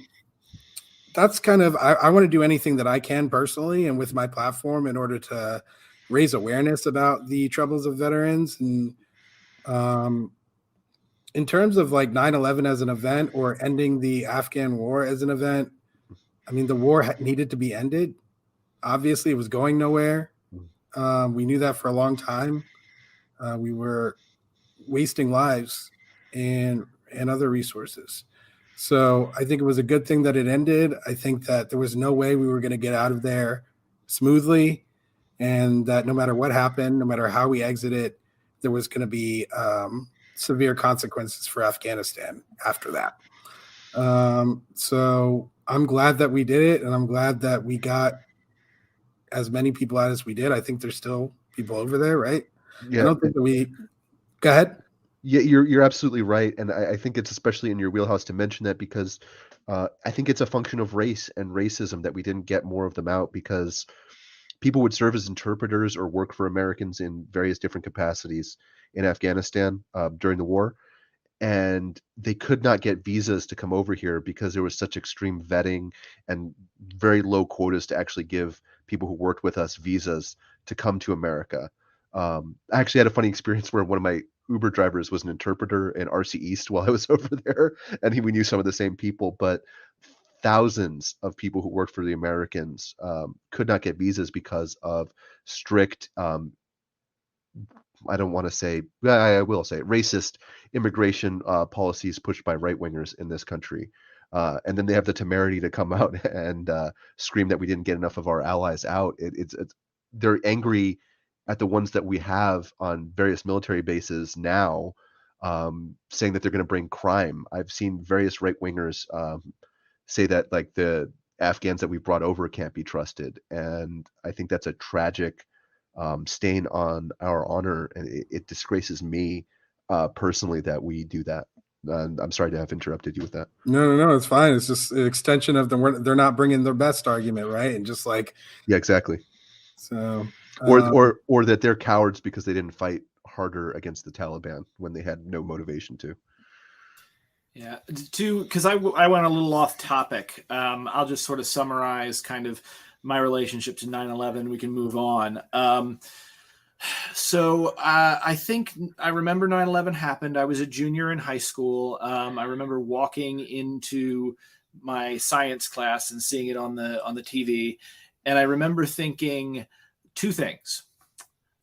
kind of I want to do anything that I can personally and with my platform in order to raise awareness about the troubles of veterans. And in terms of like 9/11 as an event, or ending the Afghan war as an event, I mean, the war needed to be ended. Obviously, it was going nowhere. We knew that for a long time. We were wasting lives and other resources. So I think it was a good thing that it ended. I think that there was no way we were going to get out of there smoothly, and that no matter what happened, no matter how we exited, there was going to be severe consequences for Afghanistan after that. So I'm glad that we did it, and I'm glad that we got as many people out as we did. I think there's still people over there, right? Yeah. I don't think that we. Go ahead. Yeah, you're absolutely right, and I think it's especially in your wheelhouse to mention that because I think it's a function of race and racism that we didn't get more of them out because people would serve as interpreters or work for Americans in various different capacities in Afghanistan during the war, and they could not get visas to come over here because there was such extreme vetting and very low quotas to actually give people who worked with us visas to come to America. I actually had a funny experience where one of my Uber drivers was an interpreter in RC East while I was over there, and we knew some of the same people, but thousands of people who worked for the Americans could not get visas because of strict I don't want to say, I will say racist immigration policies pushed by right wingers in this country. And then they have the temerity to come out and scream that we didn't get enough of our allies out. They're angry at the ones that we have on various military bases now, saying that they're going to bring crime. I've seen various right wingers say that like the Afghans that we brought over can't be trusted, and I think that's a tragic stain on our honor, and it disgraces me personally that we do that. I'm sorry to have interrupted you with that. No, it's fine. It's just an extension of they're not bringing their best argument, right? And just like, yeah, exactly. So, or that they're cowards because they didn't fight harder against the Taliban when they had no motivation to. Yeah, because I went a little off topic. I'll just sort of summarize kind of my relationship to 9/11. We can move on. So I think I remember 9/11 happened. I was a junior in high school. I remember walking into my science class and seeing it on the TV, and I remember thinking two things.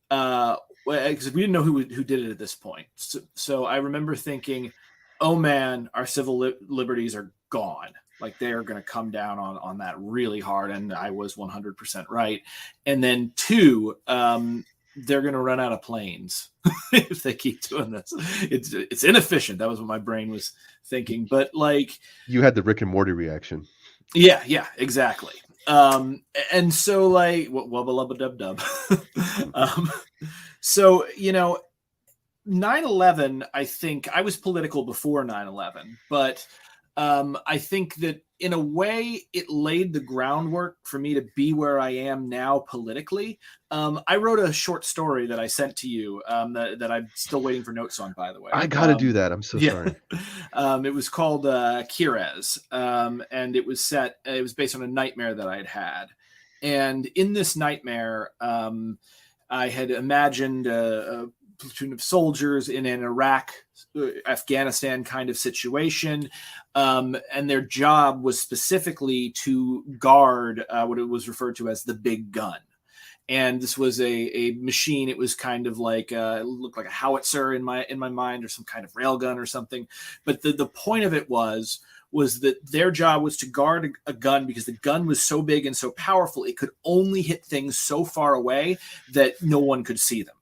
Because we didn't know who did it at this point. So I remember thinking, oh man, our civil liberties are gone. Like they are going to come down on that really hard. And I was 100% right. And then two, they're going to run out of planes if they keep doing this. It's inefficient. That was what my brain was thinking. But like, you had the Rick and Morty reaction. Yeah, exactly. And so like, wubba lubba dub dub. So, 9/11, I think I was political before 9/11, but I think that in a way it laid the groundwork for me to be where I am now politically. I wrote a short story that I sent to you that I'm still waiting for notes on, by the way. I got to do that. I'm so sorry. It was called Kirez, and it was based on a nightmare that I had. And in this nightmare, I had imagined a platoon of soldiers in an Afghanistan kind of situation. And their job was specifically to guard what it was referred to as the big gun. And this was a machine. It was kind of like it looked like a howitzer in my mind, or some kind of railgun or something. But the point of it was that their job was to guard a gun because the gun was so big and so powerful, it could only hit things so far away that no one could see them.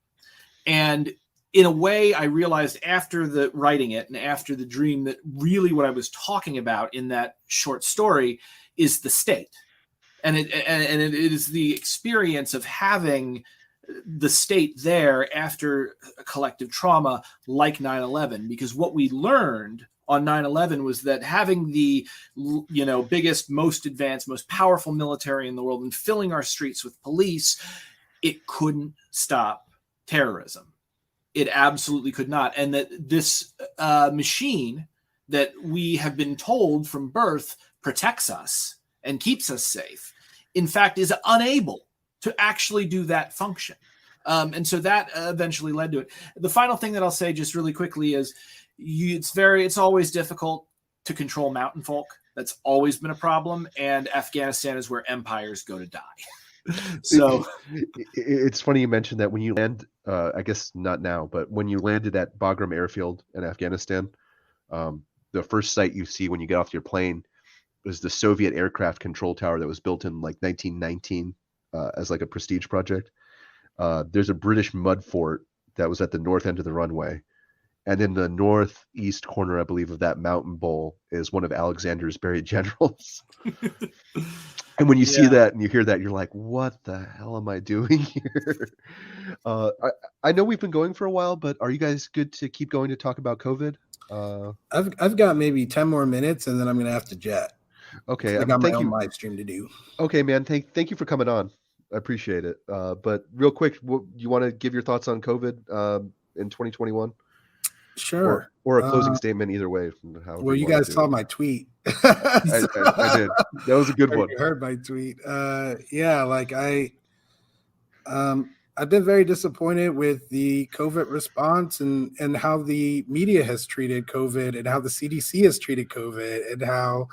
And in a way, I realized after writing it and after the dream that really what I was talking about in that short story is the state. And it is the experience of having the state there after a collective trauma like 9/11, because what we learned on 9/11 was that having the biggest, most advanced, most powerful military in the world and filling our streets with police, it couldn't stop terrorism. It absolutely could not. And that this machine that we have been told from birth protects us and keeps us safe, in fact, is unable to actually do that function. And so that eventually led to it. The final thing that I'll say just really quickly is it's always difficult to control mountain folk. That's always been a problem. And Afghanistan is where empires go to die. So it's funny you mentioned that when you land, I guess not now, but when you landed at Bagram Airfield in Afghanistan, the first sight you see when you get off your plane is the Soviet aircraft control tower that was built in like 1919 as like a prestige project. There's a British mud fort that was at the north end of the runway. And in the northeast corner, I believe, of that mountain bowl is one of Alexander's buried generals. And when you see that and you hear that, you're like, what the hell am I doing here? I know we've been going for a while, but are you guys good to keep going to talk about COVID? I've got maybe 10 more minutes, and then I'm going to have to jet. Okay. I got my own live stream to do. Okay, man. Thank you for coming on. I appreciate it. But real quick, you want to give your thoughts on COVID in 2021? Sure. Or a closing statement, either way. Well, you guys saw my tweet. I did. That was a good one. You heard my tweet. Yeah, like I've been very disappointed with the COVID response and how the media has treated COVID and how the CDC has treated COVID and how,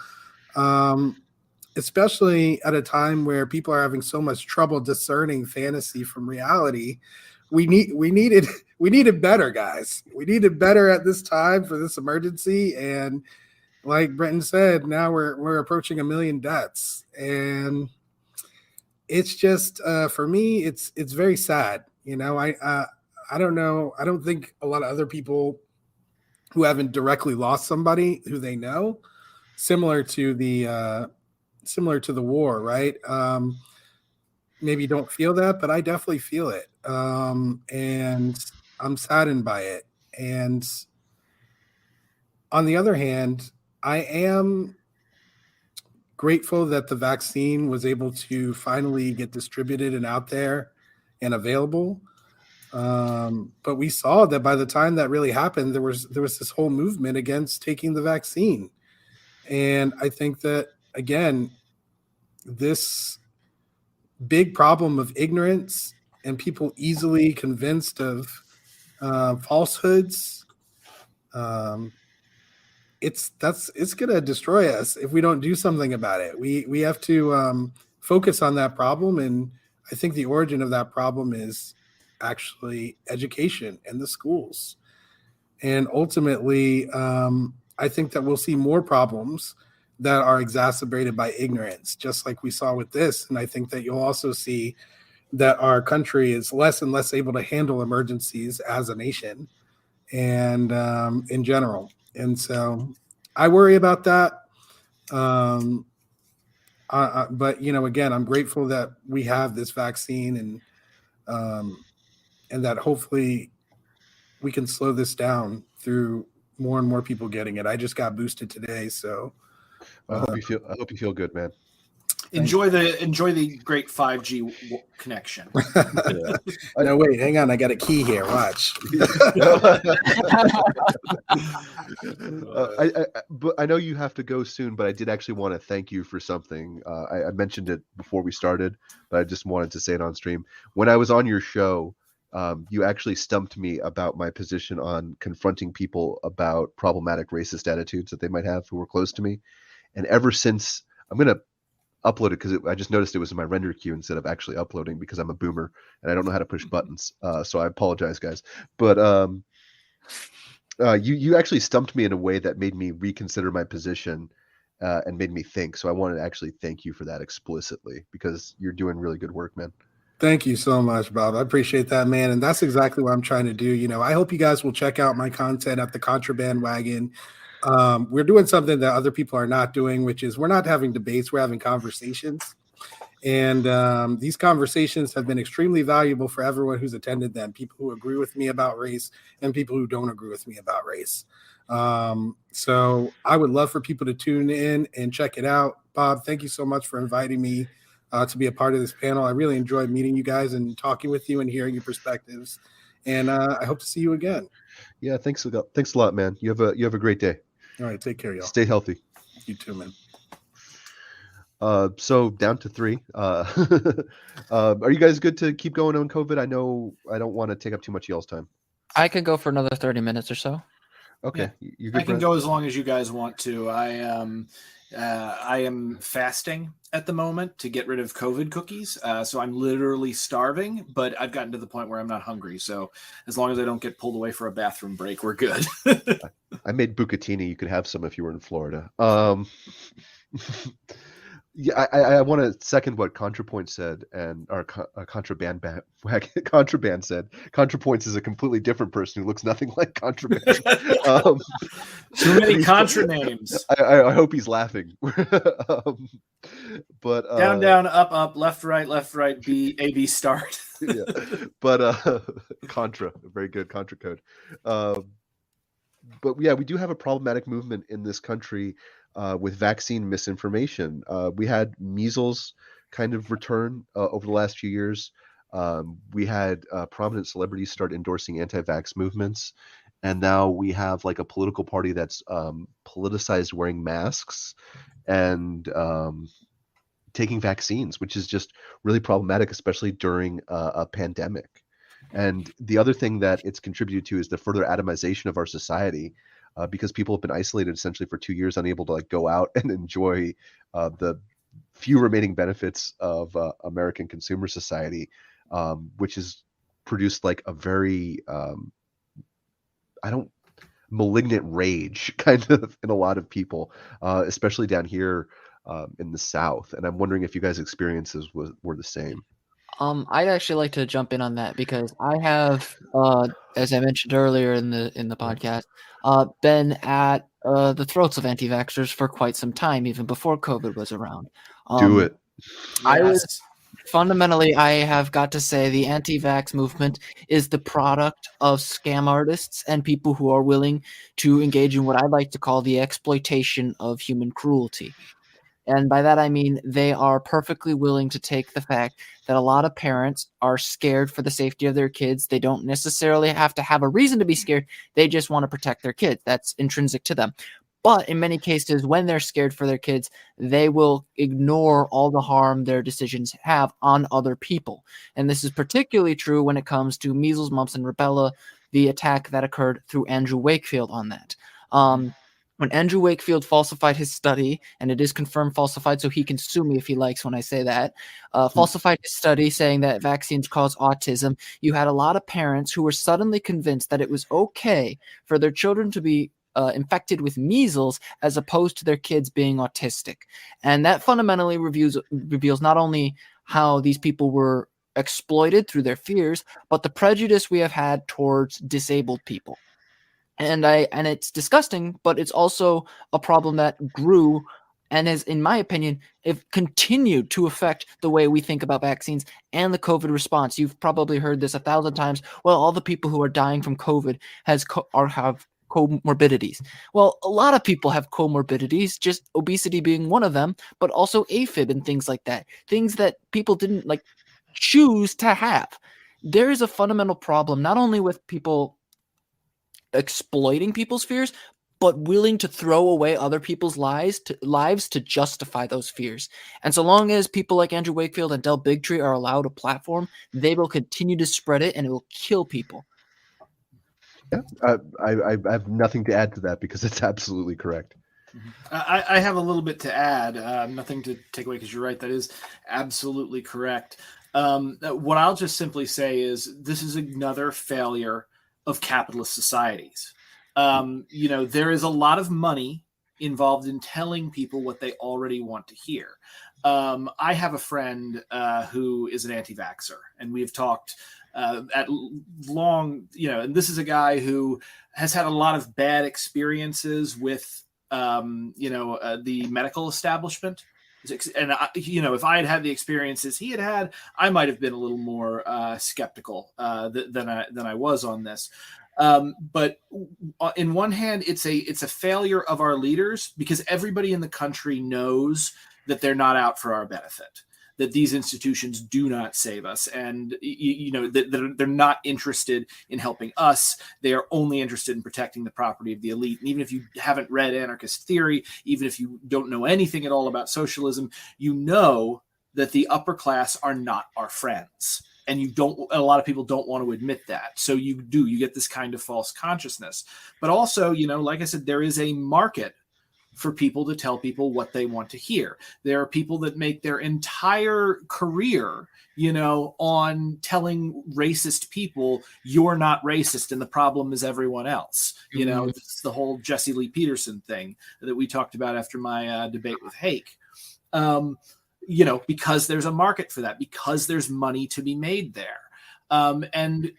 especially at a time where people are having so much trouble discerning fantasy from reality, we needed better, guys. We needed better at this time for this emergency. And like Brenton said, now we're approaching 1 million deaths. And it's just for me, it's very sad. You know, I don't know. I don't think a lot of other people who haven't directly lost somebody who they know, similar to the war, right? Maybe don't feel that, but I definitely feel it. And I'm saddened by it. And on the other hand, I am grateful that the vaccine was able to finally get distributed and out there and available. But we saw that by the time that really happened, there was this whole movement against taking the vaccine. And I think that, again, this big problem of ignorance and people easily convinced of falsehoods, it's going to destroy us if we don't do something about it. We have to focus on that problem, and I think the origin of that problem is actually education and the schools. And ultimately, I think that we'll see more problems that are exacerbated by ignorance, just like we saw with this. And I think that you'll also see that our country is less and less able to handle emergencies as a nation and in general. And so I worry about that. But, you know, again, I'm grateful that we have this vaccine and that hopefully we can slow this down through more and more people getting it. I just got boosted today, so I hope you feel good, man. Enjoy the great 5G connection. No, wait, hang on. I got a key here. Watch. But I know you have to go soon, but I did actually want to thank you for something. I mentioned it before we started, but I just wanted to say it on stream. When I was on your show, you actually stumped me about my position on confronting people about problematic racist attitudes that they might have who were close to me. And ever since, I'm going to upload it because I just noticed it was in my render queue instead of actually uploading because I'm a boomer and I don't know how to push buttons. So I apologize, guys. But you actually stumped me in a way that made me reconsider my position and made me think. So I wanted to actually thank you for that explicitly because you're doing really good work, man. Thank you so much, Bob. I appreciate that, man. And that's exactly what I'm trying to do. You know, I hope you guys will check out my content at the Contraband Wagon. We're doing something that other people are not doing, which is we're not having debates, we're having conversations. And these conversations have been extremely valuable for everyone who's attended them, people who agree with me about race and people who don't agree with me about race. So I would love for people to tune in and check it out. Bob, thank you so much for inviting me to be a part of this panel. I really enjoyed meeting you guys and talking with you and hearing your perspectives. And I hope to see you again. Yeah, thanks a lot, man. You have a great day. All right, take care, y'all. Stay healthy. You too, man. So down to 3. Are you guys good to keep going on COVID? I know I don't want to take up too much of y'all's time. I could go for another 30 minutes or so. Okay, Yeah. you're good. I can go as long as you guys want to. I am fasting at the moment to get rid of COVID cookies. So I'm literally starving, but I've gotten to the point where I'm not hungry. So as long as I don't get pulled away for a bathroom break, we're good. I made bucatini. You could have some if you were in Florida. Yeah, I want to second what ContraPoint said, and our Contraband said. ContraPoints is a completely different person who looks nothing like Contraband. Um, Too many he's- contra names. I hope he's laughing. But Down, down, up, up, left, right, B, A, B, start. yeah, but Contra, very good Contra code. But yeah, we do have a problematic movement in this country with vaccine misinformation. We had measles kind of return over the last few years. We had prominent celebrities start endorsing anti-vax movements, and now we have like a political party that's politicized wearing masks and taking vaccines, which is just really problematic, especially during a pandemic. And the other thing that it's contributed to is the further atomization of our society, because people have been isolated essentially for 2 years, unable to like go out and enjoy the few remaining benefits of American consumer society, which has produced like a very malignant rage kind of in a lot of people, especially down here in the South. And I'm wondering if you guys' experiences were the same. I'd actually like to jump in on that because I have, as I mentioned earlier in the podcast, been at the throats of anti-vaxxers for quite some time, even before COVID was around. Do it. I was Yes. fundamentally, I have got to say, the anti-vax movement is the product of scam artists and people who are willing to engage in what I like to call the exploitation of human cruelty. And by that, I mean they are perfectly willing to take the fact that a lot of parents are scared for the safety of their kids. They don't necessarily have to have a reason to be scared. They just want to protect their kids. That's intrinsic to them. But in many cases, when they're scared for their kids, they will ignore all the harm their decisions have on other people. And this is particularly true when it comes to measles, mumps, and rubella, the attack that occurred through Andrew Wakefield on that. When Andrew Wakefield falsified his study, and it is confirmed falsified, so he can sue me if he likes when I say that, falsified his study saying that vaccines cause autism, you had a lot of parents who were suddenly convinced that it was okay for their children to be infected with measles as opposed to their kids being autistic. And that fundamentally reveals not only how these people were exploited through their fears, but the prejudice we have had towards disabled people. And it's disgusting, but it's also a problem that grew and has, in my opinion, if continued to affect the way we think about vaccines and the COVID response. You've probably heard this 1,000 times. Well, all the people who are dying from COVID have comorbidities. Well, a lot of people have comorbidities, just obesity being one of them, but also AFib and things like that. Things that people didn't like choose to have. There is a fundamental problem, not only with people exploiting people's fears, but willing to throw away other people's lives to justify those fears. And so long as people like Andrew Wakefield and Del Bigtree are allowed a platform, they will continue to spread it, and it will kill people. Yeah, I have nothing to add to that because it's absolutely correct. I have a little bit to add. Nothing to take away because you're right. That is absolutely correct. What I'll just simply say is this is another failure of capitalist societies. There is a lot of money involved in telling people what they already want to hear. I have a friend who is an anti-vaxxer, and we've talked at long, and this is a guy who has had a lot of bad experiences with, the medical establishment. And if I had had the experiences he had, I might have been a little more skeptical than I was on this. But in one hand, it's a failure of our leaders because everybody in the country knows that they're not out for our benefit, that these institutions do not save us, and that they're not interested in helping us. They are only interested in protecting the property of the elite. And even if you haven't read anarchist theory, even if you don't know anything at all about socialism, you know that the upper class are not our friends. And a lot of people don't want to admit that. So you get this kind of false consciousness. But also, like I said, there is a market for people to tell people what they want to hear. There are people that make their entire career, on telling racist people, you're not racist and the problem is everyone else. It's the whole Jesse Lee Peterson thing that we talked about after my debate with Hake. Because there's a market for that, because there's money to be made there. And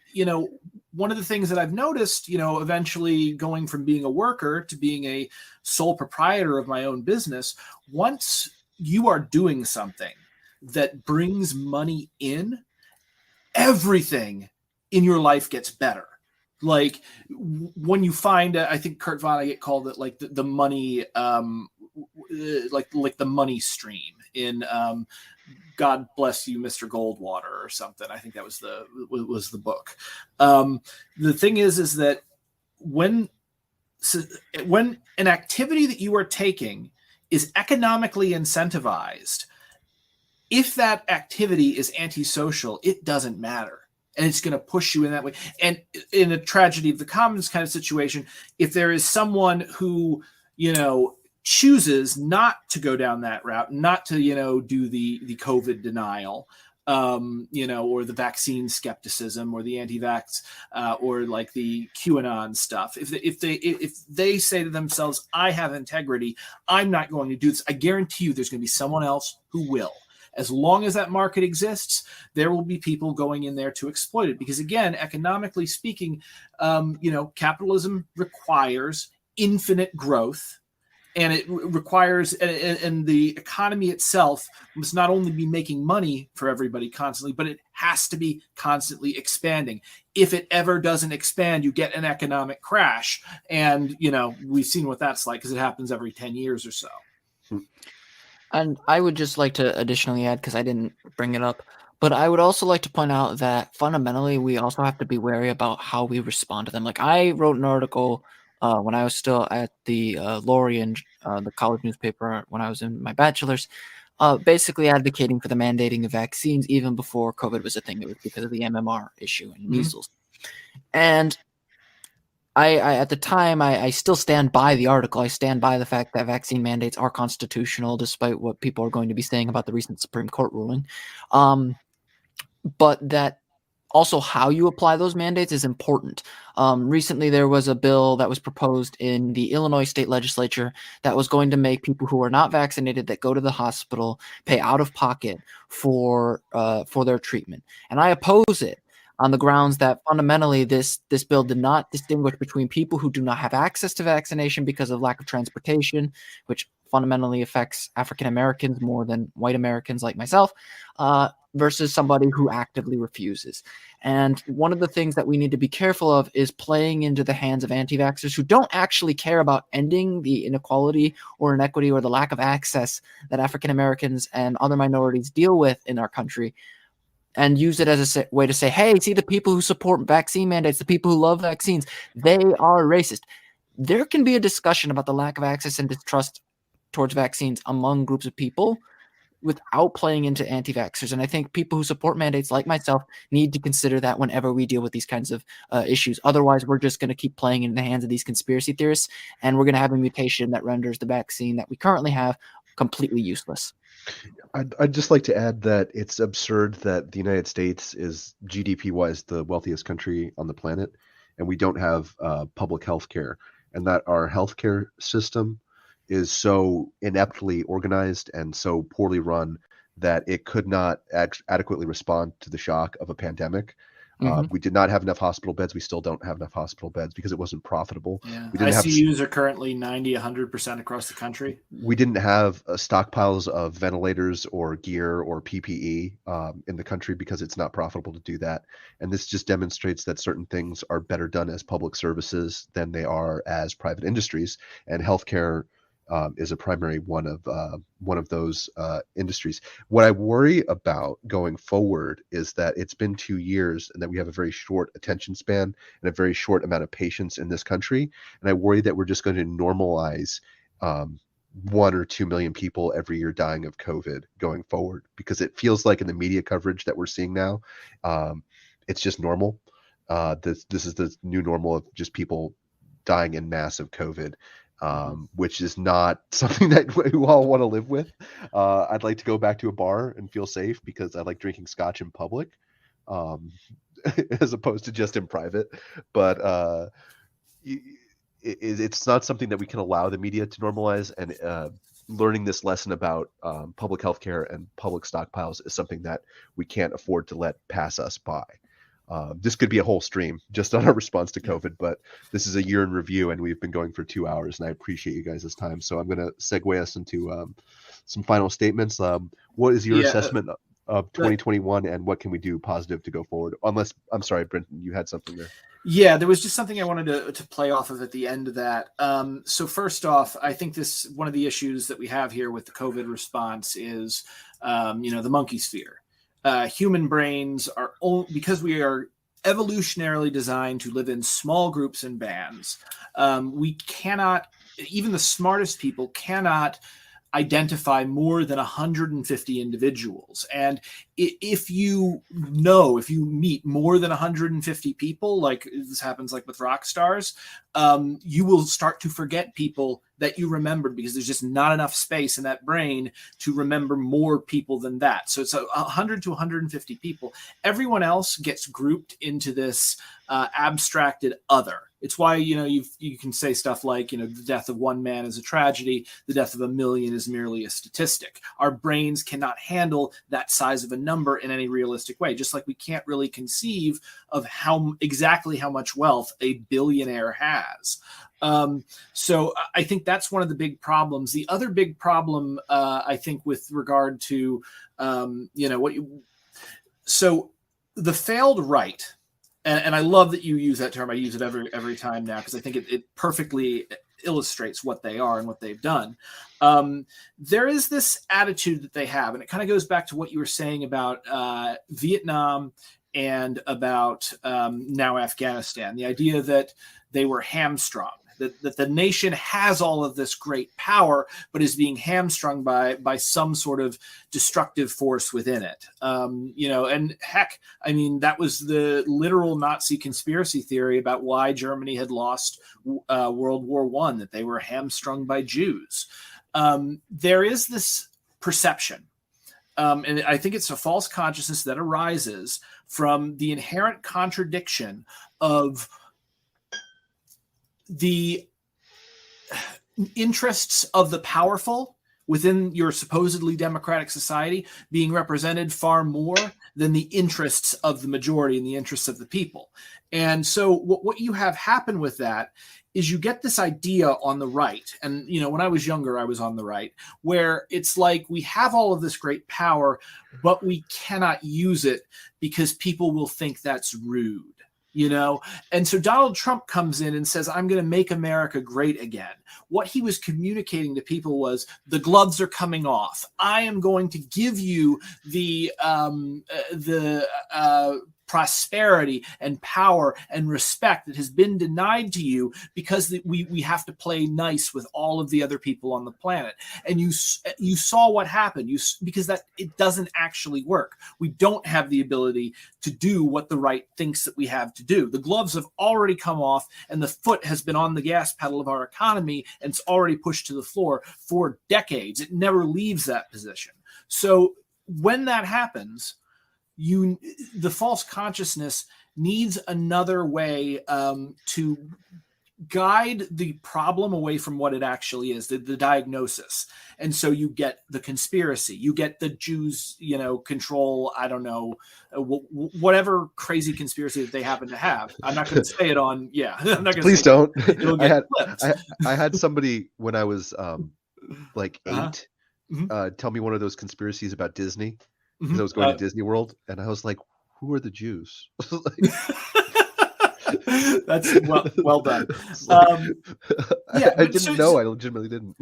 one of the things that I've noticed, eventually going from being a worker to being a sole proprietor of my own business, once you are doing something that brings money in, everything in your life gets better. Like when you find, I think Kurt Vonnegut called it like the money, like the money stream in God Bless You, Mr. Goldwater, or something. I think that was the book. The thing is that when an activity that you are taking is economically incentivized, if that activity is antisocial, it doesn't matter. And it's going to push you in that way. And in a tragedy of the commons kind of situation, if there is someone who, chooses not to go down that route, not to, do the COVID denial, or the vaccine skepticism or the anti-vax, or like the QAnon stuff. If they say to themselves, I have integrity, I'm not going to do this, I guarantee you there's going to be someone else who will. As long as that market exists, there will be people going in there to exploit it. Because again, economically speaking, capitalism requires infinite growth. And it requires, and the economy itself must not only be making money for everybody constantly, but it has to be constantly expanding. If it ever doesn't expand, you get an economic crash. And, we've seen what that's like because it happens every 10 years or so. And I would just like to additionally add, because I didn't bring it up, but I would also like to point out that fundamentally we also have to be wary about how we respond to them. Like I wrote an article when I was still at the Lorien, the college newspaper, when I was in my bachelor's, basically advocating for the mandating of vaccines even before COVID was a thing. It was because of the MMR issue and measles. And I at the time, I still stand by the article. I stand by the fact that vaccine mandates are constitutional, despite what people are going to be saying about the recent Supreme Court ruling. But that also how you apply those mandates is important. Recently, there was a bill that was proposed in the Illinois state legislature that was going to make people who are not vaccinated that go to the hospital pay out of pocket for their treatment. And I oppose it on the grounds that fundamentally this bill did not distinguish between people who do not have access to vaccination because of lack of transportation, which fundamentally affects African Americans more than white Americans like myself, versus somebody who actively refuses. And one of the things that we need to be careful of is playing into the hands of anti-vaxxers who don't actually care about ending the inequality or inequity or the lack of access that African Americans and other minorities deal with in our country, and use it as a way to say, hey, see the people who support vaccine mandates, the people who love vaccines, they are racist. There can be a discussion about the lack of access and distrust towards vaccines among groups of people without playing into anti-vaxxers. And I think people who support mandates like myself need to consider that whenever we deal with these kinds of issues. Otherwise, we're just going to keep playing in the hands of these conspiracy theorists, and we're going to have a mutation that renders the vaccine that we currently have completely useless. I'd just like to add that it's absurd that the United States is GDP-wise the wealthiest country on the planet, and we don't have public health care, and that our healthcare system is so ineptly organized and so poorly run that it could not adequately respond to the shock of a pandemic. We did not have enough hospital beds. We still don't have enough hospital beds because it wasn't profitable. Yeah. We didn't ICUs are currently 90, 100% across the country. We didn't have stockpiles of ventilators or gear or PPE in the country because it's not profitable to do that. And this just demonstrates that certain things are better done as public services than they are as private industries. And healthcare is a primary one of those industries. What I worry about going forward is that it's been 2 years and that we have a very short attention span and a very short amount of patience in this country. And I worry that we're just going to normalize 1 or 2 million people every year dying of COVID going forward, because it feels like in the media coverage that we're seeing now, it's just normal. This is the new normal of just people dying in mass of COVID. which is not something that we all want to live with. I'd like to go back to a bar and feel safe because I like drinking scotch in public, as opposed to just in private. But it's not something that we can allow the media to normalize. And learning this lesson about public health care and public stockpiles is something that we can't afford to let pass us by. This could be a whole stream just on our response to COVID, but this is a year in review and we've been going for 2 hours, and I appreciate you guys' time. So I'm going to segue us into some final statements. What is your assessment of 2021 and what can we do positive to go forward? Unless, I'm sorry, Brenton, you had something there. Yeah, there was just something I wanted to play off of at the end of that. So first off, I think one of the issues that we have here with the COVID response is, the monkey sphere. Human brains are, because we are evolutionarily designed to live in small groups and bands. We cannot, even the smartest people cannot identify more than 150 individuals. And if you meet more than 150 people, like this happens like with rock stars, you will start to forget people that you remembered because there's just not enough space in that brain to remember more people than that. So it's 100 to 150 people. Everyone else gets grouped into this abstracted other. It's why, you can say stuff like, the death of one man is a tragedy. The death of a million is merely a statistic. Our brains cannot handle that size of a number in any realistic way, just like we can't really conceive of exactly how much wealth a billionaire has. So I think that's one of the big problems. The other big problem, I think, with regard to, so the failed right, and I love that you use that term. I use it every time now because I think it perfectly illustrates what they are and what they've done. There is this attitude that they have, and it kind of goes back to what you were saying about Vietnam and about now Afghanistan, the idea that they were hamstrung, that the nation has all of this great power, but is being hamstrung by some sort of destructive force within it. And heck, I mean, that was the literal Nazi conspiracy theory about why Germany had lost World War I, that they were hamstrung by Jews. There is this perception, and I think it's a false consciousness that arises from the inherent contradiction of the interests of the powerful within your supposedly democratic society being represented far more than the interests of the majority and the interests of the people. And so what you have happen with that is you get this idea on the right. And, when I was younger, I was on the right, where it's like we have all of this great power, but we cannot use it because people will think that's rude. And so Donald Trump comes in and says, I'm going to make America great again. What he was communicating to people was the gloves are coming off. I am going to give you the prosperity and power and respect that has been denied to you because we have to play nice with all of the other people on the planet. And you saw what happened because that it doesn't actually work. We don't have the ability to do what the right thinks that we have to do. The gloves have already come off and the foot has been on the gas pedal of our economy and it's already pushed to the floor for decades. It never leaves that position. So when that happens, the false consciousness needs another way to guide the problem away from what it actually is, the diagnosis. And so you get the conspiracy, you get the Jews, control, I don't know, whatever crazy conspiracy that they happen to have. I'm not going to say it on, I'm not going to Please don't. I had somebody when I was like 8 Uh-huh. tell me one of those conspiracies about Disney. Because I was going to Disney World, and I was like, "Who are the Jews?" That's well done. I didn't know. I legitimately didn't.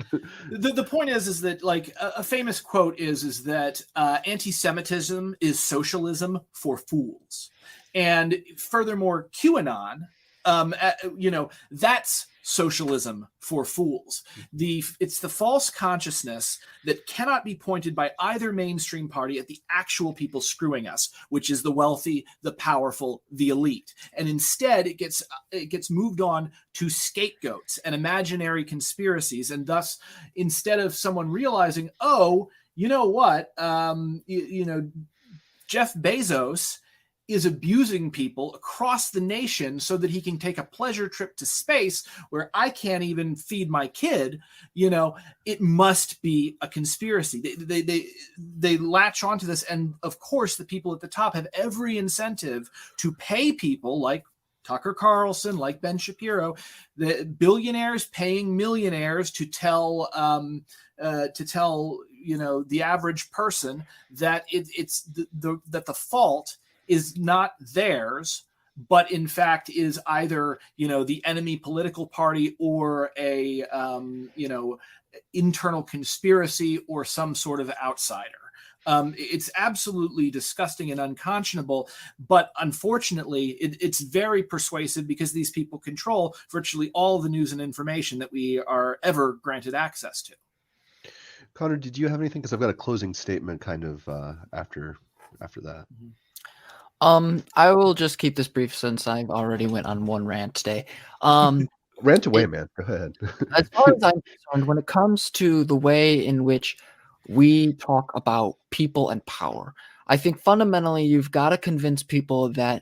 The point is that like a famous quote is that anti-Semitism is socialism for fools, and furthermore, QAnon That's socialism for fools. It's the false consciousness that cannot be pointed by either mainstream party at the actual people screwing us, which is the wealthy, the powerful, the elite. And instead it gets moved on to scapegoats and imaginary conspiracies. And thus, instead of someone realizing, oh, you know what, Jeff Bezos is abusing people across the nation so that he can take a pleasure trip to space where I can't even feed my kid, it must be a conspiracy. They latch onto this. And of course, the people at the top have every incentive to pay people like Tucker Carlson, like Ben Shapiro, the billionaires paying millionaires to tell the average person that that the fault is not theirs, but in fact is either the enemy political party or a internal conspiracy or some sort of outsider. It's absolutely disgusting and unconscionable, but unfortunately, it's very persuasive because these people control virtually all the news and information that we are ever granted access to. Connor, did you have anything? Because I've got a closing statement kind of after that. I will just keep this brief since I've already went on one rant today. Rant away, man. Go ahead. As far as I'm concerned, when it comes to the way in which we talk about people and power, I think fundamentally you've got to convince people that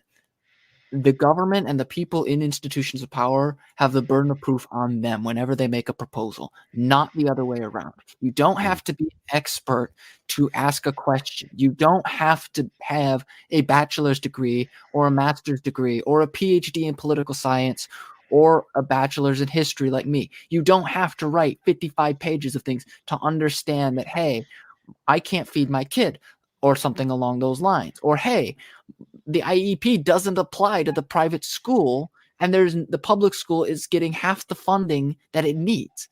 the government and the people in institutions of power have the burden of proof on them whenever they make a proposal, not the other way around. You don't have to be an expert to ask a question. You don't have to have a bachelor's degree or a master's degree or a PhD in political science or a bachelor's in history like me. You don't have to write 55 pages of things to understand that, hey, I can't feed my kid or something along those lines. Or, hey, the IEP doesn't apply to the private school and the public school is getting half the funding that it needs.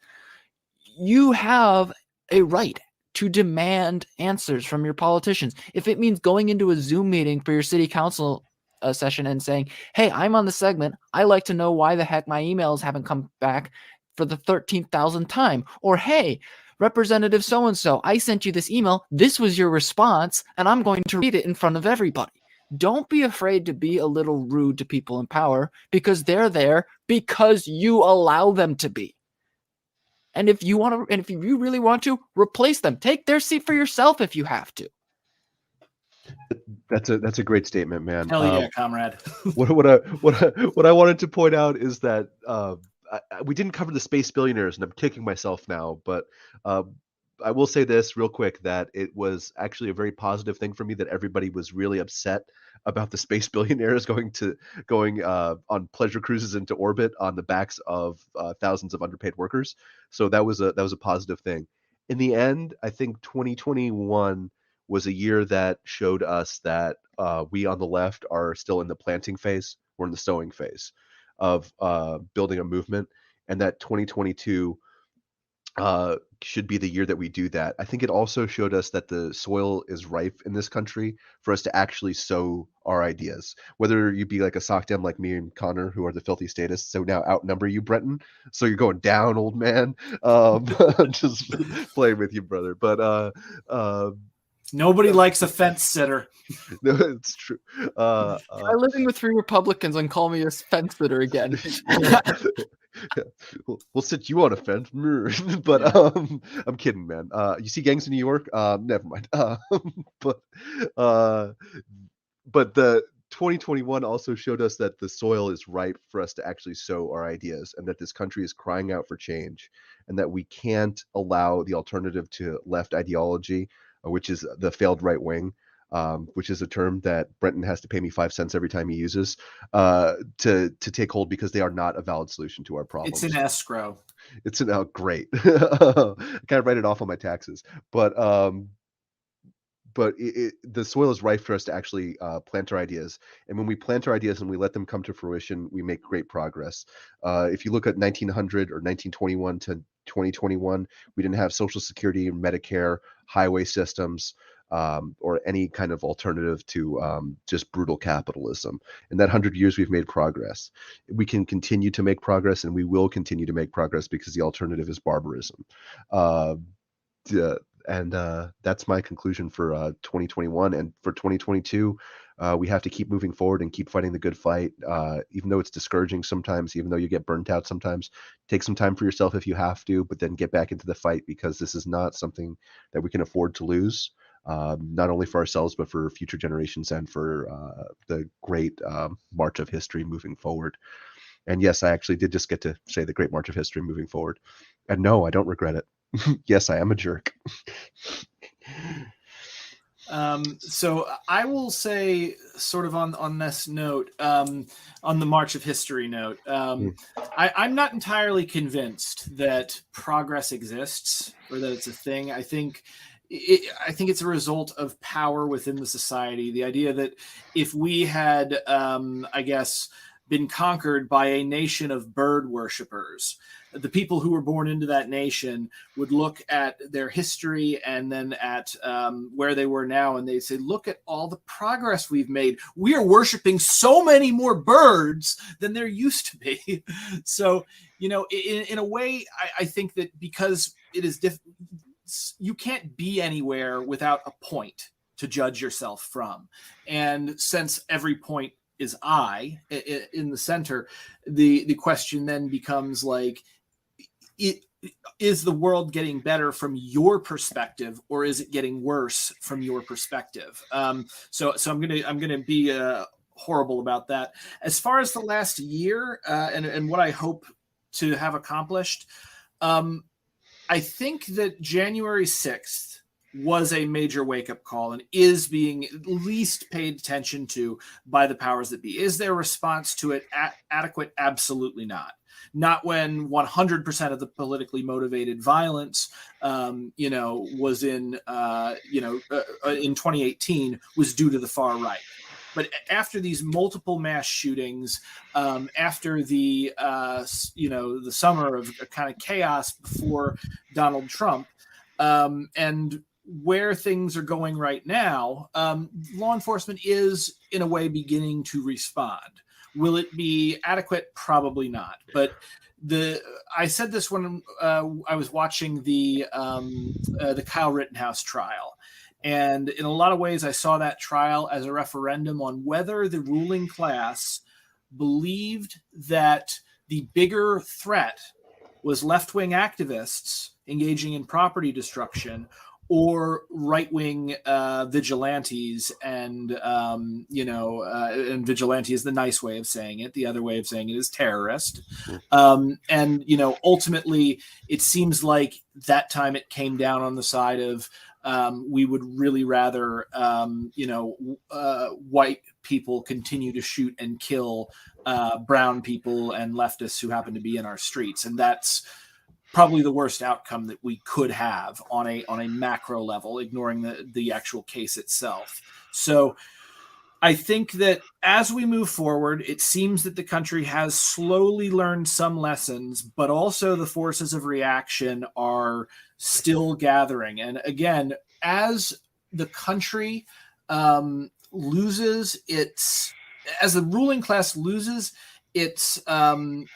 You have a right to demand answers from your politicians. If it means going into a Zoom meeting for your city council session and saying, hey, I'm on the segment. I like to know why the heck my emails haven't come back for the 13,000th time. Or, hey, Representative so-and-so, I sent you this email. This was your response, and I'm going to read it in front of everybody. Don't be afraid to be a little rude to people in power because they're there because you allow them to be. And if you want to, and if you really want to, replace them. Take their seat for yourself if you have to. That's a great statement, man. Hell yeah, comrade. What I wanted to point out is that we didn't cover the space billionaires, and I'm kicking myself now, but I will say this real quick, that it was actually a very positive thing for me that everybody was really upset about the space billionaires going on pleasure cruises into orbit on the backs of thousands of underpaid workers. So that was a positive thing. In the end, I think 2021 was a year that showed us that we on the left are still in the planting phase. We're in the sowing phase of building a movement, and that 2022 should be the year that we do that. I think it also showed us that the soil is ripe in this country for us to actually sow our ideas. Whether you be like a sockdem like me and Connor, who are the filthy statists, so now outnumber you, Brenton. So you're going down, old man. Just playing with you, brother. But nobody likes a fence sitter. No, it's true. Try living with 3 Republicans and call me a fence sitter again. We'll sit you on a fence. But I'm kidding, man. You see gangs in New York? Never mind. But the 2021 also showed us that the soil is ripe for us to actually sow our ideas, and that this country is crying out for change, and that we can't allow the alternative to left ideology, which is the failed right wing, which is a term that Brenton has to pay me 5 cents every time he uses, to take hold, because they are not a valid solution to our problems. It's an escrow. It's an great. I kind of write it off on my taxes, but the soil is ripe for us to actually plant our ideas. And when we plant our ideas and we let them come to fruition, we make great progress. If you look at 1900 or 1921 to 2021, we didn't have Social Security, Medicare, highway systems. or any kind of alternative to just brutal capitalism. In that 100 years, we've made progress. We can continue to make progress, and we will continue to make progress because the alternative is barbarism. Uh, and that's my conclusion for 2021. And for 2022, we have to keep moving forward and keep fighting the good fight, even though it's discouraging sometimes, even though you get burnt out sometimes. Take some time for yourself if you have to, but then get back into the fight, because this is not something that we can afford to lose, not only for ourselves, but for future generations and for the great march of history moving forward. And yes, I actually did just get to say the great march of history moving forward. And no, I don't regret it. Yes, I am a jerk. So I will say, sort of on this note, on the March of History note, I'm not entirely convinced that progress exists or that it's a thing. I think it's a result of power within the society. The idea that if we had, been conquered by a nation of bird worshippers, the people who were born into that nation would look at their history and then at where they were now, and they'd say, look at all the progress we've made. We are worshiping so many more birds than there used to be. So, in a way, I think that because it is you can't be anywhere without a point to judge yourself from. And since every point is I in the center, the question then becomes like, is the world getting better from your perspective, or is it getting worse from your perspective? So I'm gonna be horrible about that. As far as the last year and what I hope to have accomplished, I think that January 6th was a major wake-up call and is being at least paid attention to by the powers that be. Is their response to it adequate? Absolutely not. Not when 100% of the politically motivated violence, was in 2018 was due to the far right. But after these multiple mass shootings, after the summer of kind of chaos before Donald Trump, and where things are going right now, law enforcement is in a way beginning to respond. Will it be adequate? Probably not. But I said this when I was watching the Kyle Rittenhouse trial. And in a lot of ways, I saw that trial as a referendum on whether the ruling class believed that the bigger threat was left-wing activists engaging in property destruction, or right-wing vigilantes, and and vigilante is the nice way of saying it. The other way of saying it is terrorist. And ultimately, it seems like that time it came down on the side of we would really rather white people continue to shoot and kill brown people and leftists who happen to be in our streets, and that's probably the worst outcome that we could have on a macro level, ignoring the actual case itself. So I think that as we move forward, it seems that the country has slowly learned some lessons, but also the forces of reaction are still gathering. And again, as the country as the ruling class loses its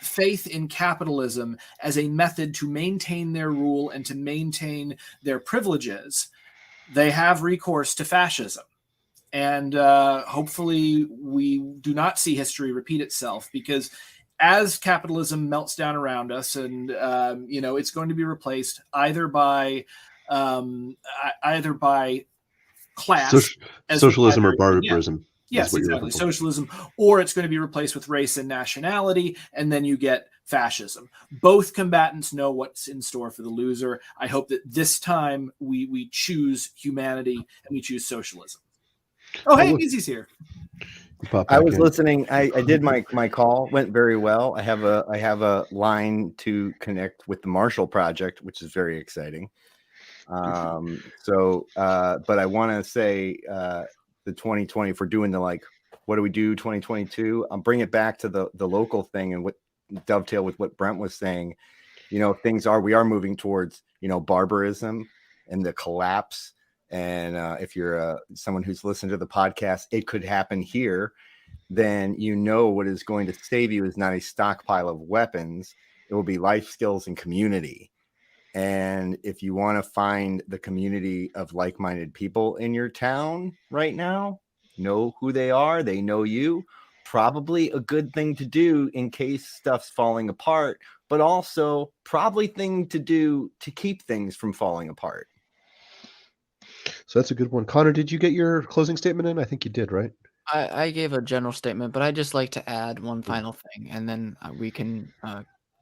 faith in capitalism as a method to maintain their rule and to maintain their privileges, they have recourse to fascism. And hopefully we do not see history repeat itself, because as capitalism melts down around us, and it's going to be replaced either by class, socialism or barbarism. Yes, exactly. Socialism, or it's going to be replaced with race and nationality, and then you get fascism. Both combatants know what's in store for the loser. I hope that this time we choose humanity and we choose socialism. Oh, hey, Easy's here. I was listening. I did my call, went very well. I have a line to connect with the Marshall Project, which is very exciting. But I want to say the 2020 for doing the what do we do 2022? I'll bring it back to the local thing and what dovetail with what Brent was saying. We are moving towards barbarism and the collapse And if you're someone who's listened to the podcast, It Could Happen Here, then you know what is going to save you is not a stockpile of weapons. It will be life skills and community. And if you want to find the community of like-minded people in your town right now, know who they are, they know you. Probably a good thing to do in case stuff's falling apart, but also probably thing to do to keep things from falling apart. So that's a good one. Connor, did you get your closing statement in? I think you did, right? I gave a general statement, but I'd just like to add one final thing, and then we can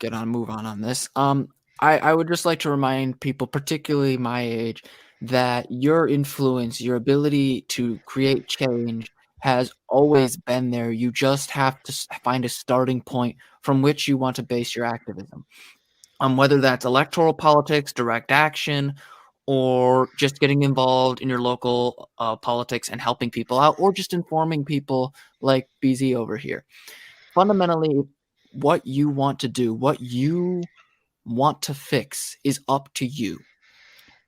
move on this. I would just like to remind people, particularly my age, that your influence, your ability to create change has always been there. You just have to find a starting point from which you want to base your activism. Whether that's electoral politics, direct action, or just getting involved in your local politics and helping people out, or just informing people like BZ over here. Fundamentally, what you want to do, what you want to fix is up to you.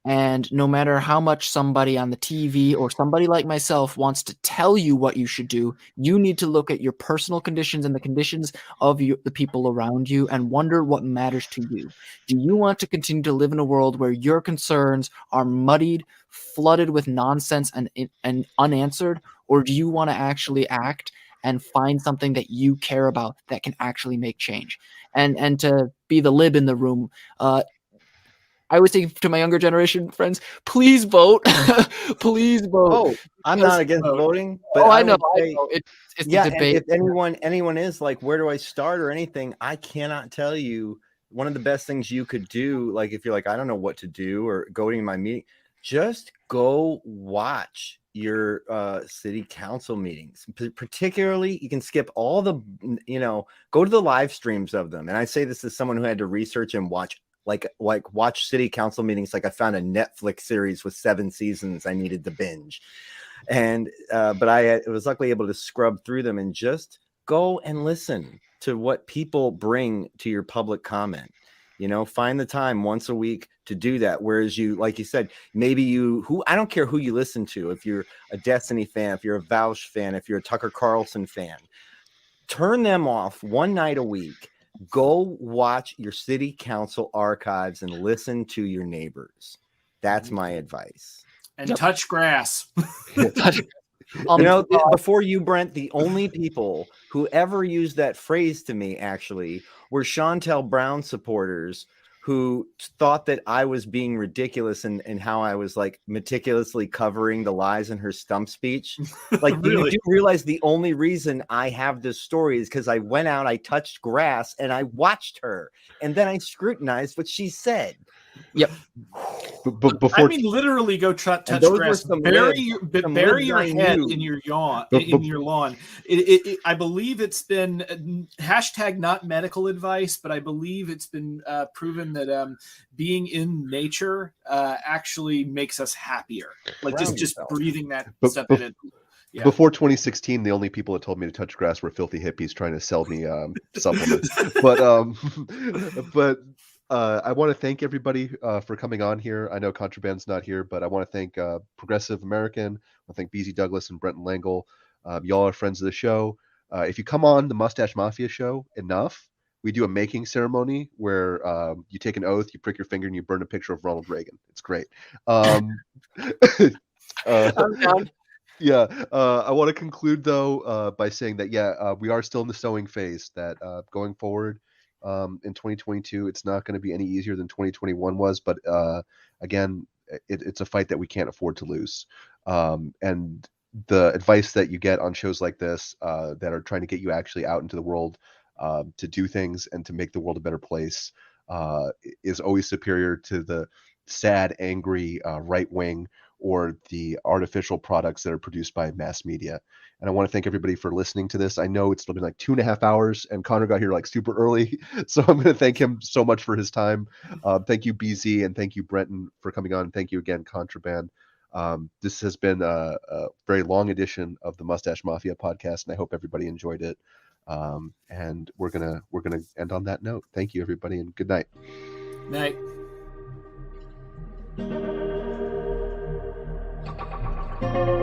And no matter how much somebody on the TV or somebody like myself wants to tell you what you should do, you need to look at your personal conditions and the conditions of the people around you and wonder what matters to you. Do you want to continue to live in a world where your concerns are muddied, flooded with nonsense and unanswered? Or do you want to actually act and find something that you care about that can actually make change? And to be the lib in the room, I would say to my younger generation friends, please vote. Please vote. Oh, I'm not against voting, but I know. It's the debate. And if anyone is like, where do I start or anything, I cannot tell you. One of the best things you could do, like if you're like, I don't know what to do or going to my meeting, just go watch your city council meetings. Particularly, you can skip all the, go to the live streams of them. And I say this as someone who had to research and watch watch city council meetings. Like I found a Netflix series with 7 seasons I needed to binge. And but I was luckily able to scrub through them and just go and listen to what people bring to your public comment. Find the time once a week to do that. Whereas you, like you said, maybe I don't care who you listen to. If you're a Destiny fan, if you're a Vouch fan, if you're a Tucker Carlson fan, turn them off one night a week. Go watch your city council archives and listen to your neighbors. That's my advice. And touch grass. Before you, Brent, the only people who ever used that phrase to me actually were Chantel Brown supporters who thought that I was being ridiculous in how I was like meticulously covering the lies in her stump speech. Like, really? You do realize the only reason I have this story is because I went out, I touched grass, and I watched her, and then I scrutinized what she said. Yep. Before, literally go touch grass. Bury your head in your lawn. I believe it's been hashtag not medical advice, but I believe it's been proven that being in nature actually makes us happier. Like just breathing that stuff in. Yeah. Before 2016, the only people that told me to touch grass were filthy hippies trying to sell me supplements. But I want to thank everybody for coming on here. I know Contraband's not here, but I want to thank Progressive American. I thank BZ Douglas and Brenton Langle. Y'all are friends of the show. If you come on the Mustache Mafia show enough, we do a making ceremony where you take an oath, you prick your finger, and you burn a picture of Ronald Reagan. It's great. I'm down. Yeah, I want to conclude though by saying that we are still in the sowing phase. That going forward in 2022, it's not going to be any easier than 2021 was. But again, it's a fight that we can't afford to lose. And the advice that you get on shows like this that are trying to get you actually out into the world to do things and to make the world a better place is always superior to the sad, angry right wing or the artificial products that are produced by mass media. And I want to thank everybody for listening to this. I know it's been like 2.5 hours and Connor got here like super early. So I'm going to thank him so much for his time. Thank you, BZ, and thank you, Brenton, for coming on. Thank you again, Contraband. This has been a very long edition of the Mustache Mafia podcast, and I hope everybody enjoyed it. And we're gonna end on that note. Thank you, everybody, and good night. Night. Bye.